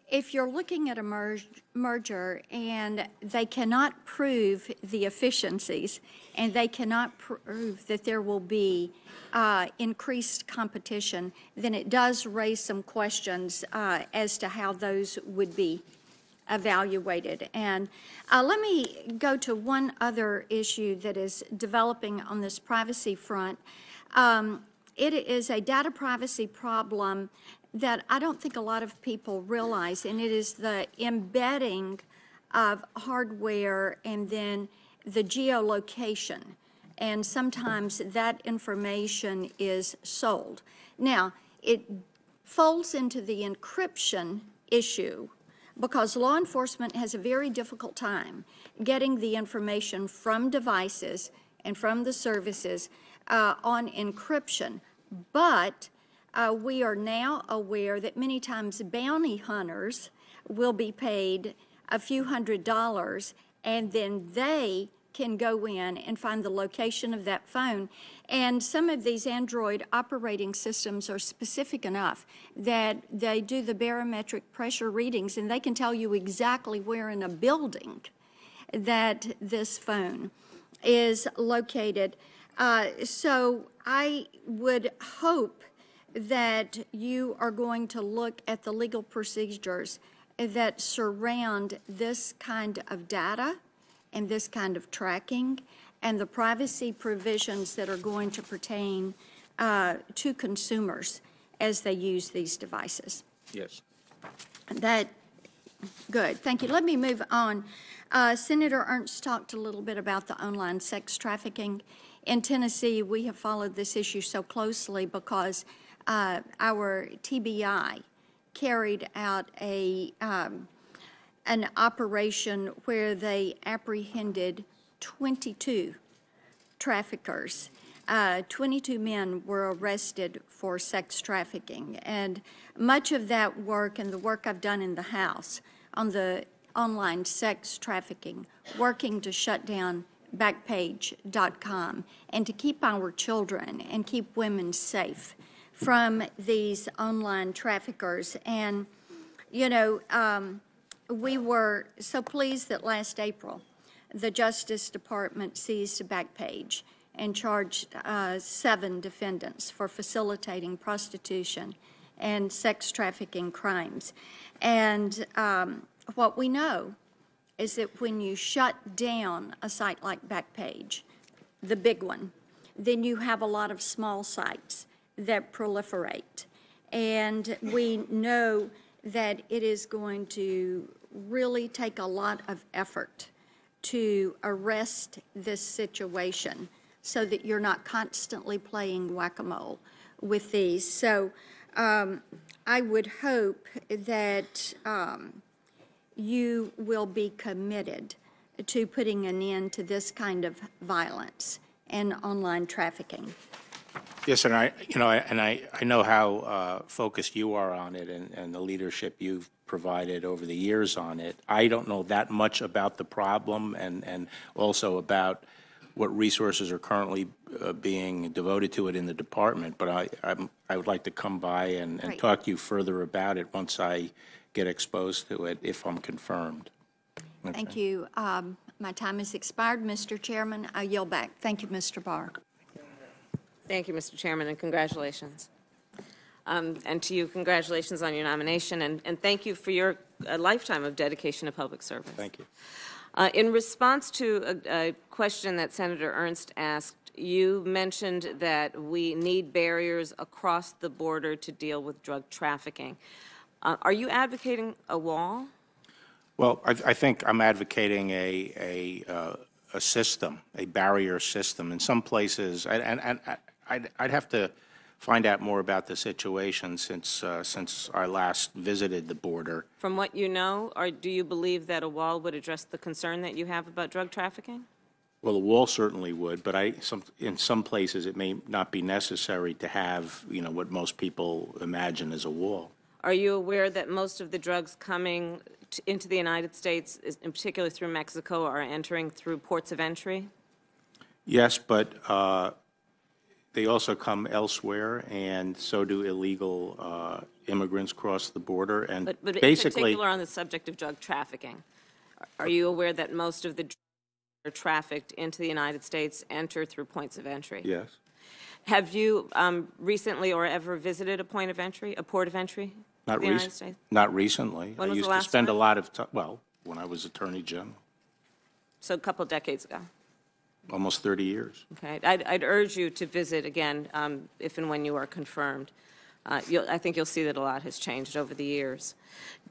Speaker 14: if you're looking at a merger and they cannot prove the efficiencies and they cannot prove that there will be increased competition, then it does raise some questions as to how those would be evaluated. And let me go to one other issue that is developing on this privacy front. It is a data privacy problem that I don't think a lot of people realize, and it is the embedding of hardware and then the geolocation. And sometimes that information is sold. Now, it folds into the encryption issue because law enforcement has a very difficult time getting the information from devices and from the services on encryption. But we are now aware that many times bounty hunters will be paid a few $100s, and then they can go in and find the location of that phone. And some of these Android operating systems are specific enough that they do the barometric pressure readings, and they can tell you exactly where in a building that this phone is located. So I would hope that you are going to look at the legal procedures that surround this kind of data and this kind of tracking and the privacy provisions that are going to pertain to consumers as they use these devices.
Speaker 2: Yes.
Speaker 14: Good, thank you. Let me move on. Senator Ernst talked a little bit about the online sex trafficking. In Tennessee, we have followed this issue so closely because our TBI carried out an operation where they apprehended 22 traffickers. 22 men were arrested for sex trafficking, and much of that work and the work I've done in the House on the online sex trafficking, working to shut down Backpage.com and to keep our children and keep women safe from these online traffickers. And, you know, we were so pleased that last April, the Justice Department seized Backpage and charged 7 defendants for facilitating prostitution and sex trafficking crimes. And what we know is that when you shut down a site like Backpage, the big one, then you have a lot of small sites that proliferate. And we know that it is going to really take a lot of effort to arrest this situation so that you're not constantly playing whack-a-mole with these. So I would hope that you will be committed to putting an end to this kind of violence and online trafficking.
Speaker 2: Yes, and I know how focused you are on it and the leadership you've provided over the years on it. I don't know that much about the problem and also about what resources are currently being devoted to it in the department, but I would like to come by and talk to you further about it once I get exposed to it, if I'm confirmed. Okay.
Speaker 14: Thank you. My time has expired, Mr. Chairman. I yield back. Thank you, Mr. Barr.
Speaker 15: Thank you, Mr. Chairman, and congratulations. And to you, congratulations on your nomination, and thank you for your lifetime of dedication to public service.
Speaker 2: Thank you.
Speaker 15: In response to a question that Senator Ernst asked, you mentioned that we need barriers across the border to deal with drug trafficking. Are you advocating a wall?
Speaker 2: Well, I think I'm advocating a system, a barrier system. In some places, and I'd have to find out more about the situation since I last visited the border.
Speaker 15: From what you know, or do you believe that a wall would address the concern that you have about drug trafficking?
Speaker 2: Well, a wall certainly would, but in some places it may not be necessary to have, what most people imagine as a wall.
Speaker 15: Are you aware that most of the drugs coming into the United States, in particular through Mexico, are entering through ports of entry?
Speaker 2: Yes, but they also come elsewhere, and so do illegal immigrants cross the border. And
Speaker 15: but
Speaker 2: basically,
Speaker 15: in particular on the subject of drug trafficking, are you aware that most of the drugs that are trafficked into the United States enter through points of entry?
Speaker 2: yes.
Speaker 15: Have you recently or ever visited a point of entry, a port of entry?
Speaker 2: Not,
Speaker 15: the United States?
Speaker 2: Not recently.
Speaker 15: When
Speaker 2: I
Speaker 15: was
Speaker 2: used
Speaker 15: the last
Speaker 2: to spend
Speaker 15: time?
Speaker 2: a lot of time, well, when I was Attorney General,
Speaker 15: So a couple decades ago.
Speaker 2: almost 30 years.
Speaker 15: Okay. I'd urge you to visit again if and when you are confirmed. I think you'll see that a lot has changed over the years.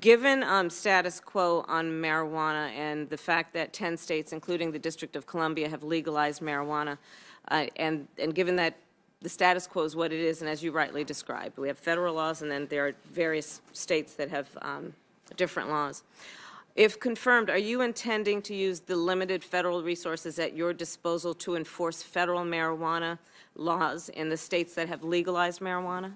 Speaker 15: Given status quo on marijuana and the fact that 10 states, including the District of Columbia, have legalized marijuana, and given that the status quo is what it is, and as you rightly described, we have federal laws and then there are various states that have different laws. If confirmed, are you intending to use the limited federal resources at your disposal to enforce federal marijuana laws in the states that have legalized marijuana?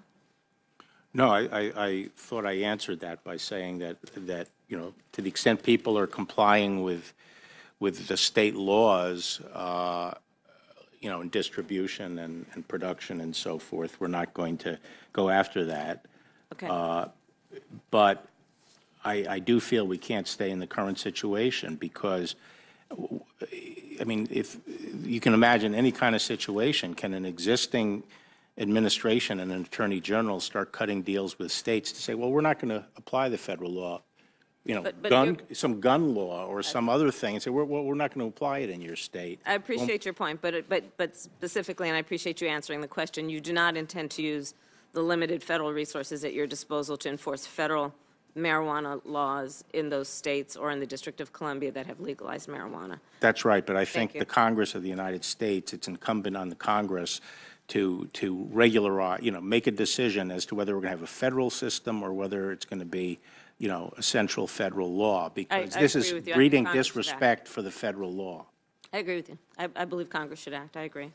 Speaker 2: No, I thought I answered that by saying that to the extent people are complying with with the state laws, and distribution and production and so forth. We're not going to go after that.
Speaker 15: Okay.
Speaker 2: But I do feel we can't stay in the current situation because, I mean, if you can imagine any kind of situation, can an existing administration and an attorney general start cutting deals with states to say, well, we're not going to apply the federal law, some gun law or some other thing, and say, we're not going to apply it in your state.
Speaker 15: I appreciate your point, but specifically, and I appreciate you answering the question, you do not intend to use the limited federal resources at your disposal to enforce federal marijuana laws in those states or in the District of Columbia that have legalized marijuana.
Speaker 2: That's right, but I think
Speaker 15: you.
Speaker 2: the Congress of the United States, it's incumbent on the Congress to regularize, make a decision as to whether we're going to have a federal system or whether it's going to be, a central federal law, because
Speaker 15: I
Speaker 2: this
Speaker 15: agree
Speaker 2: is
Speaker 15: with you. I think
Speaker 2: breeding
Speaker 15: Congress should
Speaker 2: disrespect for the federal law.
Speaker 15: I agree with you. I believe Congress should act. I agree.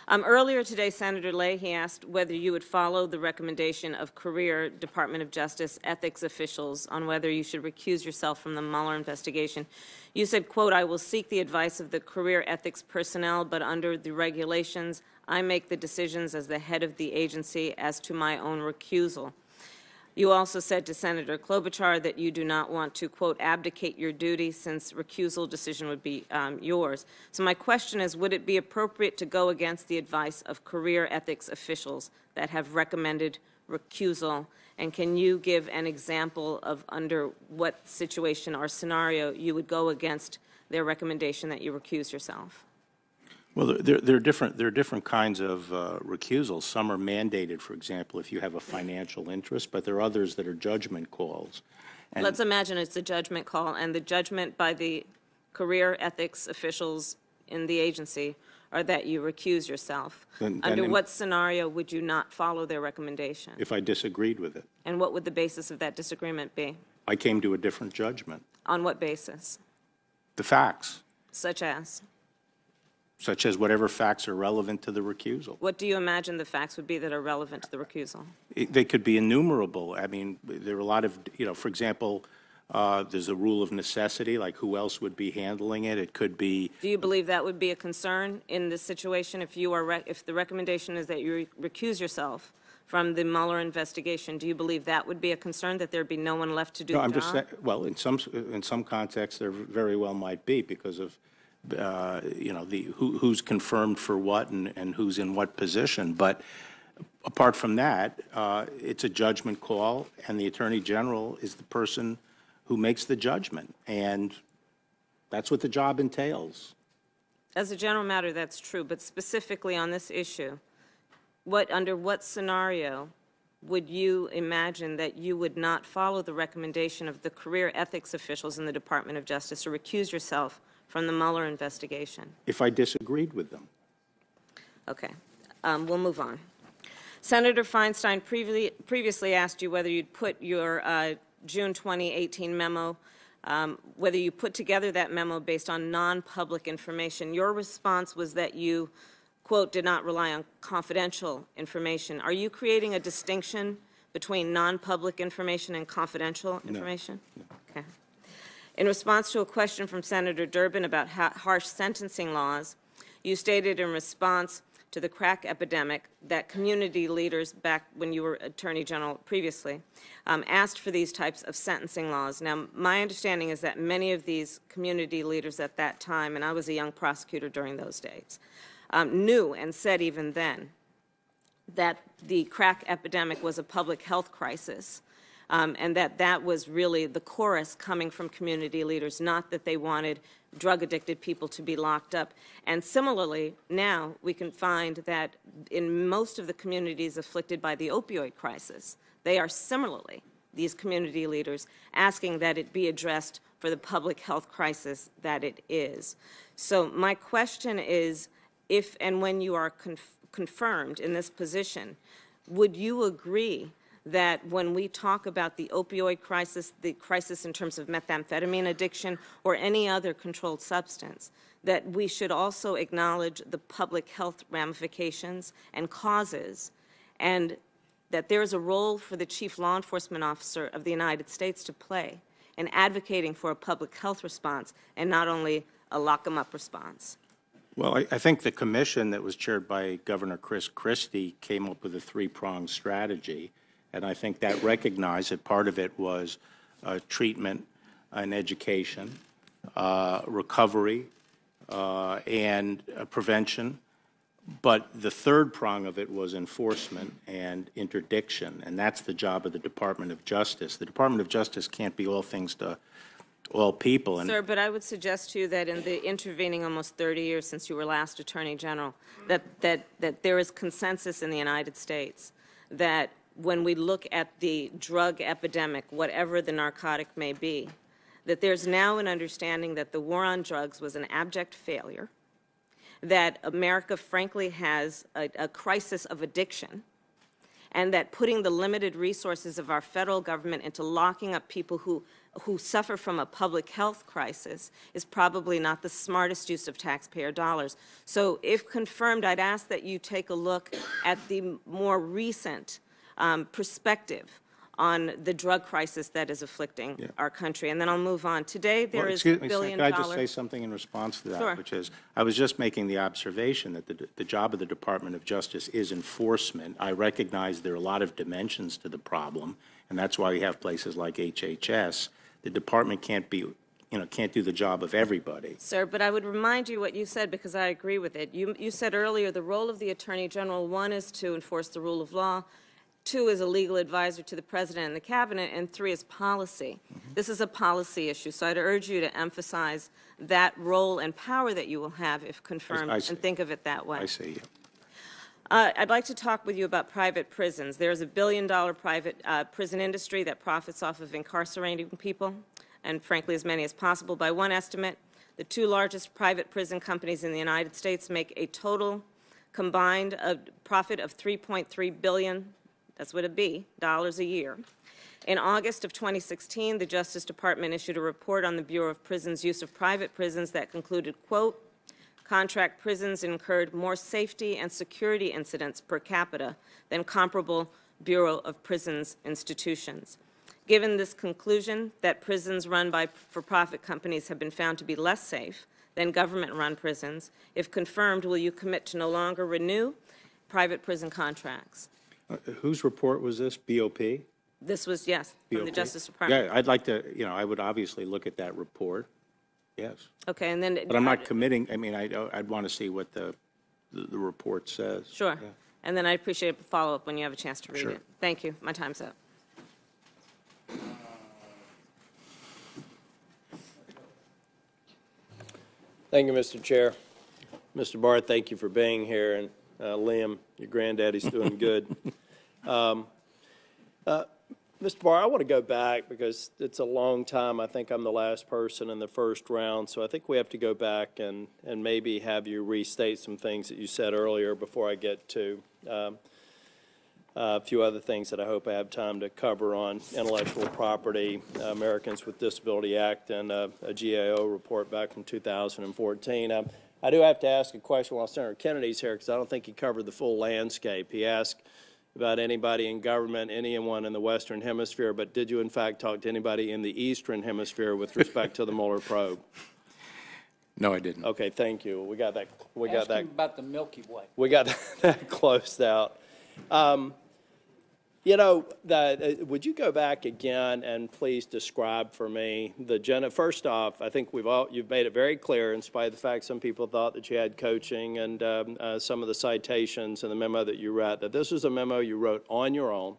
Speaker 15: Earlier today, Senator Leahy asked whether you would follow the recommendation of career Department of Justice ethics officials on whether you should recuse yourself from the Mueller investigation. You said, quote, "I will seek the advice of the career ethics personnel, but under the regulations, I make the decisions as the head of the agency as to my own recusal." You also said to Senator Klobuchar that you do not want to, quote, "abdicate your duty," since recusal decision would be yours. So my question is, would it be appropriate to go against the advice of career ethics officials that have recommended recusal? And can you give an example of under what situation or scenario you would go against their recommendation that you recuse yourself?
Speaker 2: Well, there are different kinds of recusals. Some are mandated, for example, if you have a financial interest, but there are others that are judgment calls. And
Speaker 15: let's imagine it's a judgment call, and the judgment by the career ethics officials in the agency are that you recuse yourself. Under what scenario would you not follow their recommendation?
Speaker 2: If I disagreed with it.
Speaker 15: And what would the basis of that disagreement be?
Speaker 2: I came to a different judgment.
Speaker 15: On what basis?
Speaker 2: The facts.
Speaker 15: Such as?
Speaker 2: Such as whatever facts are relevant to the recusal.
Speaker 15: What do you imagine the facts would be that are relevant to the recusal?
Speaker 2: They could be innumerable. I mean, there are a lot of, for example, there's a rule of necessity, like who else would be handling it. It could be.
Speaker 15: Do you believe that would be a concern in this situation if you are, if the recommendation is that you recuse yourself from the Mueller investigation? Do you believe that would be a concern, that there'd be no one left to do the job?
Speaker 2: Just saying, well, in some contexts, there very well might be because of who's confirmed for what and who's in what position. But apart from that, it's a judgment call, and the Attorney General is the person who makes the judgment, and that's what the job entails.
Speaker 15: As a general matter, that's true, but specifically on this issue, under what scenario would you imagine that you would not follow the recommendation of the career ethics officials in the Department of Justice or recuse yourself from the Mueller investigation?
Speaker 2: If I disagreed with them.
Speaker 15: Okay. We'll move on. Senator Feinstein previously asked you whether you'd put your June 2018 memo, whether you put together that memo based on non-public information. Your response was that you, quote, "did not rely on confidential information." Are you creating a distinction between non-public information and confidential information? No. Okay. In response to a question from Senator Durbin about harsh sentencing laws, you stated in response to the crack epidemic that community leaders, back when you were Attorney General previously, asked for these types of sentencing laws. Now, my understanding is that many of these community leaders at that time, and I was a young prosecutor during those days, knew and said even then that the crack epidemic was a public health crisis. And that was really the chorus coming from community leaders, not that they wanted drug-addicted people to be locked up. And similarly, now we can find that in most of the communities afflicted by the opioid crisis, they are similarly, these community leaders, asking that it be addressed for the public health crisis that it is. So my question is, if and when you are confirmed in this position, would you agree that when we talk about the opioid crisis, the crisis in terms of methamphetamine addiction or any other controlled substance, that we should also acknowledge the public health ramifications and causes, and that there is a role for the Chief Law Enforcement Officer of the United States to play in advocating for a public health response and not only a lock-'em-up response.
Speaker 2: Well, I think the commission that was chaired by Governor Chris Christie came up with a three-pronged strategy, and I think that recognized that part of it was treatment and education, recovery, and prevention. But the third prong of it was enforcement and interdiction, and that's the job of the Department of Justice. The Department of Justice can't be all things to all people. And
Speaker 15: Sir, but I would suggest to you that in the intervening almost 30 years since you were last Attorney General, that there is consensus in the United States that when we look at the drug epidemic, whatever the narcotic may be, that there's now an understanding that the war on drugs was an abject failure, that America, frankly, has a crisis of addiction, and that putting the limited resources of our federal government into locking up people who suffer from a public health crisis is probably not the smartest use of taxpayer dollars. So if confirmed, I'd ask that you take a look at the more recent perspective on the drug crisis that is afflicting our country. And then I'll move on. Today, there is $1 billion.
Speaker 2: Can I just say something in response to that?
Speaker 15: Sure.
Speaker 2: Which is, I was just making the observation that the job of the Department of Justice is enforcement. I recognize there are a lot of dimensions to the problem, and that's why we have places like HHS. The department can't do the job of everybody.
Speaker 15: Sir, but I would remind you what you said, because I agree with it. You said earlier the role of the Attorney General, one, is to enforce the rule of law, two, is a legal advisor to the President and the Cabinet, and three, is policy. This is a policy issue, so I'd urge you to emphasize that role and power that you will have if confirmed, and think of it that way.
Speaker 2: I see you.
Speaker 15: I'd like to talk with you about private prisons. There is a $1 billion private prison industry that profits off of incarcerating people, and frankly, as many as possible. By one estimate, the two largest private prison companies in the United States make a total combined profit of $3.3 billion, that's what it'd be, dollars a year. In August of 2016, the Justice Department issued a report on the Bureau of Prisons' use of private prisons that concluded, quote, contract prisons incurred more safety and security incidents per capita than comparable Bureau of Prisons institutions. Given this conclusion that prisons run by for-profit companies have been found to be less safe than government-run prisons, if confirmed, will you commit to no longer renew private prison contracts?
Speaker 2: Whose report was this? BOP?
Speaker 15: This was, yes, from the
Speaker 2: BOP?
Speaker 15: Justice Department.
Speaker 2: Yeah, I'd like to, I would obviously look at that report. Yes.
Speaker 15: Okay, and then...
Speaker 2: But I'm not committing, I'd want to see what the report says.
Speaker 15: Sure.
Speaker 2: Yeah.
Speaker 15: And then I'd appreciate a follow-up when you have a chance to read
Speaker 2: Sure.
Speaker 15: it. Thank you. My time's up.
Speaker 16: Thank you, Mr. Chair. Mr. Barr, thank you for being here, and Liam, your granddaddy's doing good. Mr. Barr, I want to go back because it's a long time. I think I'm the last person in the first round, so I think we have to go back and maybe have you restate some things that you said earlier before I get to a few other things that I hope I have time to cover on intellectual property, Americans with Disability Act, and a GAO report back from 2014. I do have to ask a question while Senator Kennedy's here because I don't think he covered the full landscape. He asked about anybody in government, anyone in the Western Hemisphere, but did you in fact talk to anybody in the Eastern Hemisphere with respect to the Mueller probe?
Speaker 2: No, I didn't.
Speaker 16: Okay, thank you. We got that.
Speaker 12: Ask him about the Milky Way.
Speaker 16: We got that closed out. Would you go back again and please describe for me first off, I think you've made it very clear, in spite of the fact some people thought that you had coaching and some of the citations in the memo that you wrote, that this was a memo you wrote on your own.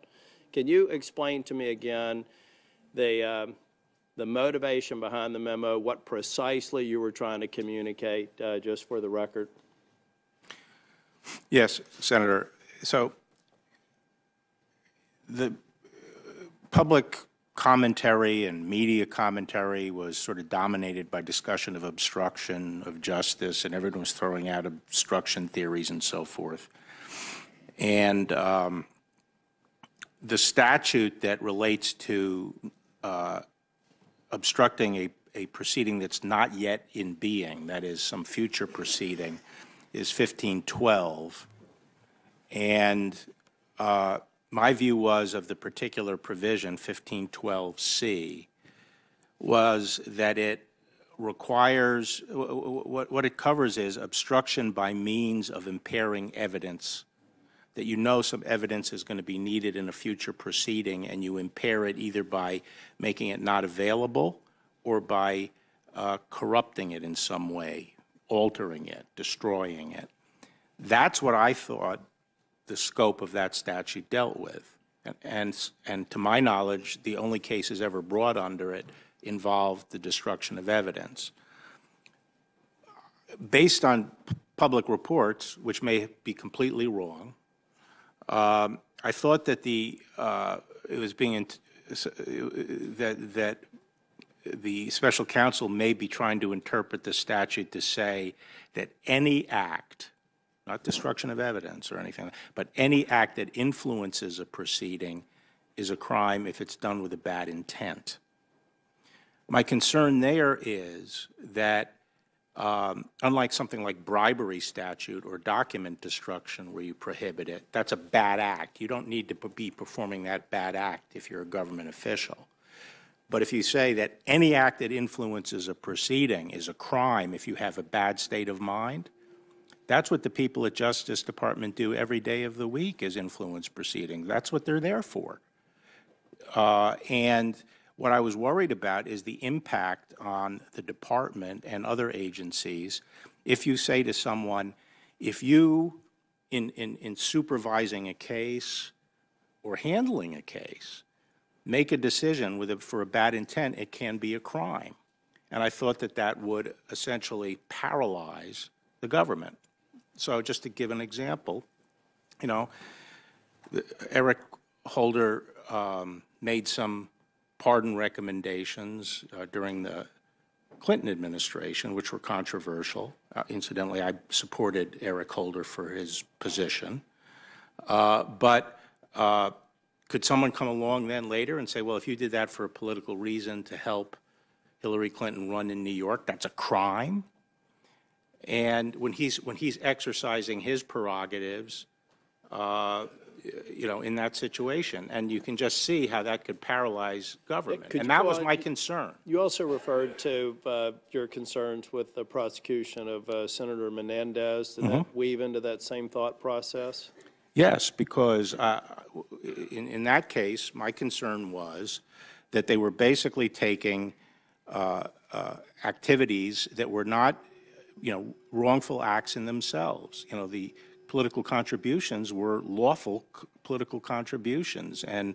Speaker 16: Can you explain to me again the motivation behind the memo, what precisely you were trying to communicate, just for the record?
Speaker 2: Yes, Senator. So the public commentary and media commentary was sort of dominated by discussion of obstruction of justice, and everyone was throwing out obstruction theories and so forth. And the statute that relates to obstructing a proceeding that's not yet in being, that is some future proceeding, is 1512. And my view was of the particular provision, 1512C, was that it requires, what it covers is obstruction by means of impairing evidence, that you know some evidence is going to be needed in a future proceeding, and you impair it either by making it not available or by corrupting it in some way, altering it, destroying it. That's what I thought the scope of that statute dealt with. And to my knowledge, the only cases ever brought under it involved the destruction of evidence. Based on public reports, which may be completely wrong, I thought that it was being that the special counsel may be trying to interpret the statute to say that any act, not destruction of evidence or anything, but any act that influences a proceeding is a crime if it's done with a bad intent. My concern there is that unlike something like bribery statute or document destruction where you prohibit it, that's a bad act. You don't need to be performing that bad act if you're a government official. But if you say that any act that influences a proceeding is a crime if you have a bad state of mind, that's what the people at Justice Department do every day of the week, is influence proceedings. That's what they're there for. And what I was worried about is the impact on the department and other agencies if you say to someone, if you, in supervising a case or handling a case, make a decision for a bad intent, it can be a crime. And I thought that that would essentially paralyze the government. So just to give an example, you know, Eric Holder made some pardon recommendations during the Clinton administration, which were controversial. Incidentally, I supported Eric Holder for his position. But could someone come along then later and say, well, if you did that for a political reason to help Hillary Clinton run in New York, that's a crime? And when he's exercising his prerogatives, you know, in that situation, and you can just see how that could paralyze government. And that was my concern.
Speaker 16: You also referred to your concerns with the prosecution of Senator Menendez. Did that weave into that same thought process?
Speaker 2: Yes, because in that case, my concern was that they were basically taking activities that were not, you know, wrongful acts in themselves. You know, the political contributions were lawful political contributions, and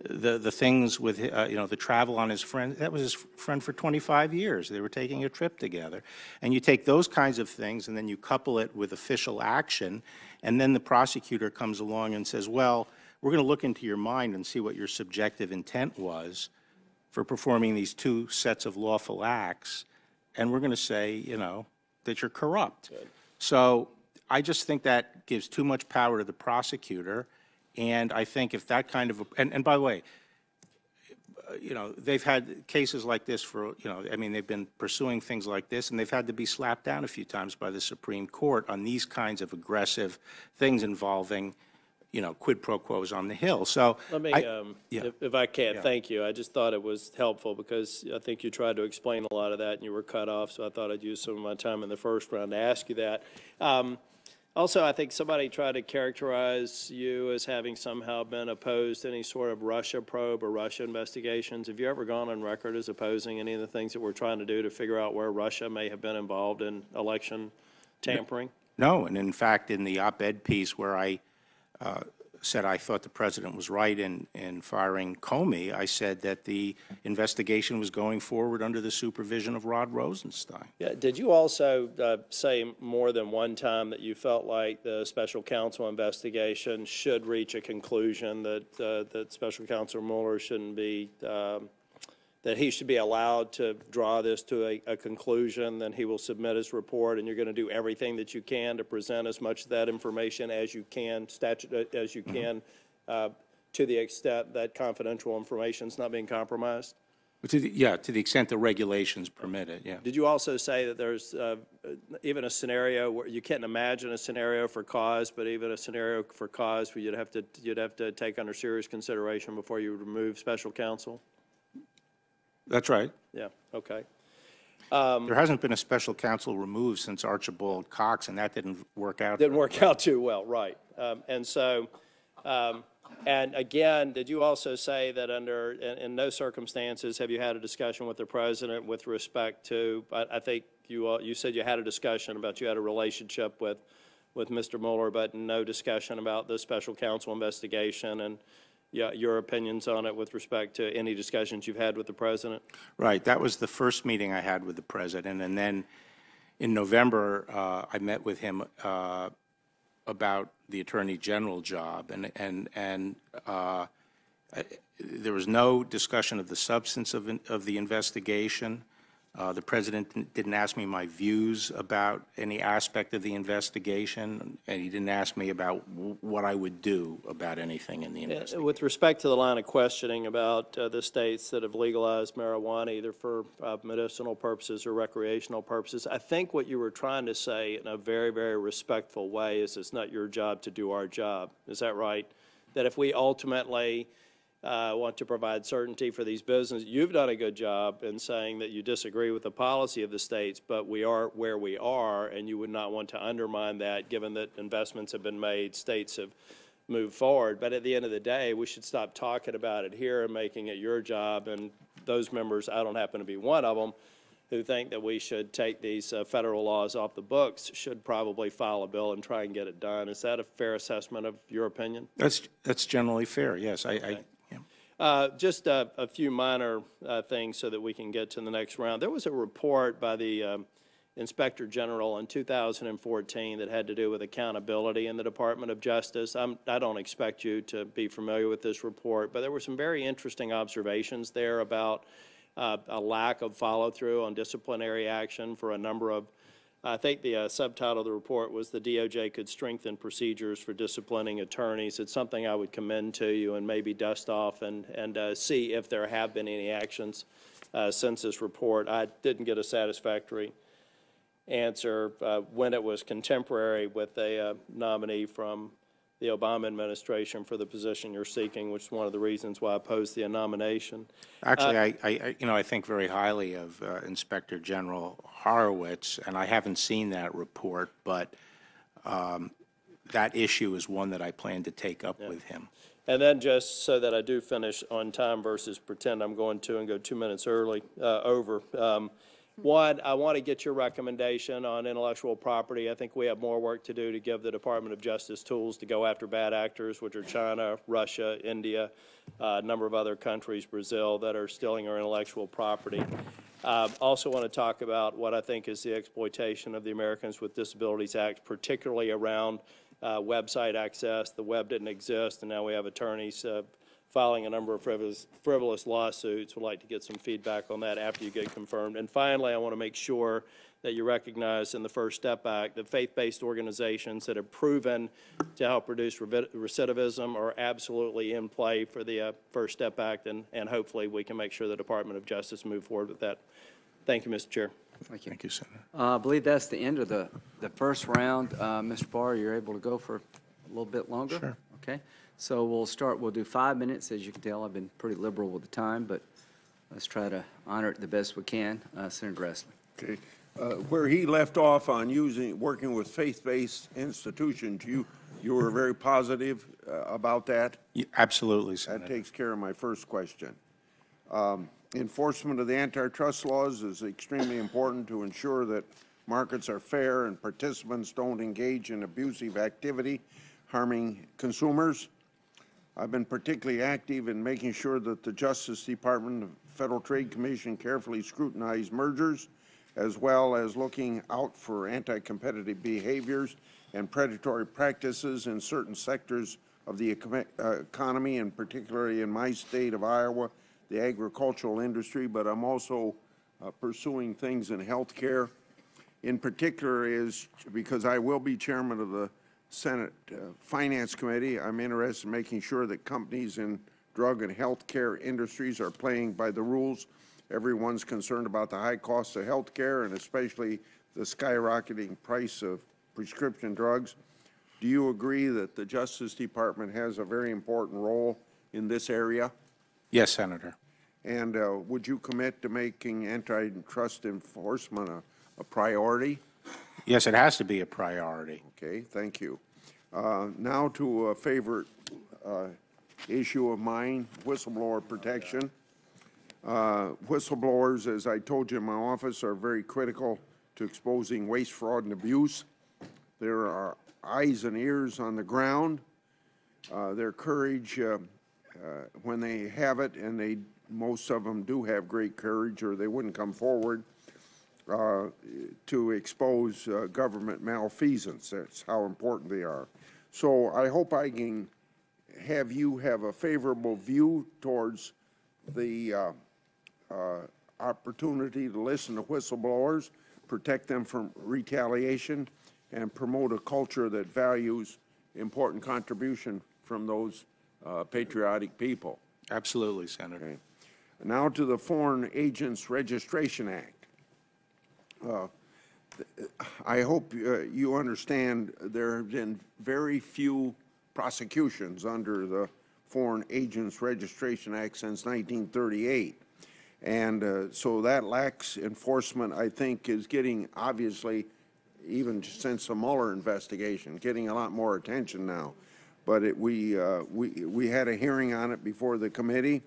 Speaker 2: the things with you know, the travel on his friend, that was his friend for 25 years. They were taking a trip together, and you take those kinds of things and then you couple it with official action, and then the prosecutor comes along and says, well, we're going to look into your mind and see what your subjective intent was for performing these two sets of lawful acts, and we're going to say, you know, that you're corrupt. Good. So I just think that gives too much power to the prosecutor, and I think if that kind of, and by the way, you know, they've had cases like this for, you know, I mean, they've been pursuing things like this, and they've had to be slapped down a few times by the Supreme Court on these kinds of aggressive things involving, you know, quid pro quos on the Hill. So
Speaker 16: let me, if I can, thank you. I just thought it was helpful because I think you tried to explain a lot of that and you were cut off, so I thought I'd use some of my time in the first round to ask you that. Also, I think somebody tried to characterize you as having somehow been opposed to any sort of Russia probe or Russia investigations. Have you ever gone on record as opposing any of the things that we're trying to do to figure out where Russia may have been involved in election tampering?
Speaker 2: No, and in fact, in the op-ed piece where I said I thought the president was right in firing Comey, I said that the investigation was going forward under the supervision of Rod Rosenstein.
Speaker 16: Yeah. Did you also say more than one time that you felt like the special counsel investigation should reach a conclusion, that that special counsel Mueller shouldn't be, that he should be allowed to draw this to a conclusion, then he will submit his report, and you're going to do everything that you can to present as much of that information as you can, to the extent that confidential information is not being compromised?
Speaker 2: To the extent the regulations permit it, yeah.
Speaker 16: Did you also say that there's even a scenario where you can't imagine a scenario for cause, but even a scenario for cause where you'd have to take under serious consideration before you remove special counsel?
Speaker 2: That's right.
Speaker 16: Yeah, okay.
Speaker 2: There hasn't been a special counsel removed since Archibald Cox, and that didn't work out.
Speaker 16: Didn't work out too well, right. And so, and again, did you also say that in no circumstances have you had a discussion with the president with respect to, I think you said you had a discussion about you had a relationship with Mr. Mueller, but no discussion about the special counsel investigation and your opinions on it with respect to any discussions you've had with the president?
Speaker 2: Right. That was the first meeting I had with the president. And then in November, I met with him about the Attorney General job. And there was no discussion of the substance of the investigation. The president didn't ask me my views about any aspect of the investigation, and he didn't ask me about what I would do about anything in the investigation.
Speaker 16: With respect to the line of questioning about the states that have legalized marijuana, either for medicinal purposes or recreational purposes, I think what you were trying to say in a very, very respectful way is it's not your job to do our job. Is that right? That if we ultimately want to provide certainty for these businesses. You've done a good job in saying that you disagree with the policy of the states, but we are where we are, and you would not want to undermine that given that investments have been made, states have moved forward. But at the end of the day, we should stop talking about it here and making it your job. And those members, I don't happen to be one of them, who think that we should take these federal laws off the books should probably file a bill and try and get it done. Is that a fair assessment of your opinion?
Speaker 2: That's generally fair, yes.
Speaker 16: Okay. Just a few minor things so that we can get to the next round. There was a report by the Inspector General in 2014 that had to do with accountability in the Department of Justice. I don't expect you to be familiar with this report, but there were some very interesting observations there about a lack of follow-through on disciplinary action for a number of I think the subtitle of the report was the DOJ could strengthen procedures for disciplining attorneys. It's something I would commend to you and maybe dust off and see if there have been any actions since this report. I didn't get a satisfactory answer when it was contemporary with a nominee from the Obama administration for the position you're seeking, which is one of the reasons why I opposed the nomination.
Speaker 2: Actually, I think very highly of Inspector General Horowitz, and I haven't seen that report, but that issue is one that I plan to take up with him.
Speaker 16: And then just so that I do finish on time versus pretend I'm going to and go 2 minutes early over. One, I want to get your recommendation on intellectual property. I think we have more work to do to give the Department of Justice tools to go after bad actors, which are China, Russia, India, a number of other countries, Brazil, that are stealing our intellectual property. Also want to talk about what I think is the exploitation of the Americans with Disabilities Act, particularly around website access. The web didn't exist, and now we have attorneys filing a number of frivolous lawsuits. Would like to get some feedback on that after you get confirmed. And finally, I want to make sure that you recognize in the First Step Act that faith-based organizations that have proven to help reduce recidivism are absolutely in play for the First Step Act, and hopefully we can make sure the Department of Justice move forward with that. Thank you, Mr. Chair.
Speaker 3: Thank you.
Speaker 2: Thank you, Senator.
Speaker 3: I believe that's the end of the first round. Mr. Barr, you're able to go for a little bit longer?
Speaker 2: Sure.
Speaker 3: Okay. So we'll do 5 minutes. As you can tell, I've been pretty liberal with the time, but let's try to honor it the best we can. Senator Grassley.
Speaker 17: Okay. Where he left off on working with faith-based institutions, you were very positive about that?
Speaker 2: Yeah, absolutely, Senator.
Speaker 17: That takes care of my first question. Enforcement of the antitrust laws is extremely important to ensure that markets are fair and participants don't engage in abusive activity harming consumers. I've been particularly active in making sure that the Justice Department and Federal Trade Commission carefully scrutinize mergers, as well as looking out for anti-competitive behaviors and predatory practices in certain sectors of the economy, and particularly in my state of Iowa, the agricultural industry, but I'm also pursuing things in health care. In particular is because I will be chairman of the Senate Finance Committee, I'm interested in making sure that companies in drug and health care industries are playing by the rules. Everyone's concerned about the high cost of health care and especially the skyrocketing price of prescription drugs. Do you agree that the Justice Department has a very important role in this area?
Speaker 2: Yes, Senator.
Speaker 17: And would you commit to making antitrust enforcement a priority?
Speaker 2: Yes, it has to be a priority.
Speaker 17: Okay, thank you. Now to a favorite issue of mine, whistleblower protection. Whistleblowers, as I told you in my office, are very critical to exposing waste, fraud, and abuse. There are eyes and ears on the ground. Their courage, when they have it, and most of them do have great courage, or they wouldn't come forward to expose government malfeasance. That's how important they are. So I hope I can have you have a favorable view towards the opportunity to listen to whistleblowers, protect them from retaliation, and promote a culture that values important contribution from those patriotic people.
Speaker 2: Absolutely, Senator.
Speaker 17: Okay. Now to the Foreign Agents Registration Act. I hope you understand there have been very few prosecutions under the Foreign Agents Registration Act since 1938. And so that lax enforcement, I think, is getting, obviously, even since the Mueller investigation, getting a lot more attention now. But we had a hearing on it before the committee,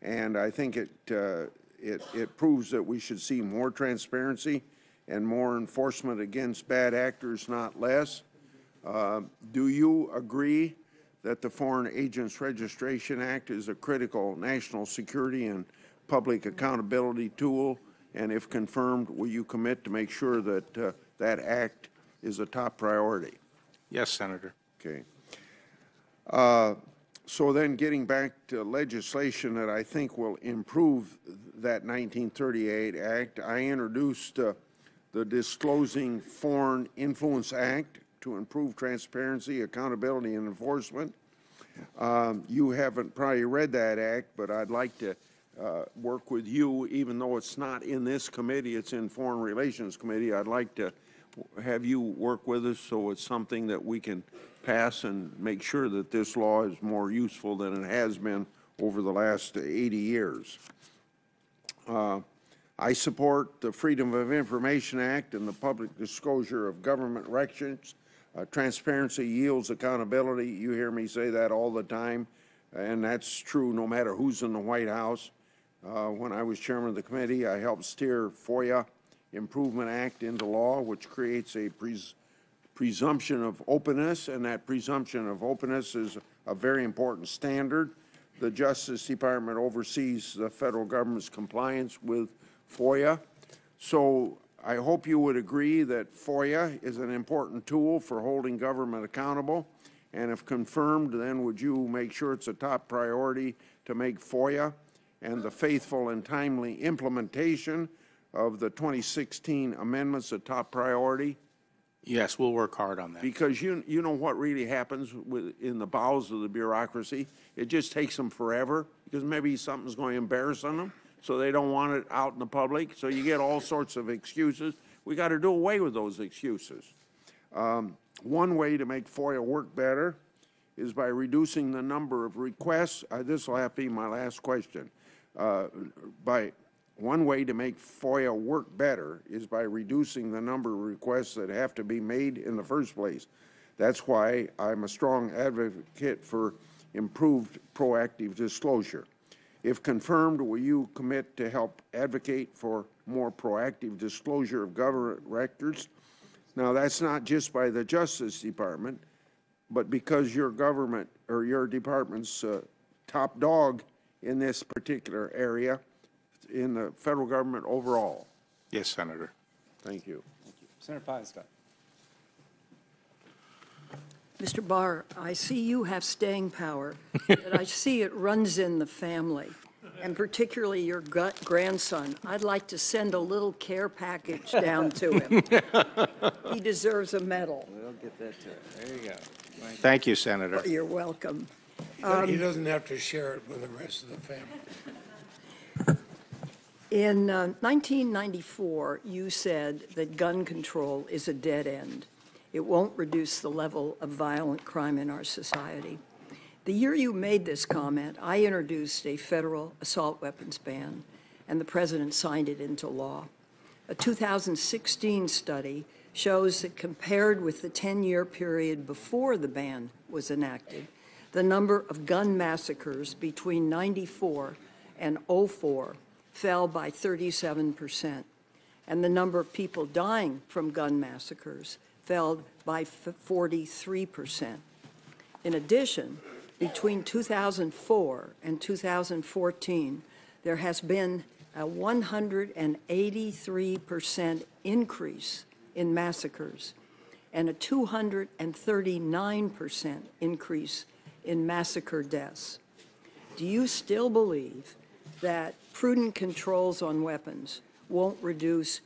Speaker 17: and I think it proves that we should see more transparency and more enforcement against bad actors, not less. Do you agree that the Foreign Agents Registration Act is a critical national security and public accountability tool? And if confirmed, will you commit to make sure that that act is a top priority?
Speaker 2: Yes, Senator.
Speaker 17: Okay. So then getting back to legislation that I think will improve that 1938 Act, I introduced the Disclosing Foreign Influence Act to improve transparency, accountability, and enforcement. You haven't probably read that act, but I'd like to work with you, even though it's not in this committee, it's in Foreign Relations Committee. I'd like to have you work with us so it's something that we can pass and make sure that this law is more useful than it has been over the last 80 years. I support the Freedom of Information Act and the public disclosure of government records. Transparency yields accountability. You hear me say that all the time, and that's true no matter who's in the White House. When I was chairman of the committee, I helped steer FOIA Improvement Act into law, which creates a presumption of openness, and that presumption of openness is a very important standard. The Justice Department oversees the federal government's compliance with FOIA. So I hope you would agree that FOIA is an important tool for holding government accountable. And if confirmed, then would you make sure it's a top priority to make FOIA and the faithful and timely implementation of the 2016 amendments a top priority?
Speaker 2: Yes, we'll work hard on that.
Speaker 17: Because you know what really happens in the bowels of the bureaucracy? It just takes them forever because maybe something's going to embarrass them, so they don't want it out in the public. So you get all sorts of excuses. We got to do away with those excuses. One way to make FOIA work better is by reducing the number of requests. This will have to be my last question. One way to make FOIA work better is by reducing the number of requests that have to be made in the first place. That's why I'm a strong advocate for improved proactive disclosure. If confirmed, will you commit to help advocate for more proactive disclosure of government records? Now, that's not just by the Justice Department, but because your government or your department's top dog in this particular area in the federal government overall.
Speaker 2: Yes, Senator.
Speaker 17: Thank you.
Speaker 18: Thank you. Senator Feinstein.
Speaker 19: Mr. Barr, I see you have staying power, but I see it runs in the family, and particularly your grandson. I'd like to send a little care package down to him. He deserves a medal.
Speaker 18: We'll get that to him. There you go.
Speaker 2: Thank you, Senator.
Speaker 19: You're welcome.
Speaker 20: He doesn't have to share it with the rest of the family.
Speaker 19: In 1994, you said that gun control is a dead end. It won't reduce the level of violent crime in our society. The year you made this comment, I introduced a federal assault weapons ban, and the president signed it into law. A 2016 study shows that compared with the 10-year period before the ban was enacted, the number of gun massacres between 94 and 04 fell by 37%, and the number of people dying from gun massacres fell by 43%. In addition, between 2004 and 2014, there has been a 183% increase in massacres and a 239% increase in massacre deaths. Do you still believe that prudent controls on weapons won't reduce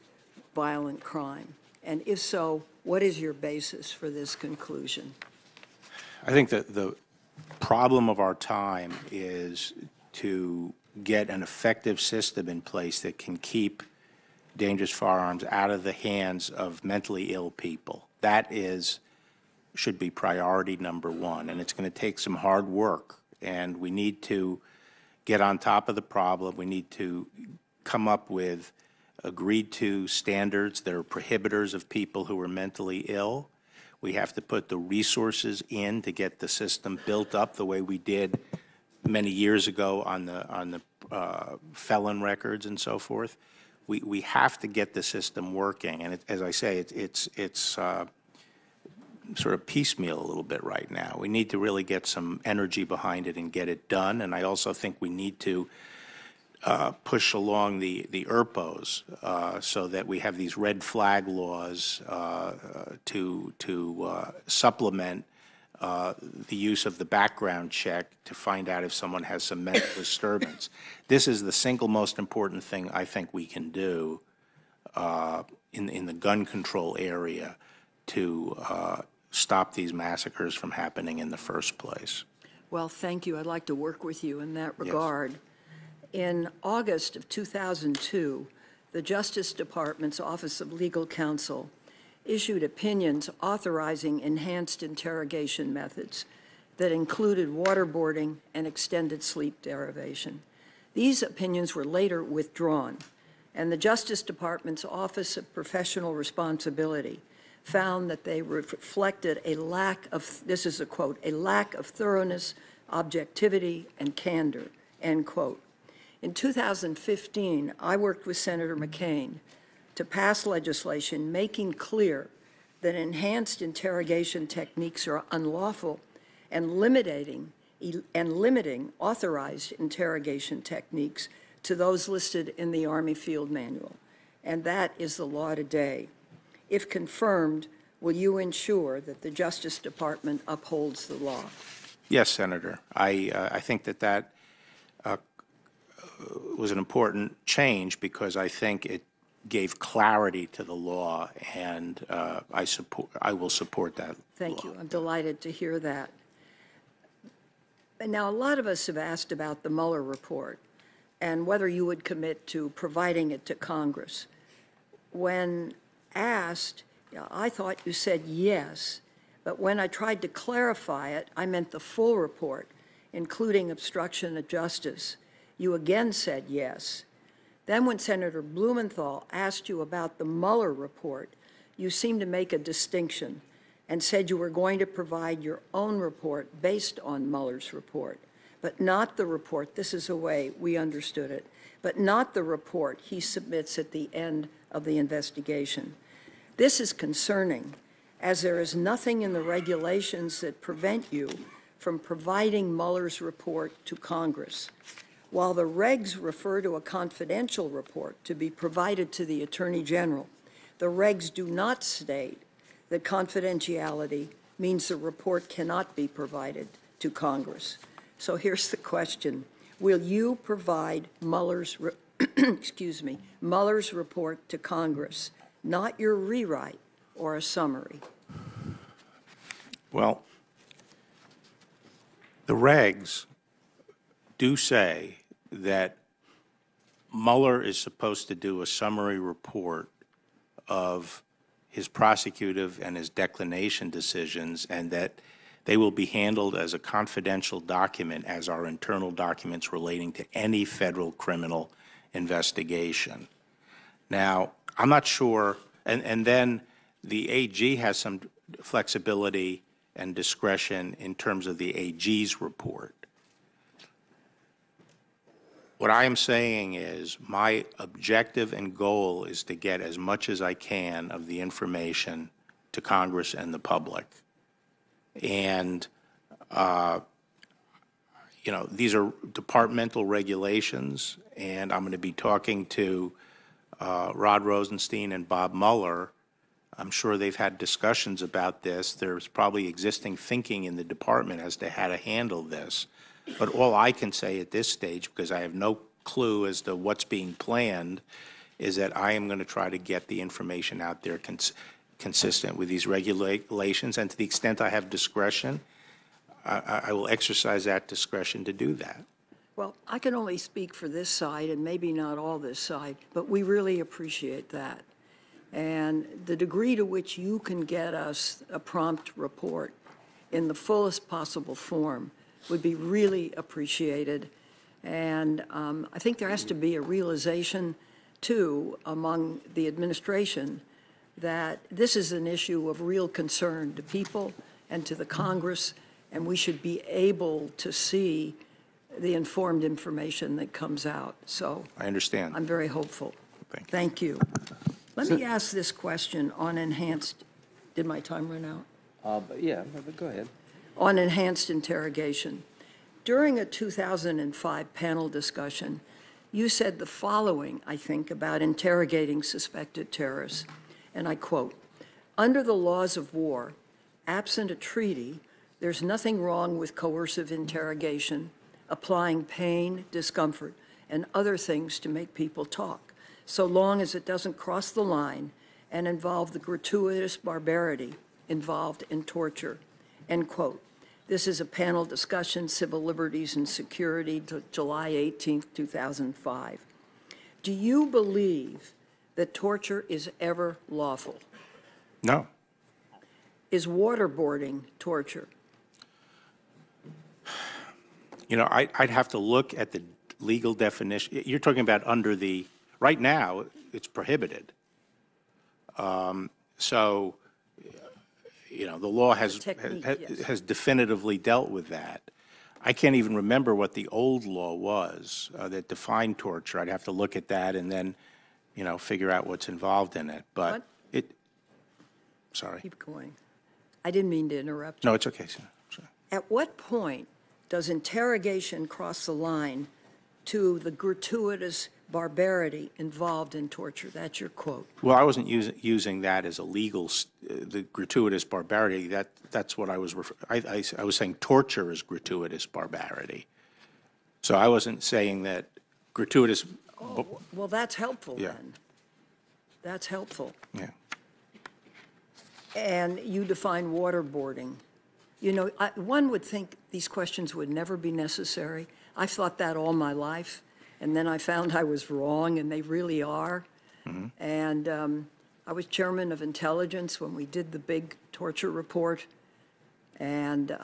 Speaker 19: violent crime? And if so, what is your basis for this conclusion?
Speaker 2: I think that the problem of our time is to get an effective system in place that can keep dangerous firearms out of the hands of mentally ill people. That should be priority number one, and it's going to take some hard work, and we need to get on top of the problem. We need to come up with agreed-to standards that are prohibitors of people who are mentally ill. We have to put the resources in to get the system built up the way we did many years ago on the felon records and so forth. We have to get the system working, and as I say, it's sort of piecemeal a little bit right now. We need to really get some energy behind it and get it done, and I also think we need to push along the ERPOs so that we have these red flag laws to supplement the use of the background check to find out if someone has some mental disturbance. This is the single most important thing I think we can do in the gun control area to stop these massacres from happening in the first place.
Speaker 19: Well, thank you. I'd like to work with you in that regard. Yes. In August of 2002, the Justice Department's Office of Legal Counsel issued opinions authorizing enhanced interrogation methods that included waterboarding and extended sleep deprivation. These opinions were later withdrawn, and the Justice Department's Office of Professional Responsibility found that they reflected a lack of, this is a quote, a lack of thoroughness, objectivity, and candor, end quote. In 2015, I worked with Senator McCain to pass legislation making clear that enhanced interrogation techniques are unlawful and limiting authorized interrogation techniques to those listed in the Army Field Manual. And that is the law today. If confirmed, will you ensure that the Justice Department upholds the law?
Speaker 2: Yes, Senator. I think that was an important change because I think it gave clarity to the law, and I will support that.
Speaker 19: Thank you. I'm delighted to hear that. And now, a lot of us have asked about the Mueller report and whether you would commit to providing it to Congress. When asked, I thought you said yes, but when I tried to clarify it, I meant the full report, including obstruction of justice. You again said yes. Then when Senator Blumenthal asked you about the Mueller report, you seemed to make a distinction and said you were going to provide your own report based on Mueller's report, but not the report, this is the way we understood it, but not the report he submits at the end of the investigation. This is concerning, as there is nothing in the regulations that prevent you from providing Mueller's report to Congress. While the regs refer to a confidential report to be provided to the Attorney General, the regs do not state that confidentiality means the report cannot be provided to Congress. So here's the question. Will you provide Mueller's, Mueller's report to Congress, not your rewrite or a summary?
Speaker 2: Well, the regs do say that Mueller is supposed to do a summary report of his prosecutive and his declination decisions, and that They will be handled as a confidential document as our internal documents relating to any federal criminal investigation. Now, I'm not sure, and then the AG has some flexibility and discretion in terms of the AG's report. What I am saying is my objective and goal is to get as much as I can of the information to Congress and the public. And, you know, these are departmental regulations, and I'm going to be talking to Rod Rosenstein and Bob Mueller. I'm sure they've had discussions about this. There's probably existing thinking in the department as to how to handle this. But all I can say at this stage, because I have no clue as to what's being planned, is that I am going to try to get the information out there consistent with these regulations, and to the extent I have discretion, I will exercise that discretion to do that.
Speaker 19: Well, I can only speak for this side, and maybe not all this side, but we really appreciate that. And the degree to which you can get us a prompt report in the fullest possible form would be really appreciated. And I think there has to be a realization, too, among the administration that this is an issue of real concern to people and to the Congress, and we should be able to see the informed information that comes out. So
Speaker 2: I understand.
Speaker 19: I'm very hopeful. Thank you. Let me ask this question on enhanced, did my time run out?
Speaker 3: Yeah, but go ahead.
Speaker 19: On enhanced interrogation. During a 2005 panel discussion, you said the following, I think, about interrogating suspected terrorists, and I quote, "Under the laws of war, absent a treaty, there's nothing wrong with coercive interrogation, applying pain, discomfort, and other things to make people talk, so long as it doesn't cross the line and involve the gratuitous barbarity involved in torture," end quote. This is a panel discussion, Civil Liberties and Security, July 18th, 2005. Do you believe that torture is ever lawful?
Speaker 2: No.
Speaker 19: Is waterboarding torture?
Speaker 2: You know, I'd have to look at the legal definition. You're talking about under the, right now, it's prohibited. So, you know, the law has definitively dealt with that. I can't even remember what the old law was that defined torture. I'd have to look at that and then, you know, figure out what's involved in it. But sorry.
Speaker 19: Keep going. I didn't mean to interrupt you.
Speaker 2: No, it's okay, sir. Sorry.
Speaker 19: At what point does interrogation cross the line to the gratuitous barbarity involved in torture? That's your quote.
Speaker 2: Well, I wasn't using that as a legal, the gratuitous barbarity. That's what I was I was saying torture is gratuitous barbarity. So I wasn't saying that gratuitous.
Speaker 19: Oh, well, that's helpful
Speaker 2: Yeah.
Speaker 19: then. That's helpful.
Speaker 2: Yeah.
Speaker 19: And you define waterboarding. You know, one would think these questions would never be necessary. I've thought that all my life, and then I found I was wrong, and they really are.
Speaker 2: Mm-hmm.
Speaker 19: And I was chairman of intelligence when we did the big torture report, and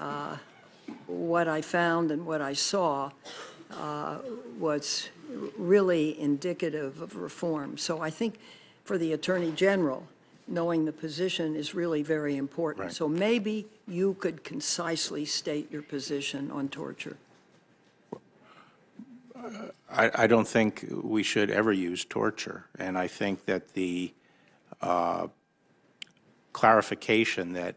Speaker 19: what I found and what I saw was really indicative of reform. So I think for the Attorney General, knowing the position is really very important.
Speaker 2: Right.
Speaker 19: So maybe you could concisely state your position on torture.
Speaker 2: I don't think we should ever use torture, and I think that the clarification that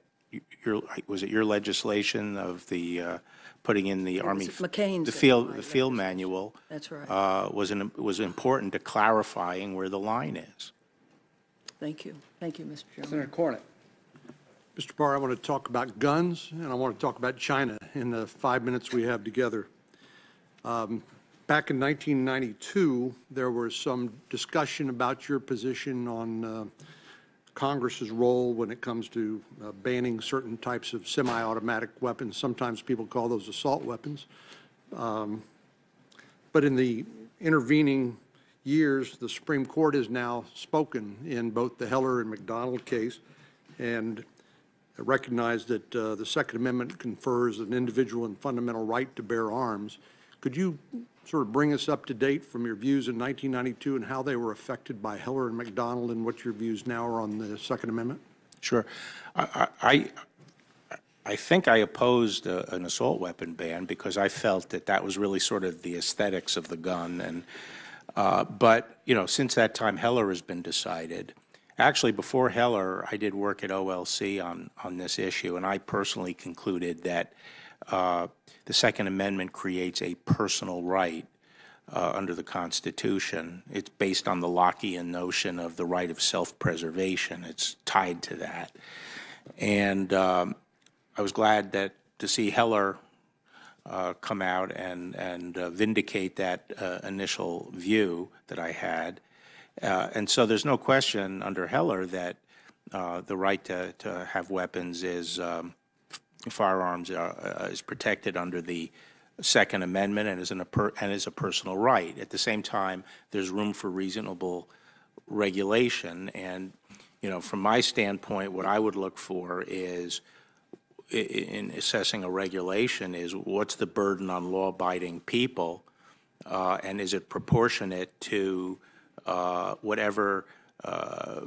Speaker 2: was it your legislation of the putting in the Army
Speaker 19: McCain's
Speaker 2: the field manual.
Speaker 19: That's right.
Speaker 2: Was important to clarifying where the line is.
Speaker 19: Thank you. Thank you, Mr. Chairman. Senator Cornett.
Speaker 20: Mr. Barr, I want to talk about guns, and I want to talk about China in the 5 minutes we have together. Back in 1992, there was some discussion about your position on Congress's role when it comes to banning certain types of semi-automatic weapons. Sometimes people call those assault weapons. But in the intervening years, the Supreme Court has now spoken in both the Heller and McDonald case, and recognize that the Second Amendment confers an individual and fundamental right to bear arms. Could you sort of bring us up to date from your views in 1992 and how they were affected by Heller and McDonald, and what your views now are on the Second Amendment?
Speaker 2: Sure. I think I opposed an assault weapon ban because I felt that that was really sort of the aesthetics of the gun. And but you know, since that time, Heller has been decided. Actually, before Heller, I did work at OLC on this issue, and I personally concluded that the Second Amendment creates a personal right under the Constitution. It's based on the Lockean notion of the right of self-preservation. It's tied to that. And I was glad to see Heller come out and vindicate that initial view that I had. And so there's no question under Heller that the right to have weapons is firearms is protected under the Second Amendment and is a personal right. At the same time, there's room for reasonable regulation. And you know, from my standpoint, what I would look for is in assessing a regulation is what's the burden on law-abiding people, and is it proportionate to whatever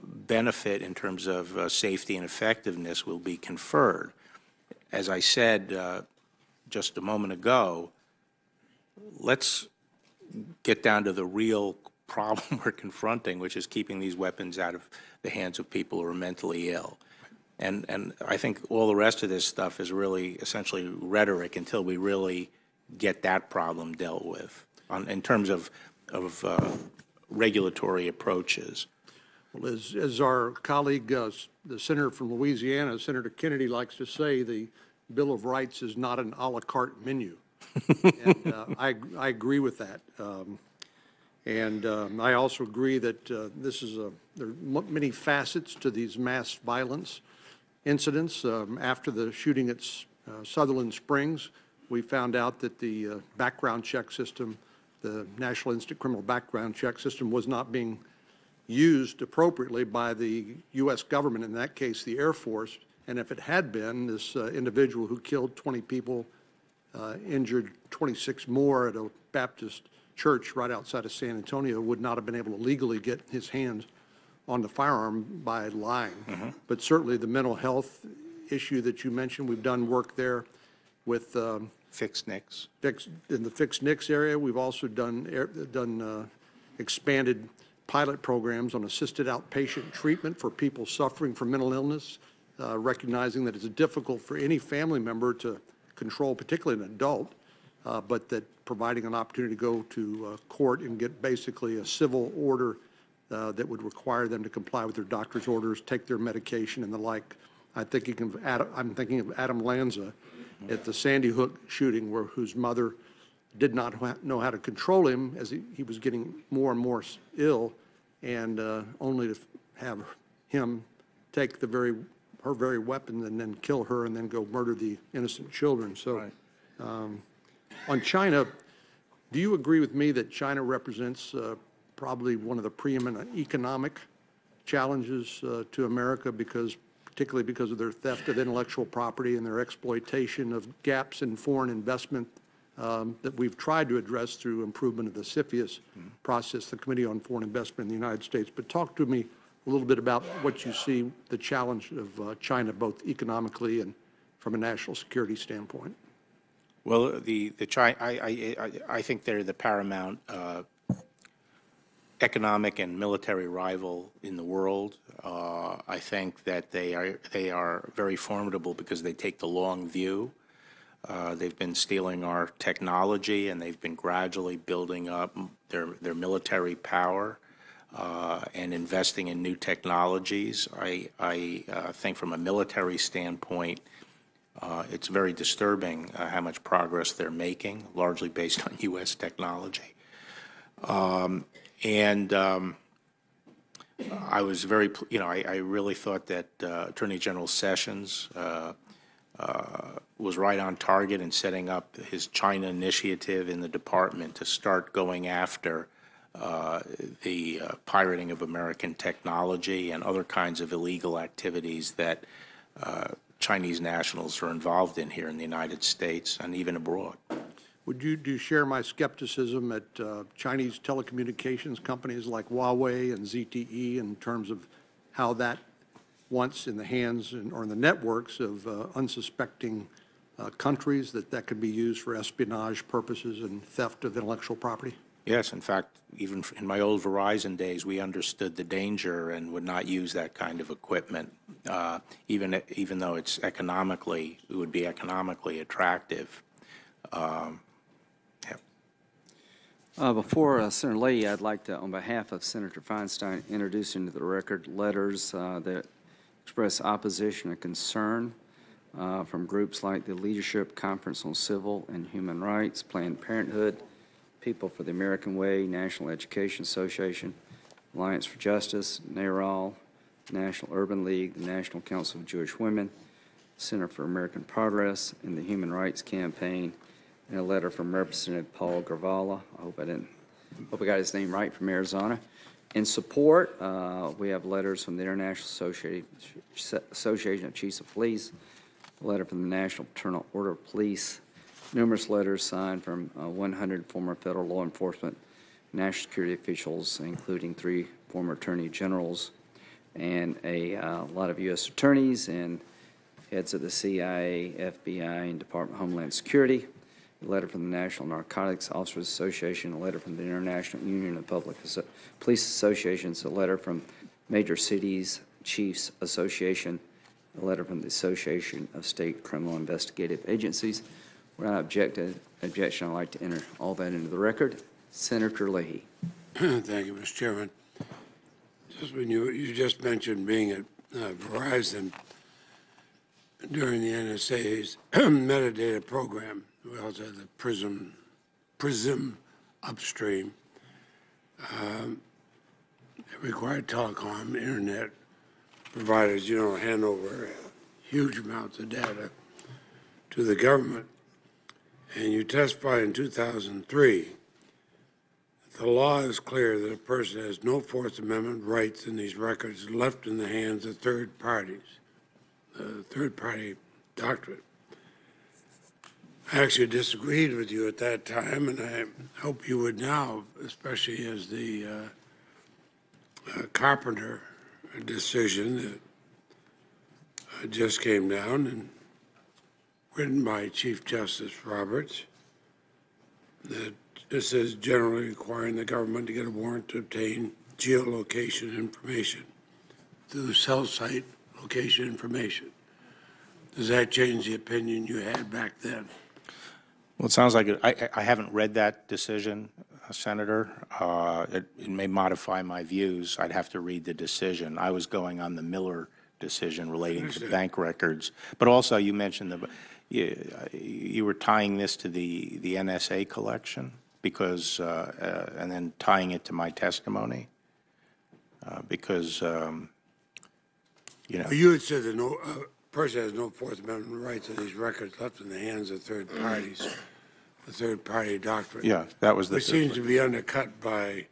Speaker 2: benefit in terms of safety and effectiveness will be conferred. As I said just a moment ago, let's get down to the real problem we're confronting, which is keeping these weapons out of the hands of people who are mentally ill. And I think all the rest of this stuff is really essentially rhetoric until we really get that problem dealt with in terms of regulatory approaches.
Speaker 20: Well, as our colleague, the senator from Louisiana, Senator Kennedy, likes to say, the Bill of Rights is not an a la carte menu. And I agree with that. I also agree that there are many facets to these mass violence incidents. After the shooting at Sutherland Springs, we found out that the background check system, the National Instant Criminal Background Check system, was not being used appropriately by the U.S. government, in that case the Air Force. And if it had been, this individual who killed 20 people, injured 26 more at a Baptist church right outside of San Antonio, would not have been able to legally get his hands on the firearm by lying.
Speaker 2: Mm-hmm.
Speaker 20: But certainly the mental health issue that you mentioned, we've done work there with
Speaker 2: fixed NICS.
Speaker 20: In the fixed NICS area. We've also done expanded pilot programs on assisted outpatient treatment for people suffering from mental illness, recognizing that it's difficult for any family member to control, particularly an adult, but that providing an opportunity to go to court and get basically a civil order that would require them to comply with their doctor's orders, take their medication and the like. I'm thinking of Adam Lanza at the Sandy Hook shooting, whose mother did not know how to control him as he was getting more and more ill, and only to have him take her very weapon and then kill her and then go murder the innocent children. So on China, do you agree with me that China represents probably one of the preeminent economic challenges to America, particularly because of their theft of intellectual property and their exploitation of gaps in foreign investment that we've tried to address through improvement of the CFIUS process, the Committee on Foreign Investment in the United States? But talk to me a little bit about what you see the challenge of China, both economically and from a national security standpoint.
Speaker 2: Well, I think they're the paramount economic and military rival in the world. I think that they are very formidable because they take the long view. They've been stealing our technology, and they've been gradually building up their military power and investing in new technologies. I think from a military standpoint, it's very disturbing how much progress they're making, largely based on U.S. technology. I was very, I really thought that Attorney General Sessions was right on target in setting up his China initiative in the department to start going after the pirating of American technology and other kinds of illegal activities that Chinese nationals are involved in here in the United States and even abroad.
Speaker 20: Do you share my skepticism at Chinese telecommunications companies like Huawei and ZTE in terms of how that, once in the hands or in the networks of unsuspecting countries, that could be used for espionage purposes and theft of intellectual property?
Speaker 2: Yes, in fact, even in my old Verizon days, we understood the danger and would not use that kind of equipment, even though it would be economically attractive.
Speaker 3: Before Senator Leahy, I'd like to, on behalf of Senator Feinstein, introduce into the record letters that express opposition and concern from groups like the Leadership Conference on Civil and Human Rights, Planned Parenthood, People for the American Way, National Education Association, Alliance for Justice, NARAL, National Urban League, the National Council of Jewish Women, Center for American Progress, and the Human Rights Campaign, and a letter from Representative Paul Gravala. I hope I got his name right, from Arizona. In support, we have letters from the International Association of Chiefs of Police, a letter from the National Fraternal Order of Police, numerous letters signed from 100 former federal law enforcement, national security officials, including 3 former attorney generals, and a lot of U.S. attorneys and heads of the CIA, FBI, and Department of Homeland Security, a letter from the National Narcotics Officers Association, a letter from the International Union of Public Police Associations, a letter from Major Cities Chiefs Association, a letter from the Association of State Criminal Investigative Agencies. Without objection, I'd like to enter all that into the record. Senator Leahy.
Speaker 19: Thank you, Mr. Chairman. Just when you just mentioned being at Verizon during the NSA's metadata program, we also had the PRISM upstream. It required telecom, internet providers, hand over huge amounts of data to the government. And you testified in 2003, the law is clear that a person has no Fourth Amendment rights in these records left in the hands of third parties, third-party doctrine. I actually disagreed with you at that time, and I hope you would now, especially as the Carpenter decision that just came down and written by Chief Justice Roberts, that this is generally requiring the government to get a warrant to obtain geolocation information through cell site location information. Does that change the opinion you had back then?
Speaker 2: Well, it sounds like I haven't read that decision, Senator. It may modify my views. I'd have to read the decision. I was going on the Miller decision relating to bank records. But also, you mentioned you were tying this to the NSA collection because, and then tying it to my testimony because,
Speaker 19: You had said that no person has no Fourth Amendment rights to these records left in the hands of third parties, the third-party doctrine.
Speaker 2: Yeah, that was the.
Speaker 19: Which seems to be undercut by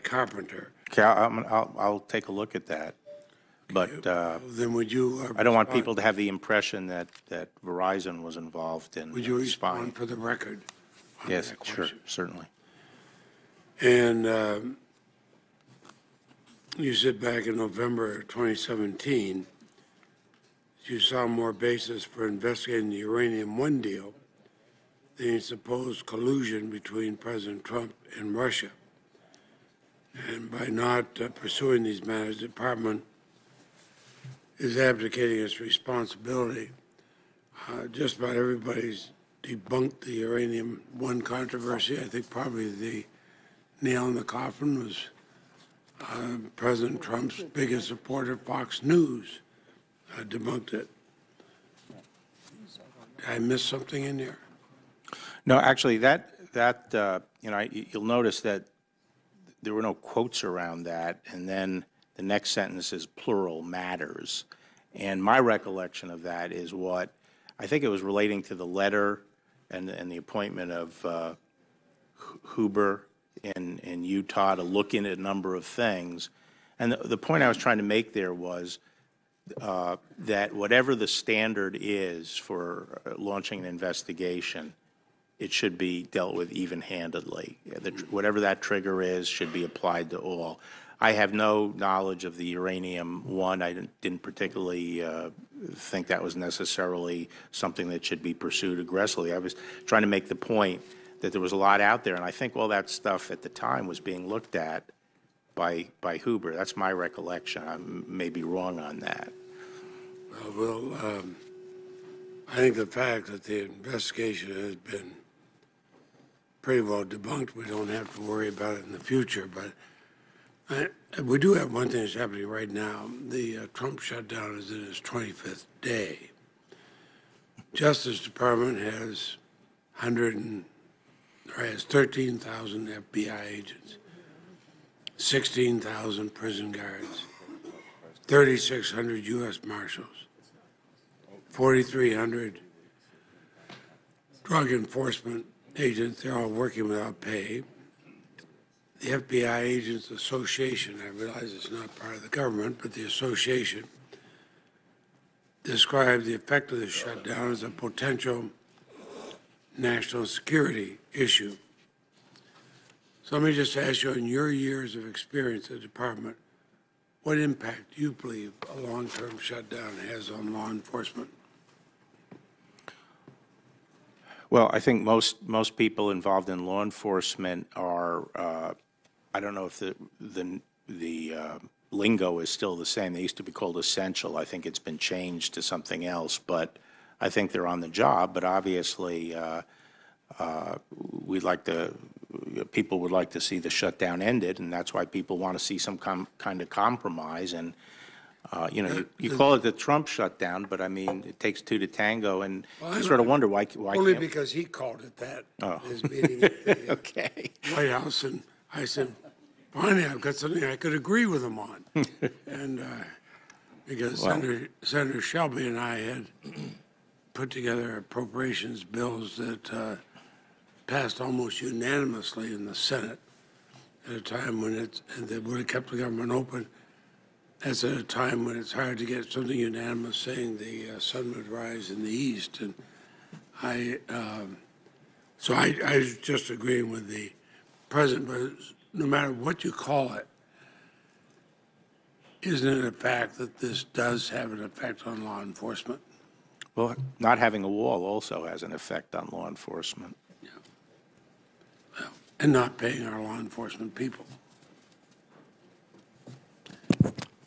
Speaker 19: Carpenter.
Speaker 2: Okay, I'll take a look at that. But
Speaker 19: then would you?
Speaker 2: I don't want people to have the impression that Verizon was involved in.
Speaker 19: Would you respond
Speaker 2: spying.
Speaker 19: for the record?
Speaker 2: Yes, sure, certainly.
Speaker 19: And you said back in November 2017, you saw more basis for investigating the Uranium One deal than the supposed collusion between President Trump and Russia. And by not pursuing these matters, the department is abdicating its responsibility. Just about everybody's debunked the Uranium One controversy. I think probably the nail in the coffin was President Trump's biggest supporter, Fox News, debunked it. Did I miss something in there?
Speaker 2: No, actually, you'll notice that there were no quotes around that, and then the next sentence is plural matters. And my recollection of that is what, I think it was relating to the letter and the appointment of Huber in Utah to look into a number of things. And the point I was trying to make there was that whatever the standard is for launching an investigation, it should be dealt with even-handedly. Whatever that trigger is should be applied to all. I have no knowledge of the uranium one. I didn't particularly think that was necessarily something that should be pursued aggressively. I was trying to make the point that there was a lot out there, and I think all that stuff at the time was being looked at by Huber. That's my recollection. I may be wrong on that.
Speaker 19: Well, I think the fact that the investigation has been pretty well debunked, we don't have to worry about it in the future. But we do have one thing that's happening right now. The Trump shutdown is in its 25th day. Justice Department has 13,000 FBI agents, 16,000 prison guards, 3,600 U.S. Marshals, 4,300 drug enforcement agents. They're all working without pay. The FBI Agents Association, I realize it's not part of the government, but the association described the effect of the shutdown as a potential national security issue. So let me just ask you, in your years of experience at the department, what impact do you believe a long-term shutdown has on law enforcement?
Speaker 2: Well, I think most people involved in law enforcement are, I don't know if the lingo is still the same. They used to be called essential. I think it's been changed to something else, but I think they're on the job. But obviously, people would like to see the shutdown ended, and that's why people want to see some kind of compromise. And you call it the Trump shutdown, but I mean, it takes two to tango, and you sort of wonder why
Speaker 19: only
Speaker 2: can't
Speaker 19: because he called it that in his
Speaker 2: Oh.
Speaker 19: meeting at the
Speaker 2: Okay.
Speaker 19: White House, and I said, finally, I've got something I could agree with him on. And because Senator Shelby and I had put together appropriations bills that passed almost unanimously in the Senate at a time when that would have kept the government open. That's at a time when it's hard to get something unanimous saying the sun would rise in the east. And I was just agreeing with the president, but no matter what you call it, isn't it a fact that this does have an effect on law enforcement?
Speaker 2: Well, not having a wall also has an effect on law enforcement.
Speaker 19: And not paying our law enforcement people.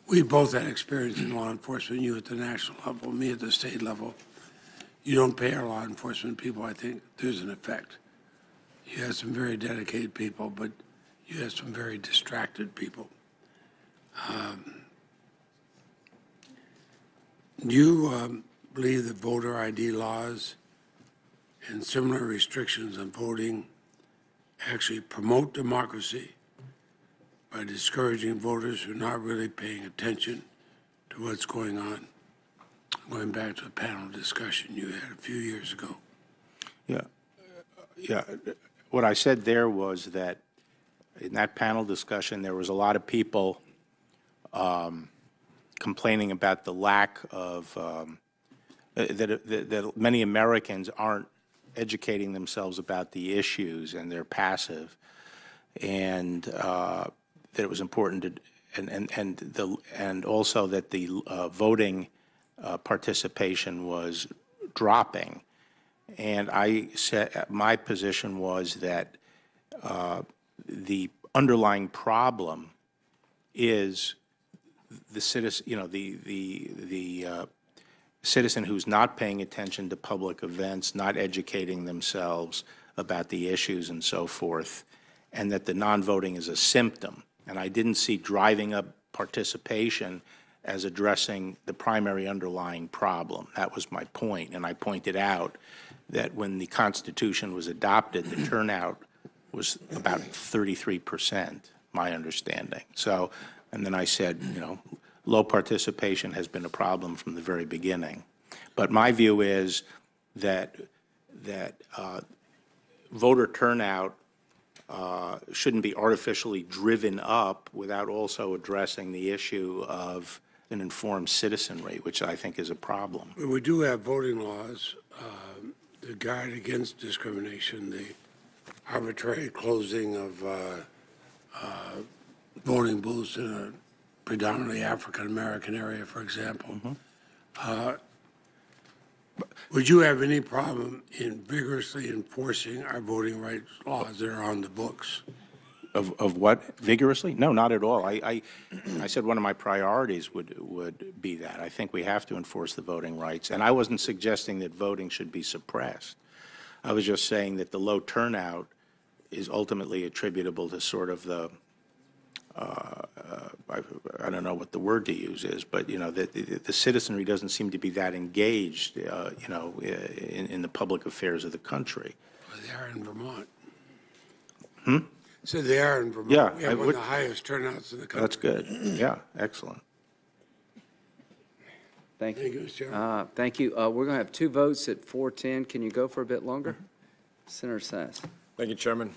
Speaker 19: We both had experience in law enforcement, you at the national level, me at the state level. You don't pay our law enforcement people, I think there's an effect. You have some very dedicated people, but you have some very distracted people. Do you believe that voter ID laws and similar restrictions on voting actually promote democracy by discouraging voters who are not really paying attention to what's going on? Going back to a panel discussion you had a few years ago.
Speaker 2: Yeah. What I said there was that in that panel discussion, there was a lot of people complaining about the lack of, that many Americans aren't educating themselves about the issues and they're passive, and that it was important to, and also that the voting participation was dropping. And I said my position was that the underlying problem is the citizen, the citizen who's not paying attention to public events, not educating themselves about the issues and so forth, and that the non-voting is a symptom. And I didn't see driving up participation as addressing the primary underlying problem. That was my point. And I pointed out that when the Constitution was adopted, the turnout was about 33%, my understanding. So, and then I said, low participation has been a problem from the very beginning. But my view is that voter turnout shouldn't be artificially driven up without also addressing the issue of an informed citizenry, which I think is a problem.
Speaker 19: We do have voting laws that guard against discrimination, the arbitrary closing of voting booths in a predominantly African-American area, for example. Would you have any problem in vigorously enforcing our voting rights laws that are on the books?
Speaker 2: Of what? Vigorously? No, not at all. I said one of my priorities would be that. I think we have to enforce the voting rights. And I wasn't suggesting that voting should be suppressed. I was just saying that the low turnout is ultimately attributable to sort of the, I don't know what the word to use is, but, you know, the citizenry doesn't seem to be that engaged, you know, in the public affairs of the country.
Speaker 19: Well, they are in Vermont.
Speaker 2: Hmm?
Speaker 19: So they are in Vermont.
Speaker 2: Yeah,
Speaker 19: We have one of the highest turnouts in the country.
Speaker 2: That's good. Yeah, excellent.
Speaker 3: Thank you.
Speaker 19: Thank you, Mr. Chairman.
Speaker 3: Thank you. We're going to have 2 votes at 4:10. Can you go for a bit longer? Senator Sass.
Speaker 4: Thank you, Chairman.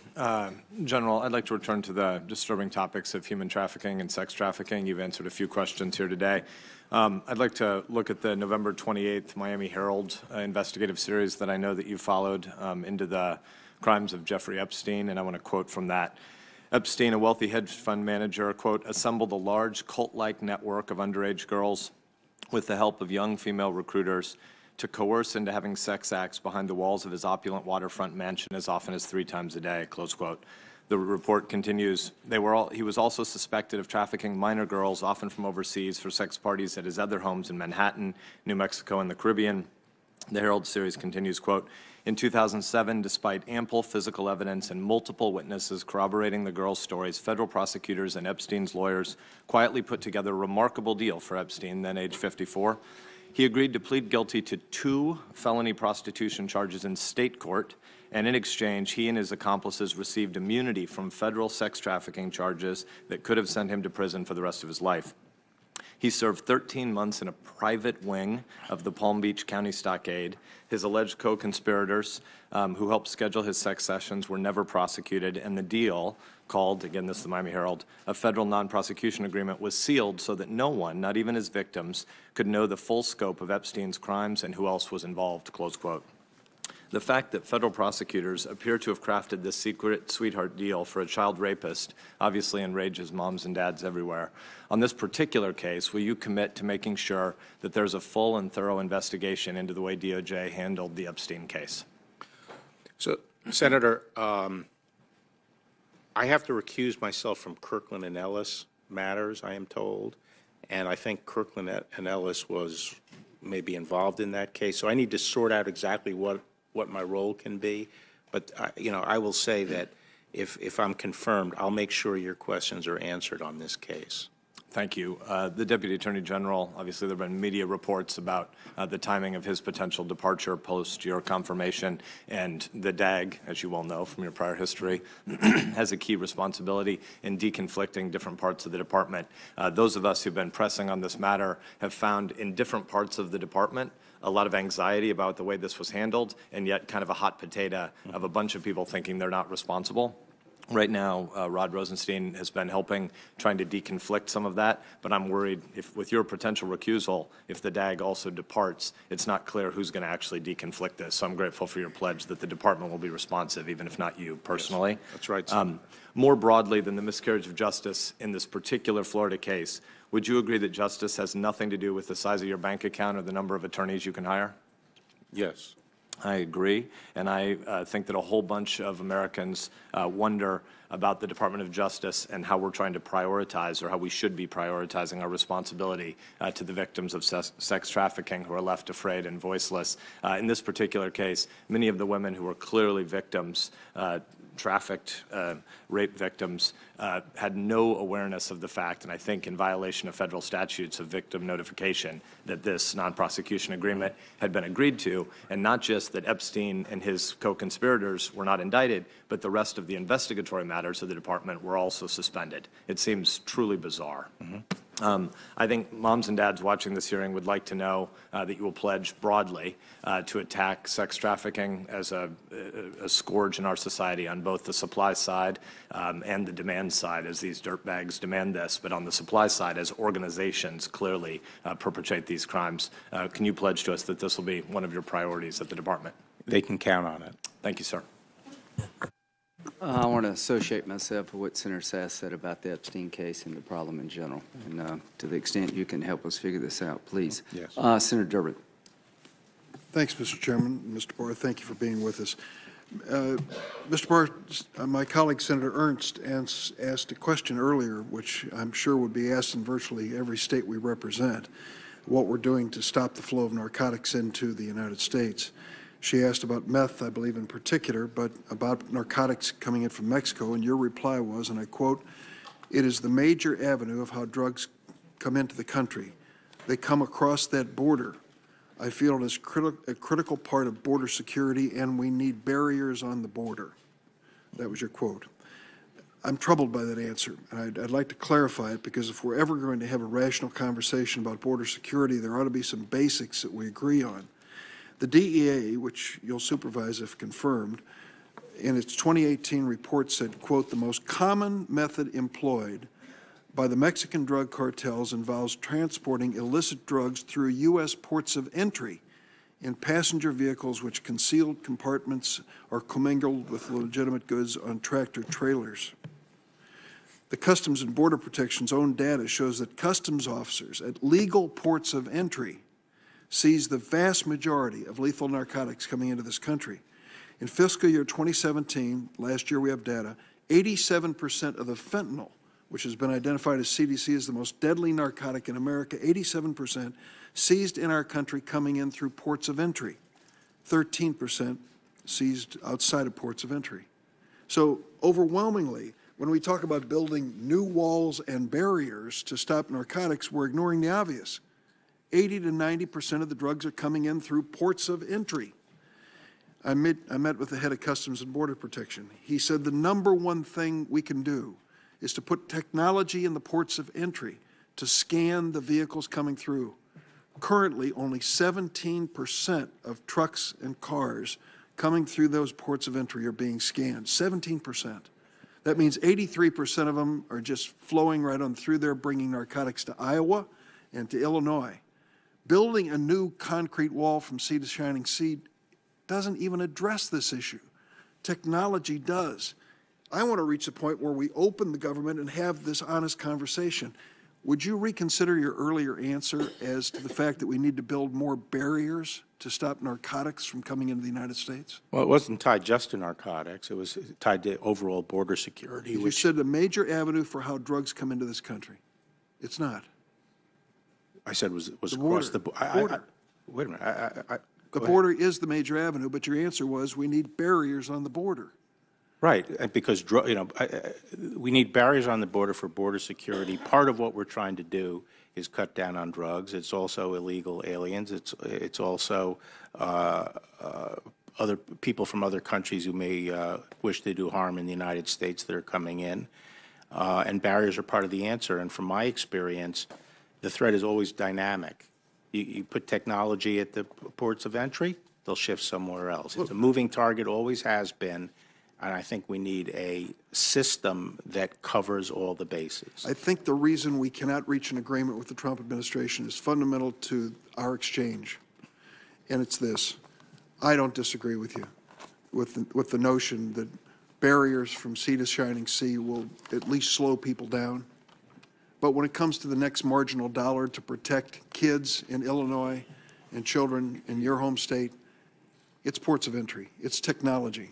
Speaker 4: General, I'd like to return to the disturbing topics of human trafficking and sex trafficking. You've answered a few questions here today. I'd like to look at the November 28th Miami Herald investigative series that I know that you followed into the crimes of Jeffrey Epstein, and I want to quote from that. Epstein, a wealthy hedge fund manager, quote, assembled a large cult-like network of underage girls with the help of young female recruiters to coerce into having sex acts behind the walls of his opulent waterfront mansion as often as 3 times a day, close quote. The report continues, he was also suspected of trafficking minor girls, often from overseas, for sex parties at his other homes in Manhattan, New Mexico, and the Caribbean. The Herald series continues, quote, in 2007, despite ample physical evidence and multiple witnesses corroborating the girls' stories, federal prosecutors and Epstein's lawyers quietly put together a remarkable deal for Epstein, then age 54. He agreed to plead guilty to 2 felony prostitution charges in state court, and in exchange, he and his accomplices received immunity from federal sex trafficking charges that could have sent him to prison for the rest of his life. He served 13 months in a private wing of the Palm Beach County Stockade. His alleged co-conspirators who helped schedule his sex sessions were never prosecuted, and the deal, called, again, this is the Miami Herald, a federal non-prosecution agreement, was sealed so that no one, not even his victims, could know the full scope of Epstein's crimes and who else was involved, close quote. The fact that federal prosecutors appear to have crafted this secret sweetheart deal for a child rapist obviously enrages moms and dads everywhere. On this particular case, will you commit to making sure that there's a full and thorough investigation into the way DOJ handled the Epstein case?
Speaker 2: So, Senator, I have to recuse myself from Kirkland and Ellis matters, I am told, and I think Kirkland and Ellis was maybe involved in that case. So I need to sort out exactly what my role can be. But, you know, I will say that if I'm confirmed, I'll make sure your questions are answered on this case.
Speaker 4: Thank you. The Deputy Attorney General, obviously there have been media reports about the timing of his potential departure post your confirmation, and the DAG, as you well know from your prior history, has a key responsibility in deconflicting different parts of the department. Those of us who've been pressing on this matter have found in different parts of the department a lot of anxiety about the way this was handled, and yet kind of a hot potato of a bunch of people thinking they're not responsible. Right now, Rod Rosenstein has been helping, trying to deconflict some of that, but I'm worried if, with your potential recusal, if the DAG also departs, it's not clear who's going to actually deconflict this. So I'm grateful for your pledge that the department will be responsive, even if not you personally.
Speaker 2: Yes, that's right.
Speaker 4: More broadly than the miscarriage of justice in this particular Florida case, would you agree that justice has nothing to do with the size of your bank account or the number of attorneys you can hire?
Speaker 2: Yes.
Speaker 4: I agree, and I think that a whole bunch of Americans wonder about the Department of Justice and how we're trying to prioritize, or how we should be prioritizing, our responsibility to the victims of sex trafficking who are left afraid and voiceless. In this particular case, many of the women who were clearly victims, trafficked rape victims, had no awareness of the fact, and I think in violation of federal statutes of victim notification, that this non-prosecution agreement had been agreed to, and not just that Epstein and his co-conspirators were not indicted, but the rest of the investigatory matters of the department were also suspended. It seems truly bizarre. I think moms and dads watching this hearing would like to know that you will pledge broadly to attack sex trafficking as a scourge in our society on both the supply side and the demand side, as these dirtbags demand this, but on the supply side as organizations clearly perpetrate these crimes. Can you pledge to us that this will be one of your priorities at the department?
Speaker 2: They can count on it.
Speaker 4: Thank you, sir.
Speaker 3: I want to associate myself with what Senator Sass said about the Epstein case and the problem in general. And to the extent you can help us figure this out, please.
Speaker 2: Yes.
Speaker 3: Senator Durbin.
Speaker 19: Thanks, Mr. Chairman. Mr. Barr, thank you for being with us. Mr. Barr, my colleague Senator Ernst asked a question earlier, which I'm sure would be asked in virtually every state we represent, what we're doing to stop the flow of narcotics into the United States. She asked about meth, I believe in particular, but about narcotics coming in from Mexico, and your reply was, and I quote, "It is the major avenue of how drugs come into the country. They come across that border. I feel it is a critical part of border security, and we need barriers on the border." That was your quote. I'm troubled by that answer, and I'd like to clarify it, because if we're ever going to have a rational conversation about border security, there ought to be some basics that we agree on. The DEA, which you'll supervise if confirmed, in its 2018 report said, quote, "The most common method employed by the Mexican drug cartels involves transporting illicit drugs through U.S. ports of entry in passenger vehicles which concealed compartments are commingled with legitimate goods on tractor trailers." The Customs and Border Protection's own data shows that customs officers at legal ports of entry seized the vast majority of lethal narcotics coming into this country. In fiscal year 2017, last year we have data, 87% of the fentanyl, which has been identified as CDC as the most deadly narcotic in America, 87% seized in our country coming in through ports of entry, 13% seized outside of ports of entry. So overwhelmingly, when we talk about building new walls and barriers to stop narcotics, we're ignoring the obvious. 80 to 90% of the drugs are coming in through ports of entry. I met with the head of Customs and Border Protection. He said the number one thing we can do is to put technology in the ports of entry to scan the vehicles coming through. Currently, only 17% of trucks and cars coming through those ports of entry are being scanned, 17%. That means 83% of them are just flowing right on through there, bringing narcotics to Iowa and to Illinois. Building a new concrete wall from sea to shining sea doesn't even address this issue. Technology does. I want to reach the point where we open the government and have this honest conversation. Would you reconsider your earlier answer as to the fact that we need to build more barriers to stop narcotics from coming into the United States?
Speaker 2: Well, it wasn't tied just to narcotics. It was tied to overall border security.
Speaker 19: You said a major avenue for how drugs come into this country. It's not.
Speaker 2: I said was
Speaker 19: The
Speaker 2: across the
Speaker 19: border.
Speaker 2: wait a minute.
Speaker 19: The border is the major avenue, but your answer was we need barriers on the border.
Speaker 2: Right, and because we need barriers on the border for border security. Part of what we're trying to do is cut down on drugs. It's also illegal aliens. It's also other people from other countries who may wish to do harm in the United States that are coming in. And barriers are part of the answer. And from my experience, the threat is always dynamic. You put technology at the ports of entry, they'll shift somewhere else. It's a moving target, always has been, and I think we need a system that covers all the bases.
Speaker 19: I think the reason we cannot reach an agreement with the Trump administration is fundamental to our exchange, and it's this. I don't disagree with you with the notion that barriers from sea to shining sea will at least slow people down. But when it comes to the next marginal dollar to protect kids in Illinois and children in your home state, it's ports of entry. It's technology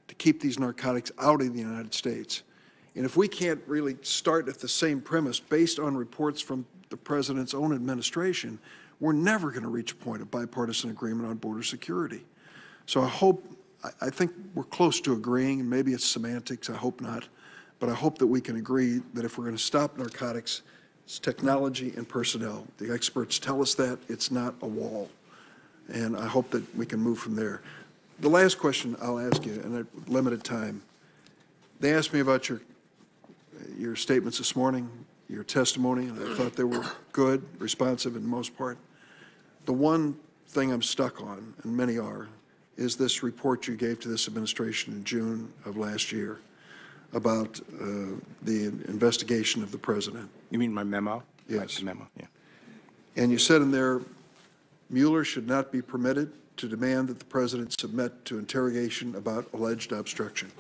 Speaker 19: to keep these narcotics out of the United States. And if we can't really start at the same premise based on reports from the President's own administration, we're never going to reach a point of bipartisan agreement on border security. So I think we're close to agreeing, and maybe it's semantics, I hope not. But I hope that we can agree that if we're going to stop narcotics, it's technology and personnel. The experts tell us that. It's not a wall. And I hope that we can move from there. The last question I'll ask you, and limited time, they asked me about your statements this morning your testimony, and I thought they were good, responsive in most part. The one thing I'm stuck on, and many are, is this report you gave to this administration in June of last year about the investigation of the president.
Speaker 2: You mean my memo?
Speaker 19: Yes.
Speaker 2: My memo, yeah.
Speaker 19: And you said in there, Mueller should not be permitted to demand that the president submit to interrogation about alleged obstruction.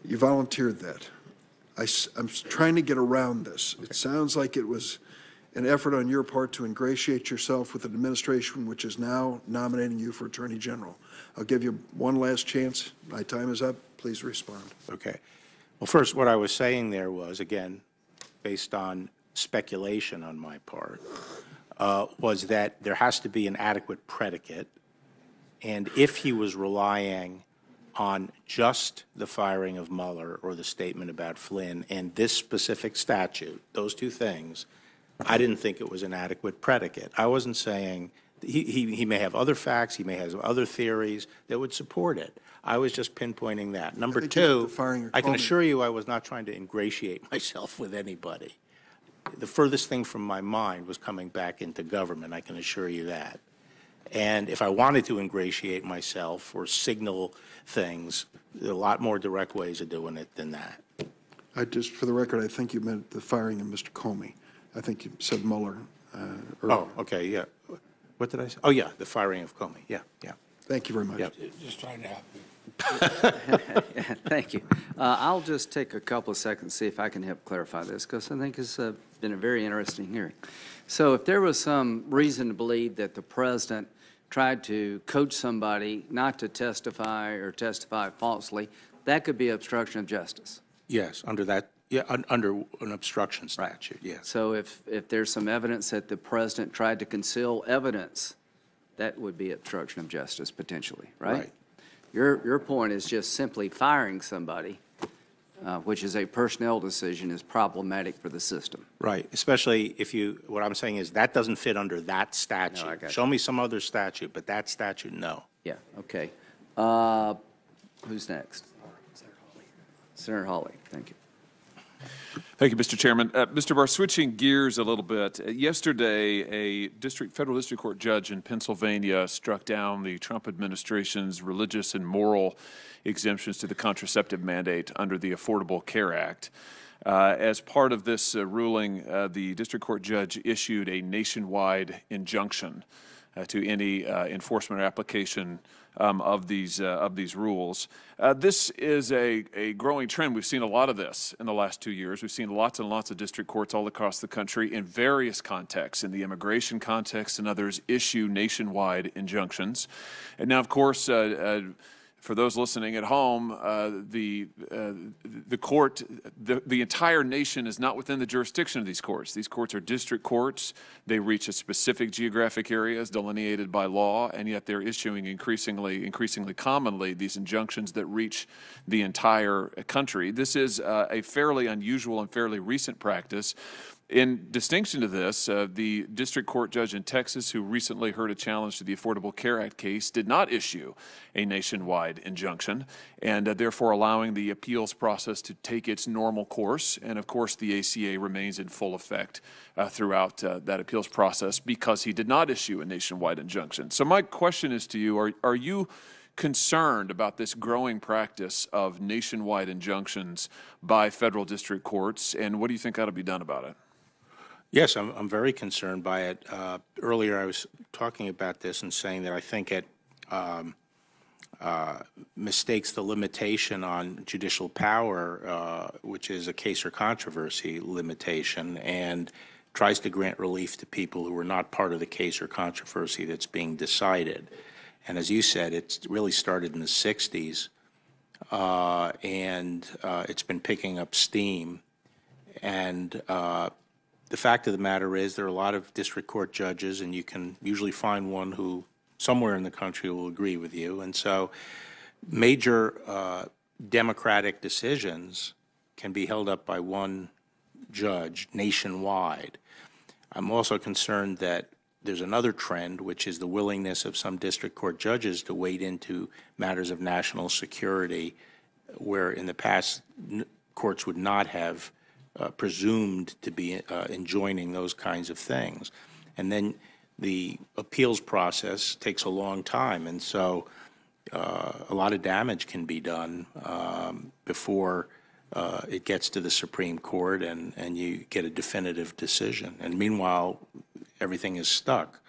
Speaker 19: You volunteered that. I'm trying to get around this. It sounds like it was an effort on your part to ingratiate yourself with an administration which is now nominating you for Attorney General. I'll give you one last chance. My time is up. Please respond.
Speaker 2: Okay. Well, first, what I was saying there was, again, based on speculation on my part, was that there has to be an adequate predicate, and if he was relying on just the firing of Mueller or the statement about Flynn and this specific statute, those two things, I didn't think it was an adequate predicate. I wasn't saying he may have other facts, he may have other theories that would support it. I was just pinpointing that. Number two, I can assure you I was not trying to ingratiate myself with anybody. The furthest thing from my mind was coming back into government, I can assure you that. And if I wanted to ingratiate myself or signal things, there are a lot more direct ways of doing it than that.
Speaker 19: For the record, I think you meant the firing of Mr. Comey. I think you said Mueller.
Speaker 2: Oh, okay, yeah. What did I say? Oh, yeah, the firing of Comey. Yeah, yeah.
Speaker 19: Thank you very much.
Speaker 2: Yeah.
Speaker 3: Just trying to help you. Thank you. I'll just take a couple of seconds to see if I can help clarify this, because I think it's been a very interesting hearing. So if there was some reason to believe that the president tried to coach somebody not to testify or testify falsely, that could be obstruction of justice.
Speaker 2: Yes, under that, yeah, under an obstruction statute, yes.
Speaker 3: So if there's some evidence that the president tried to conceal evidence, that would be obstruction of justice potentially, right?
Speaker 2: Right.
Speaker 3: Your point is just simply firing somebody, which is a personnel decision, is problematic for the system.
Speaker 2: Right, especially if you, what I'm saying is that doesn't fit under that statute.
Speaker 3: No, I got
Speaker 2: Show
Speaker 3: you.
Speaker 2: me some other statute, but that statute, no.
Speaker 3: Yeah, okay. Who's next? Senator Hawley, thank you.
Speaker 10: Thank you, Mr. Chairman. Mr. Barr, switching gears a little bit. Yesterday, a federal district court judge in Pennsylvania struck down the Trump administration's religious and moral exemptions to the contraceptive mandate under the Affordable Care Act. As part of this ruling, the district court judge issued a nationwide injunction to any enforcement or application of these rules. This is a growing trend. We've seen a lot of this in the last 2 years. We've seen lots and lots of district courts all across the country in various contexts, in the immigration context and others, issue nationwide injunctions. And now, of course, for those listening at home, the court, the entire nation is not within the jurisdiction of these courts. These courts are district courts. They reach a specific geographic areas delineated by law, and yet they're issuing increasingly commonly these injunctions that reach the entire country. This is a fairly unusual and fairly recent practice. In distinction to this, the district court judge in Texas who recently heard a challenge to the Affordable Care Act case did not issue a nationwide injunction, and therefore allowing the appeals process to take its normal course. And of course, the ACA remains in full effect throughout that appeals process because he did not issue a nationwide injunction. So my question is to you, are you concerned about this growing practice of nationwide injunctions by federal district courts, and what do you think ought to be done about it?
Speaker 2: Yes, I'm very concerned by it. Earlier I was talking about this and saying that I think it mistakes the limitation on judicial power, which is a case or controversy limitation, and tries to grant relief to people who are not part of the case or controversy that's being decided. And as you said, it's really started in the 60s, and it's been picking up steam. And the fact of the matter is there are a lot of district court judges, and you can usually find one who somewhere in the country will agree with you. And so major democratic decisions can be held up by one judge nationwide. I'm also concerned that there's another trend, which is the willingness of some district court judges to wade into matters of national security, where in the past courts would not have presumed to be enjoining those kinds of things. And then the appeals process takes a long time, and so a lot of damage can be done before it gets to the Supreme Court and you get a definitive decision. And meanwhile, everything is stuck.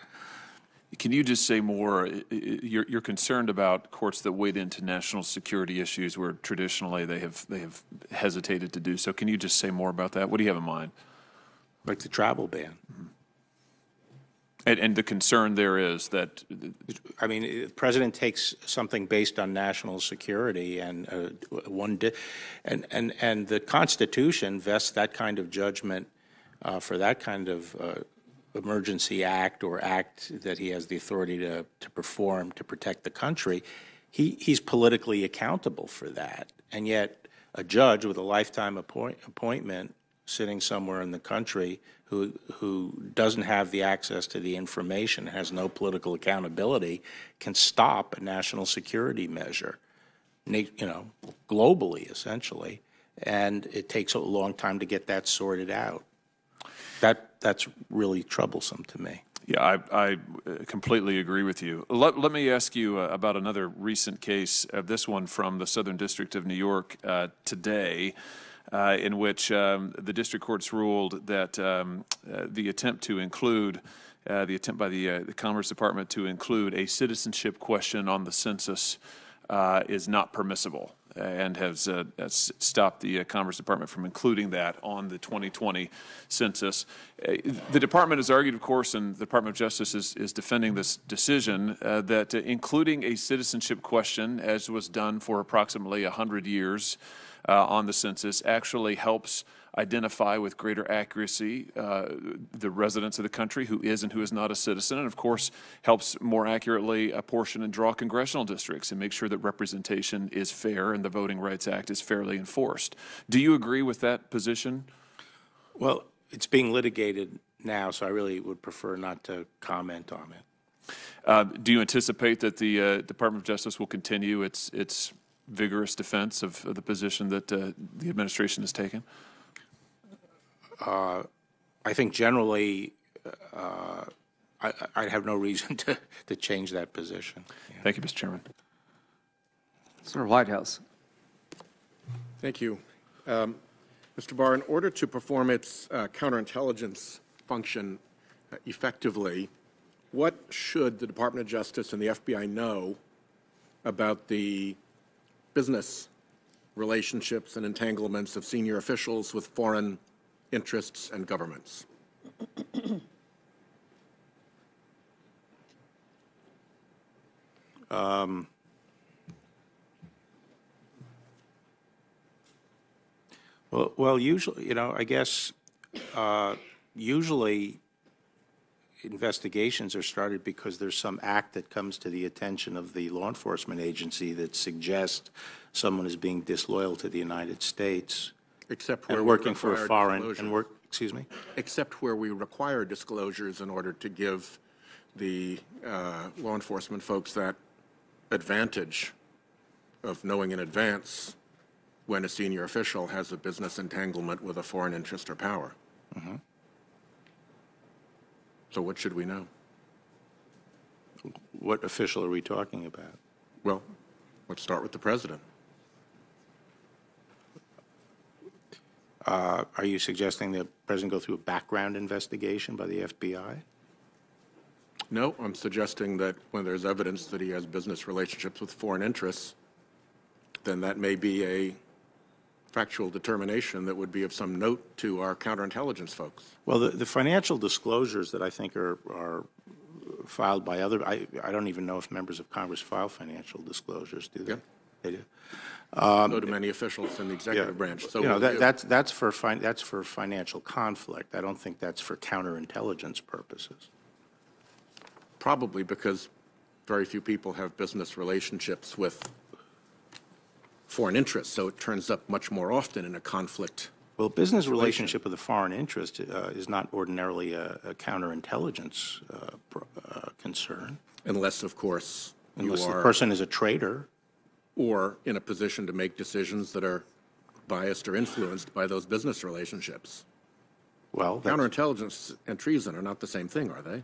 Speaker 10: Can you just say more? You're concerned about courts that wade into national security issues where traditionally they have hesitated to do so. Can you just say more about that? What do you have in mind?
Speaker 2: Like the travel ban.
Speaker 10: Mm-hmm. And the concern there is that,
Speaker 2: I mean, the president takes something based on national security, and and the Constitution vests that kind of judgment for that kind of emergency act or act that he has the authority to perform to protect the country. He's politically accountable for that, and yet a judge with a lifetime appointment sitting somewhere in the country who doesn't have the access to the information, has no political accountability, can stop a national security measure, globally, essentially. And it takes a long time to get that sorted out. That's really troublesome to me.
Speaker 10: Yeah, I completely agree with you. Let me ask you about another recent case, this one from the Southern District of New York today, in which the district courts ruled that the attempt by the Commerce Department to include a citizenship question on the census is not permissible, and has stopped the Commerce Department from including that on the 2020 census. The department has argued, of course, and the Department of Justice is defending this decision, that including a citizenship question, as was done for approximately 100 years, on the census, actually helps identify with greater accuracy the residents of the country who is and who is not a citizen, and of course helps more accurately apportion and draw congressional districts and make sure that representation is fair and the Voting Rights Act is fairly enforced. Do you agree with that position?
Speaker 2: Well, it's being litigated now, so I really would prefer not to comment on it.
Speaker 10: Do you anticipate that the Department of Justice will continue its vigorous defense of the position that the administration has taken?
Speaker 2: I think generally I have no reason to change that position.
Speaker 10: Yeah. Thank you, Mr. Chairman.
Speaker 3: Senator Whitehouse.
Speaker 1: Thank you. Mr. Barr, in order to perform its counterintelligence function effectively, what should the Department of Justice and the FBI know about the business relationships and entanglements of senior officials with foreign interests and governments?
Speaker 2: Well, usually, I guess usually investigations are started because there's some act that comes to the attention of the law enforcement agency that suggests someone is being disloyal to the United States.
Speaker 1: Except where
Speaker 2: and working for a foreign excuse me?
Speaker 1: Except where we require disclosures in order to give the law enforcement folks that advantage of knowing in advance when a senior official has a business entanglement with a foreign interest or power.
Speaker 2: Mm-hmm.
Speaker 1: So what should we know?
Speaker 2: What official are we talking about?
Speaker 1: Well, let's start with the president.
Speaker 2: Are you suggesting the president go through a background investigation by the FBI?
Speaker 1: No, I'm suggesting that when there's evidence that he has business relationships with foreign interests, then that may be a factual determination that would be of some note to our counterintelligence folks.
Speaker 2: Well, the financial disclosures that I think are filed by other, I don't even know if members of Congress file financial disclosures, do they?
Speaker 1: Yeah.
Speaker 2: They do.
Speaker 1: So do many officials in the executive branch. So
Speaker 2: that's for financial conflict. I don't think that's for counterintelligence purposes.
Speaker 1: Probably because very few people have business relationships with foreign interests, so it turns up much more often in a conflict.
Speaker 2: Well, business relationship with a foreign interest is not ordinarily a counterintelligence concern.
Speaker 1: Unless, of course,
Speaker 2: the person is a traitor.
Speaker 1: Or in a position to make decisions that are biased or influenced by those business relationships.
Speaker 2: Well,
Speaker 1: counterintelligence and treason are not the same thing, are they?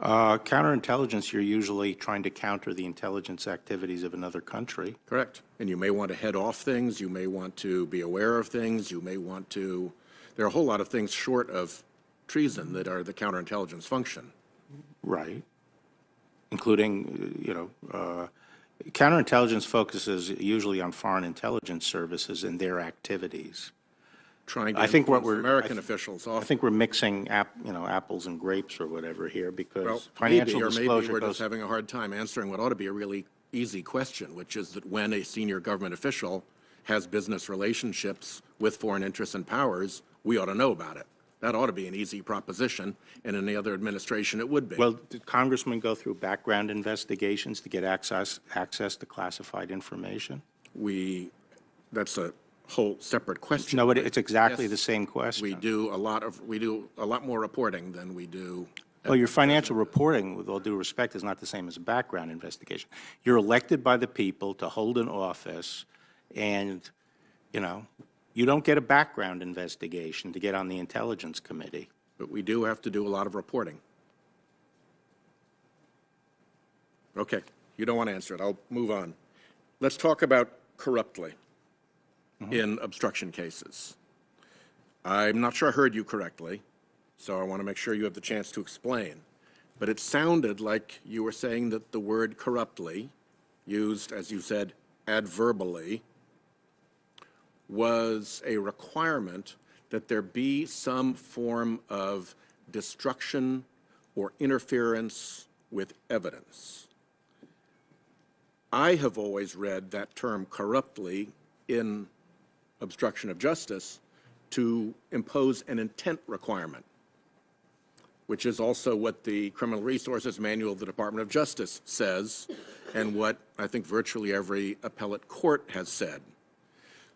Speaker 2: Counterintelligence, you're usually trying to counter the intelligence activities of another country.
Speaker 1: Correct. And you may want to head off things, you may want to be aware of things, you may want to, there are a whole lot of things short of treason that are the counterintelligence function.
Speaker 2: Right. Including, counterintelligence focuses usually on foreign intelligence services and their activities.
Speaker 1: Trying to
Speaker 2: I think what
Speaker 1: influence
Speaker 2: we're
Speaker 1: American officials
Speaker 2: I
Speaker 1: off.
Speaker 2: think we're mixing apples and grapes or whatever here, because
Speaker 1: Well,
Speaker 2: financial
Speaker 1: maybe, or maybe
Speaker 2: disclosure
Speaker 1: we're
Speaker 2: goes.
Speaker 1: just having a hard time answering what ought to be a really easy question, which is that when a senior government official has business relationships with foreign interests and powers, we ought to know about it. That ought to be an easy proposition, and in the other administration it would be.
Speaker 2: Well, did congressmen go through background investigations to get access to classified information?
Speaker 1: That's a whole separate question.
Speaker 2: No, it's exactly
Speaker 1: Yes,
Speaker 2: the same question.
Speaker 1: we do a lot more reporting than we do.
Speaker 2: Well, your financial reporting, with all due respect, is not the same as a background investigation. You're elected by the people to hold an office, and, you don't get a background investigation to get on the Intelligence Committee.
Speaker 1: But we do have to do a lot of reporting. Okay, you don't want to answer it. I'll move on. Let's talk about corruptly in obstruction cases. I'm not sure I heard you correctly, so I want to make sure you have the chance to explain. But it sounded like you were saying that the word corruptly, used, as you said, adverbally, was a requirement that there be some form of destruction or interference with evidence. I have always read that term corruptly in obstruction of justice to impose an intent requirement, which is also what the Criminal Resources Manual of the Department of Justice says, and what I think virtually every appellate court has said.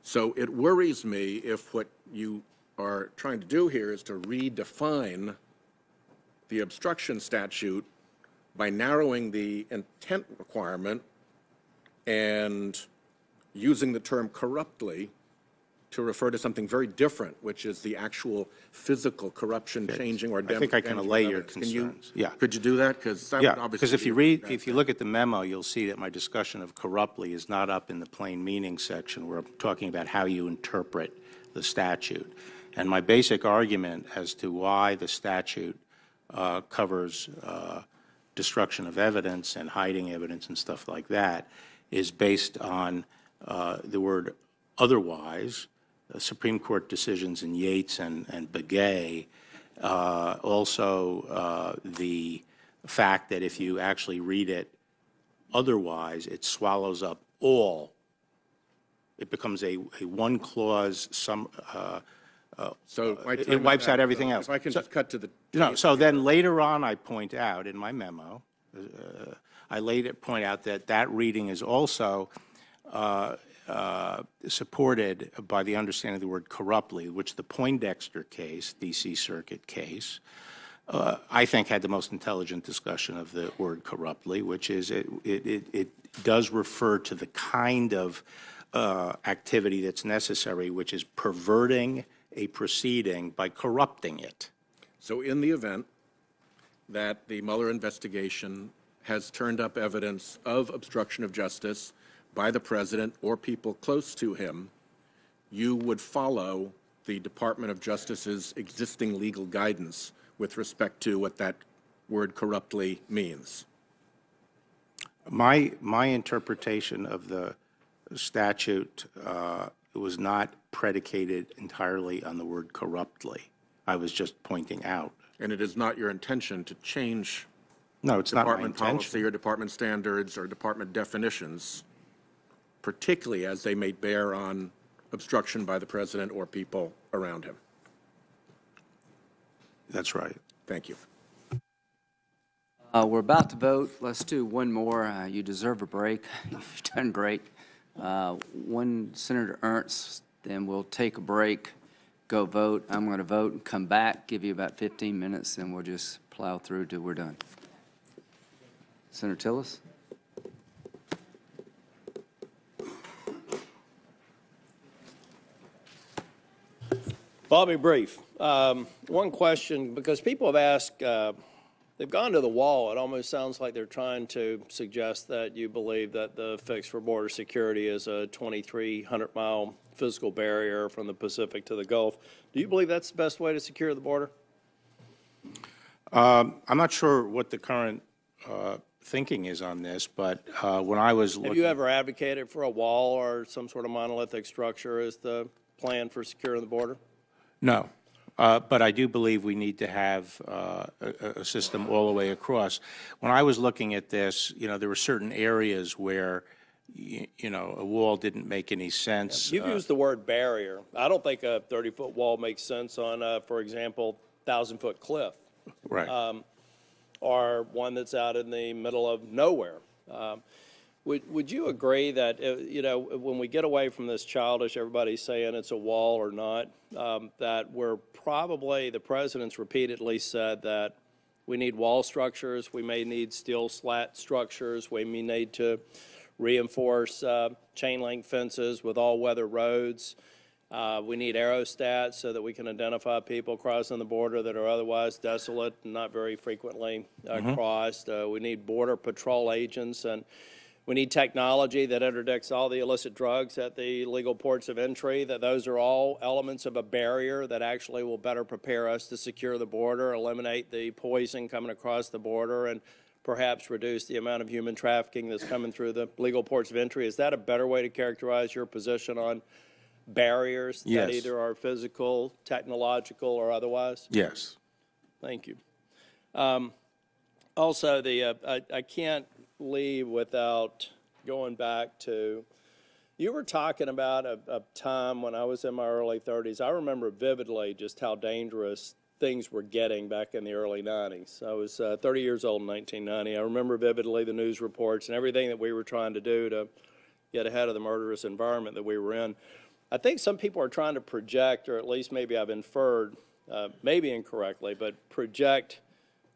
Speaker 1: So it worries me if what you are trying to do here is to redefine the obstruction statute by narrowing the intent requirement and using the term corruptly to refer to something very different, which is the actual physical corruption, changing or damaging.
Speaker 2: I think I can allay your
Speaker 1: evidence.
Speaker 2: concerns. Yeah.
Speaker 1: Could you do that? Because
Speaker 2: if you look at the memo, you'll see that my discussion of corruptly is not up in the plain meaning section, where I'm talking about how you interpret the statute. And my basic argument as to why the statute covers destruction of evidence and hiding evidence and stuff like that is based on the word otherwise, Supreme Court decisions in Yates and Begay, also the fact that if you actually read it otherwise, it swallows up all. It becomes a one-clause, it wipes out everything else.
Speaker 1: If I can just cut to the...
Speaker 2: So then later on, I point out in my memo, point out that that reading is also supported by the understanding of the word corruptly, which the Poindexter case, D.C. Circuit case, I think had the most intelligent discussion of the word corruptly, which is it does refer to the kind of activity that's necessary, which is perverting a proceeding by corrupting it.
Speaker 1: So in the event that the Mueller investigation has turned up evidence of obstruction of justice by the president or people close to him, you would follow the Department of Justice's existing legal guidance with respect to what that word corruptly means.
Speaker 2: My interpretation of the statute was not predicated entirely on the word corruptly. I was just pointing out.
Speaker 1: And it is not your intention to change
Speaker 2: No, it's not my
Speaker 1: department
Speaker 2: intention.
Speaker 1: policy or department standards or department definitions, particularly as they may bear on obstruction by the president or people around him.
Speaker 2: That's right.
Speaker 1: Thank you.
Speaker 3: We're about to vote. Let's do one more. You deserve a break. You've done great. One, Senator Ernst, then we'll take a break, go vote. I'm going to vote and come back, give you about 15 minutes, and we'll just plow through till we're done. Senator Tillis?
Speaker 16: I'll be brief. One question, because people have asked, they've gone to the wall. It almost sounds like they're trying to suggest that you believe that the fix for border security is a 2,300-mile physical barrier from the Pacific to the Gulf. Do you believe that's the best way to secure the border?
Speaker 2: I'm not sure what the current thinking is on this, but when I was looking...
Speaker 16: Have you ever advocated for a wall or some sort of monolithic structure as the plan for securing the border?
Speaker 2: No. But I do believe we need to have a system all the way across. When I was looking at this, there were certain areas where, a wall didn't make any sense.
Speaker 16: You've used the word barrier. I don't think a 30-foot wall makes sense on, for example, 1,000-foot cliff.
Speaker 2: Right.
Speaker 16: Or one that's out in the middle of nowhere. Would you agree that, when we get away from this childish, everybody's saying it's a wall or not, that we're probably, the president's repeatedly said that we need wall structures, we may need steel slat structures, we may need to reinforce chain link fences with all-weather roads. We need aerostats so that we can identify people crossing the border that are otherwise desolate and not very frequently crossed. We need border patrol agents, and we need technology that interdicts all the illicit drugs at the legal ports of entry, that those are all elements of a barrier that actually will better prepare us to secure the border, eliminate the poison coming across the border, and perhaps reduce the amount of human trafficking that's coming through the legal ports of entry. Is that a better way to characterize your position on barriers that either are physical, technological, or otherwise?
Speaker 2: Yes.
Speaker 16: Thank you. Also, I can't leave without going back to, you were talking about a time when I was in my early 30s. I remember vividly just how dangerous things were getting back in the early 90s. I was 30 years old in 1990. I remember vividly the news reports and everything that we were trying to do to get ahead of the murderous environment that we were in. I think some people are trying to project, or at least maybe I've inferred, maybe incorrectly, but project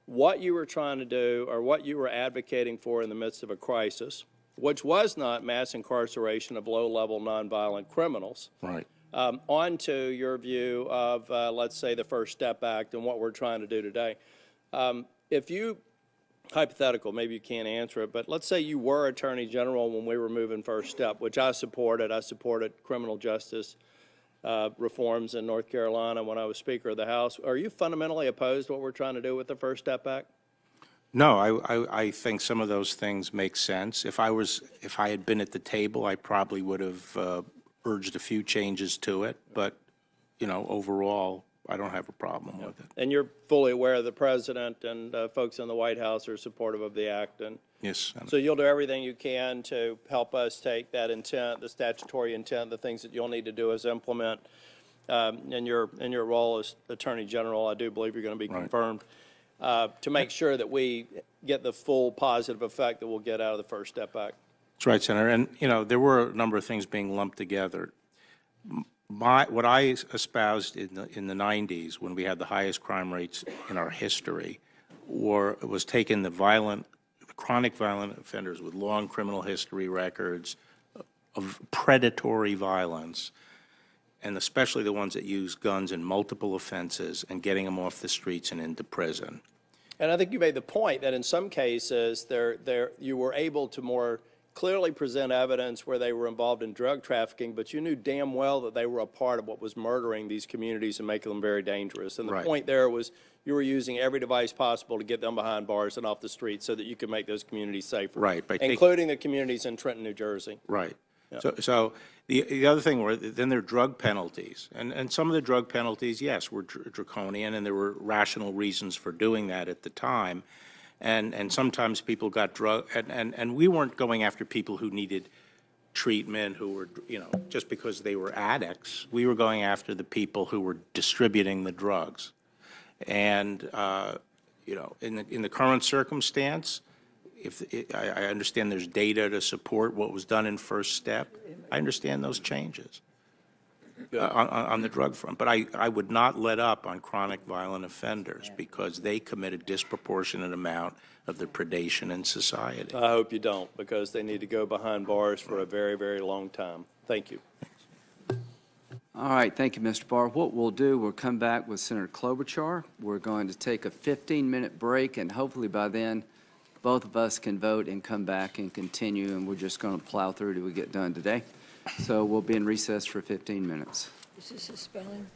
Speaker 16: what you were trying to do or what you were advocating for in the midst of a crisis, which was not mass incarceration of low-level nonviolent criminals,
Speaker 2: right,
Speaker 16: onto your view of, let's say, the First Step Act and what we're trying to do today. If you, hypothetical, maybe you can't answer it, but let's say you were Attorney General when we were moving First Step, which I supported. I supported criminal justice reforms in North Carolina when I was Speaker of the House. Are you fundamentally opposed to what we're trying to do with the First Step Act?
Speaker 2: No, I think some of those things make sense. If I had been at the table, I probably would have urged a few changes to it. But, overall, I don't have a problem with it.
Speaker 16: And you're fully aware the President and folks in the White House are supportive of the act. And
Speaker 2: yes.
Speaker 16: So you'll do everything you can to help us take that intent, the statutory intent, the things that you'll need to do is implement. In your role as Attorney General, I do believe you're going to be confirmed, to make sure that we get the full positive effect that we'll get out of the First Step Act.
Speaker 2: That's right, Senator. And, there were a number of things being lumped together. What I espoused in the 90s, when we had the highest crime rates in our history, was taking the chronic violent offenders with long criminal history records of predatory violence, and especially the ones that use guns in multiple offenses, and getting them off the streets and into prison.
Speaker 16: And I think you made the point that in some cases you were able to more clearly present evidence where they were involved in drug trafficking, but you knew damn well that they were a part of what was murdering these communities and making them very dangerous. And the point there was you were using every device possible to get them behind bars and off the streets so that you could make those communities safer.
Speaker 2: Right.
Speaker 16: Including the communities in Trenton, New Jersey.
Speaker 2: Right. Yep. So the other thing then there are drug penalties. And some of the drug penalties, yes, were draconian, and there were rational reasons for doing that at the time. And sometimes people got and we weren't going after people who needed treatment, who were, just because they were addicts. We were going after the people who were distributing the drugs. And, in the current circumstance, I understand there's data to support what was done in First Step. I understand those changes on the drug front. But I would not let up on chronic violent offenders because they commit a disproportionate amount of the predation in society.
Speaker 16: I hope you don't, because they need to go behind bars for a very, very long time. Thank you.
Speaker 3: All right, thank you, Mr. Barr. What we'll do, we'll come back with Senator Klobuchar. We're going to take a 15-minute break, and hopefully by then, both of us can vote and come back and continue, and we're just going to plow through till we get done today. So we'll be in recess for 15 minutes.
Speaker 19: This is his spelling.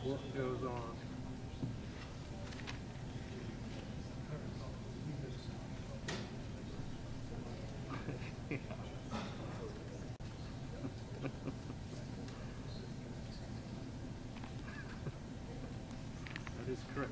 Speaker 20: Work goes on. That is correct.